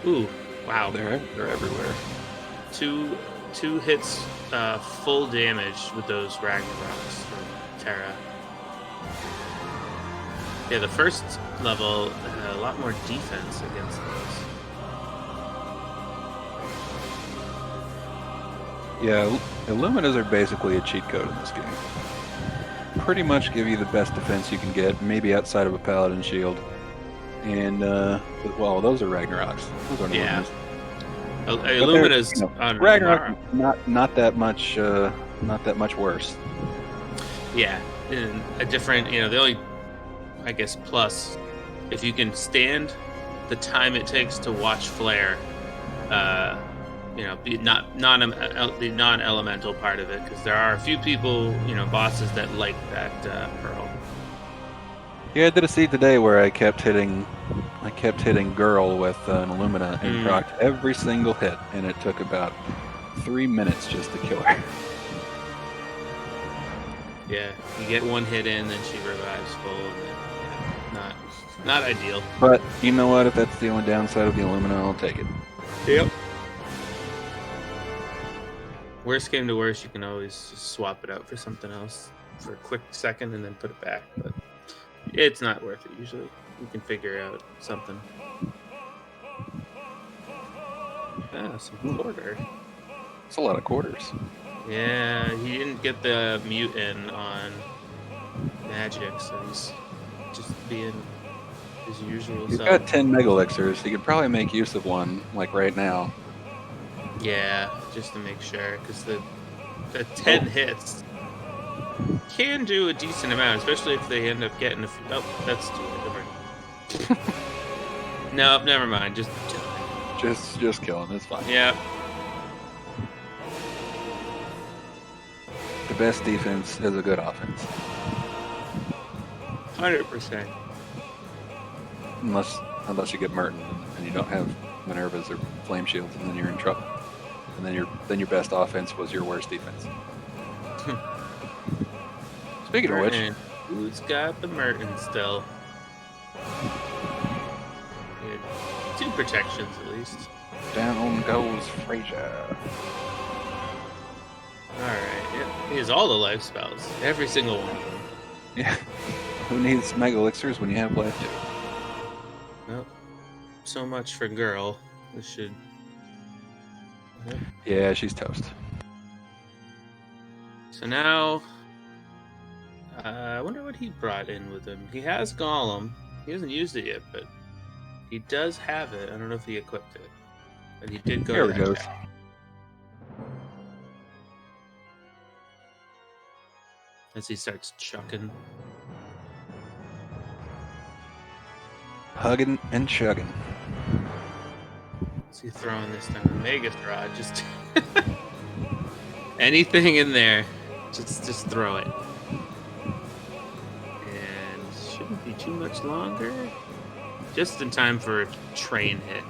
Ooh! Wow. They're everywhere. Two hits, full damage with those Ragnaroks from Terra. Yeah, the first level had a lot more defense against those. Yeah, Illuminas are basically a cheat code in this game. Pretty much give you the best defense you can get, maybe outside of a Paladin shield. And, well, those are Ragnaroks. Those aren't Yeah. Illuminas. Illumina's You know, on Ragnarok, Mara. not that much worse. Yeah, and a different, the only, I guess, plus, if you can stand the time it takes to watch flare, the non-elemental part of it, because there are a few people, bosses that like that pearl. Yeah, I did a seed today where I kept hitting girl with an Illumina and procced every single hit, and it took about 3 minutes just to kill her. Yeah, you get one hit in, then she revives full, and then not ideal. But you know what? If that's the only downside of the Illumina, I'll take it. Yep. Worst came to worst, you can always just swap it out for something else for a quick second and then put it back, but it's not worth it usually. You can figure out something. Some quarter. It's a lot of quarters. Yeah, he didn't get the mute in on magic, so he's just being his usual He's self. got 10 mega elixirs. He could probably make use of one, like right now. Yeah, just to make sure, because the 10 hits can do a decent amount, especially if they end up getting a few. Oh, that's too late. No, never mind. Just kill him. It's fine. Yeah. The best defense is a good offense. 100%. Unless you get Merton and you don't have Minervas or Flame Shields, and then you're in trouble. And then your best offense was your worst defense. Speaking of which, who's got the Merton still? Yeah, 2 protections at least. down goes Frazier. Alright, yeah. He has all the life spells. Every single one of them. Yeah. Who needs mega elixirs when you have life too? Well, so much for girl. This should... Yeah, she's toast. So now... I wonder what he brought in with him. He has Golem. He hasn't used it yet, but he does have it. I don't know if he equipped it. But he did go There to it that goes. check. As he starts chucking. Hugging and chugging. What's he throwing this time? Mega Rod. Just anything in there. Just throw it. And shouldn't be too much longer. Just in time for a train hit.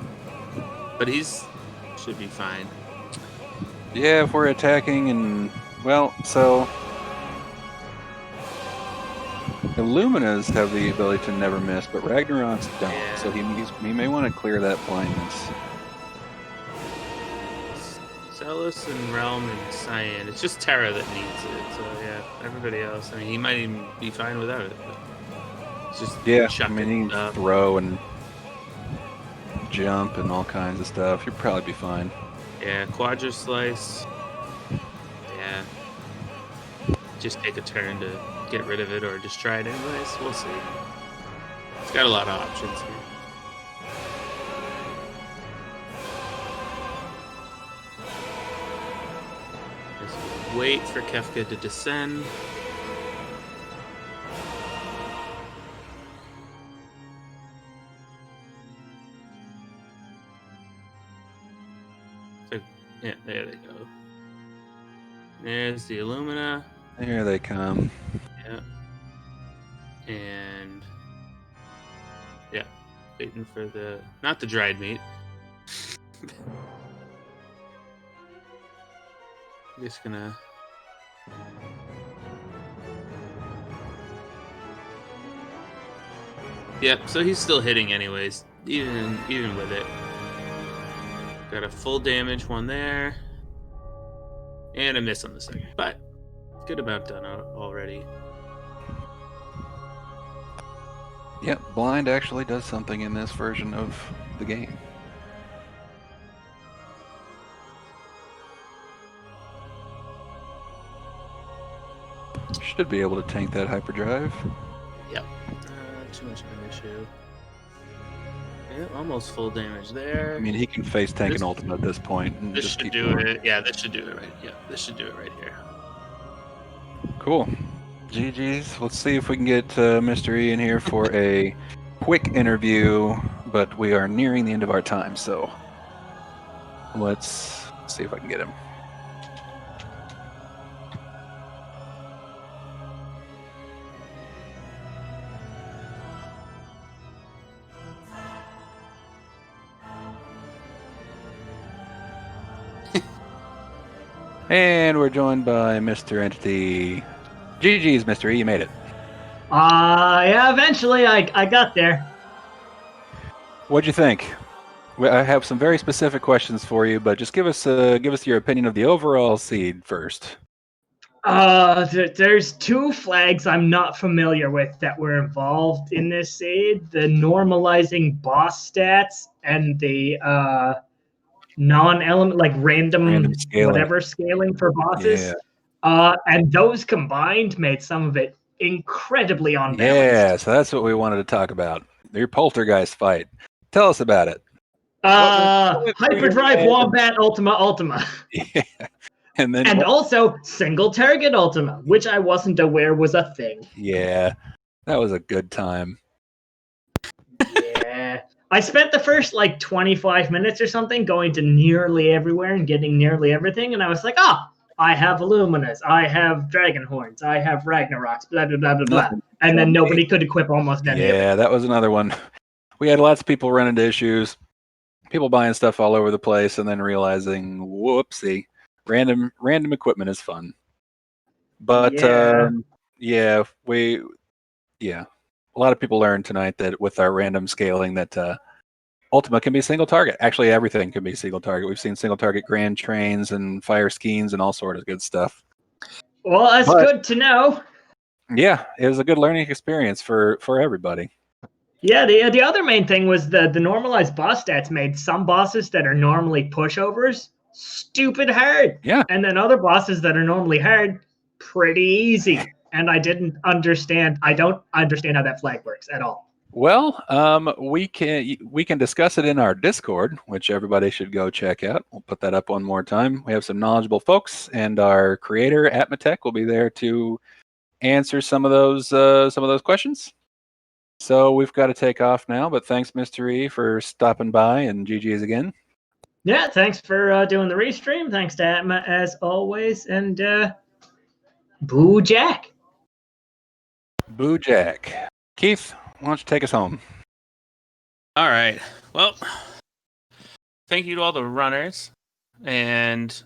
But should be fine. Yeah, if we're attacking and so Illuminas have the ability to never miss, but Ragnaroks don't. Yeah. So he may want to clear that blindness. Celis and Realm and Cyan. It's just Terra that needs it. So yeah, everybody else. I mean, he might even be fine without it. But it's just Yeah, chucking he can stuff. throw and jump and all kinds of stuff. You'll probably be fine. Yeah, Quadra Slice. Yeah. Just take a turn to get rid of it or just try it anyways. We'll see. It's got a lot of options here. Just wait for Kefka to descend. So, yeah, there they go. There's the Illumina. Here they come. Yeah. And yeah, waiting for not the dried meat. Just gonna Yep, so he's still hitting anyways, even with it. Got a full damage one there. And a miss on the second. But good amount done already. Yep, blind actually does something in this version of the game. Should be able to tank that hyperdrive. Yep. Too much of an issue. Yeah, almost full damage there. I mean, he can face tank This- an ultimate at this point and This just should keep do going. it. Yeah, this should do it right. Yeah, this should do it right here. Cool. GG's. Let's see if we can get Mr. E in here for a quick interview, but we are nearing the end of our time, so let's see if I can get him. And we're joined by Mr. Entity. GG's, Mr. E, you made it. Yeah, eventually I got there. What'd you think? I have some very specific questions for you, but just give us your opinion of the overall seed first. There's two flags I'm not familiar with that were involved in this seed: the normalizing boss stats and the non-element, like random scaling. whatever scaling for bosses. And those combined made some of it incredibly unbalanced. Yeah, so that's what we wanted to talk about. Your poltergeist fight. Tell us about it. Hyperdrive Wombat Ultima. Yeah. And also single target Ultima, which I wasn't aware was a thing. Yeah, that was a good time. Yeah. I spent the first 25 minutes or something going to nearly everywhere and getting nearly everything, and I was like, I have Illuminas, I have Dragon Horns, I have Ragnaroks, blah, blah, blah, blah, blah. And then nobody could equip almost any of it. Yeah, that was another one. We had lots of people run into issues, people buying stuff all over the place, and then realizing, whoopsie, random equipment is fun. But a lot of people learned tonight that with our random scaling that Ultima can be single target. Actually, everything can be single target. We've seen single target Grand Trains and Fire Skeins and all sorts of good stuff. Well, that's good to know. Yeah, it was a good learning experience for everybody. Yeah, the other main thing was the normalized boss stats made some bosses that are normally pushovers stupid hard. Yeah. And then other bosses that are normally hard, pretty easy. And I don't understand how that flag works at all. Well, we can discuss it in our Discord, which everybody should go check out. We'll put that up one more time. We have some knowledgeable folks, and our creator Atmatech will be there to answer some of those questions. So we've got to take off now, but thanks, Mr. E, for stopping by, and GG's again. Yeah, thanks for doing the restream. Thanks to Atma as always, and Boo Jack. Boo Jack. Keith, why don't you take us home? All right. Well, thank you to all the runners, and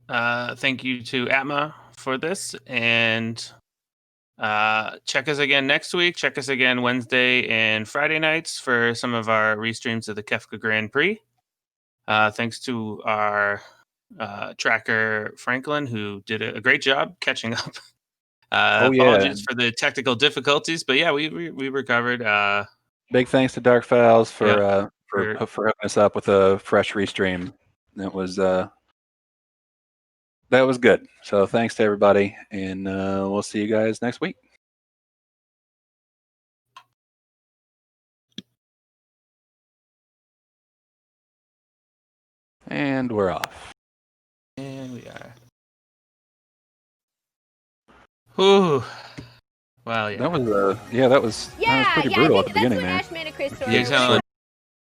thank you to Atma for this, and check us again next week. Check us again Wednesday and Friday nights for some of our restreams of the Kefka Grand Prix. Thanks to our tracker Franklin, who did a great job catching up. Apologies for the technical difficulties, but yeah, we recovered. Big thanks to Dark Files for hooking us up with a fresh restream. That was good. So thanks to everybody, and we'll see you guys next week. And we're off. And we are. Ooh. Wow, yeah. That was pretty brutal at the beginning there. Yeah,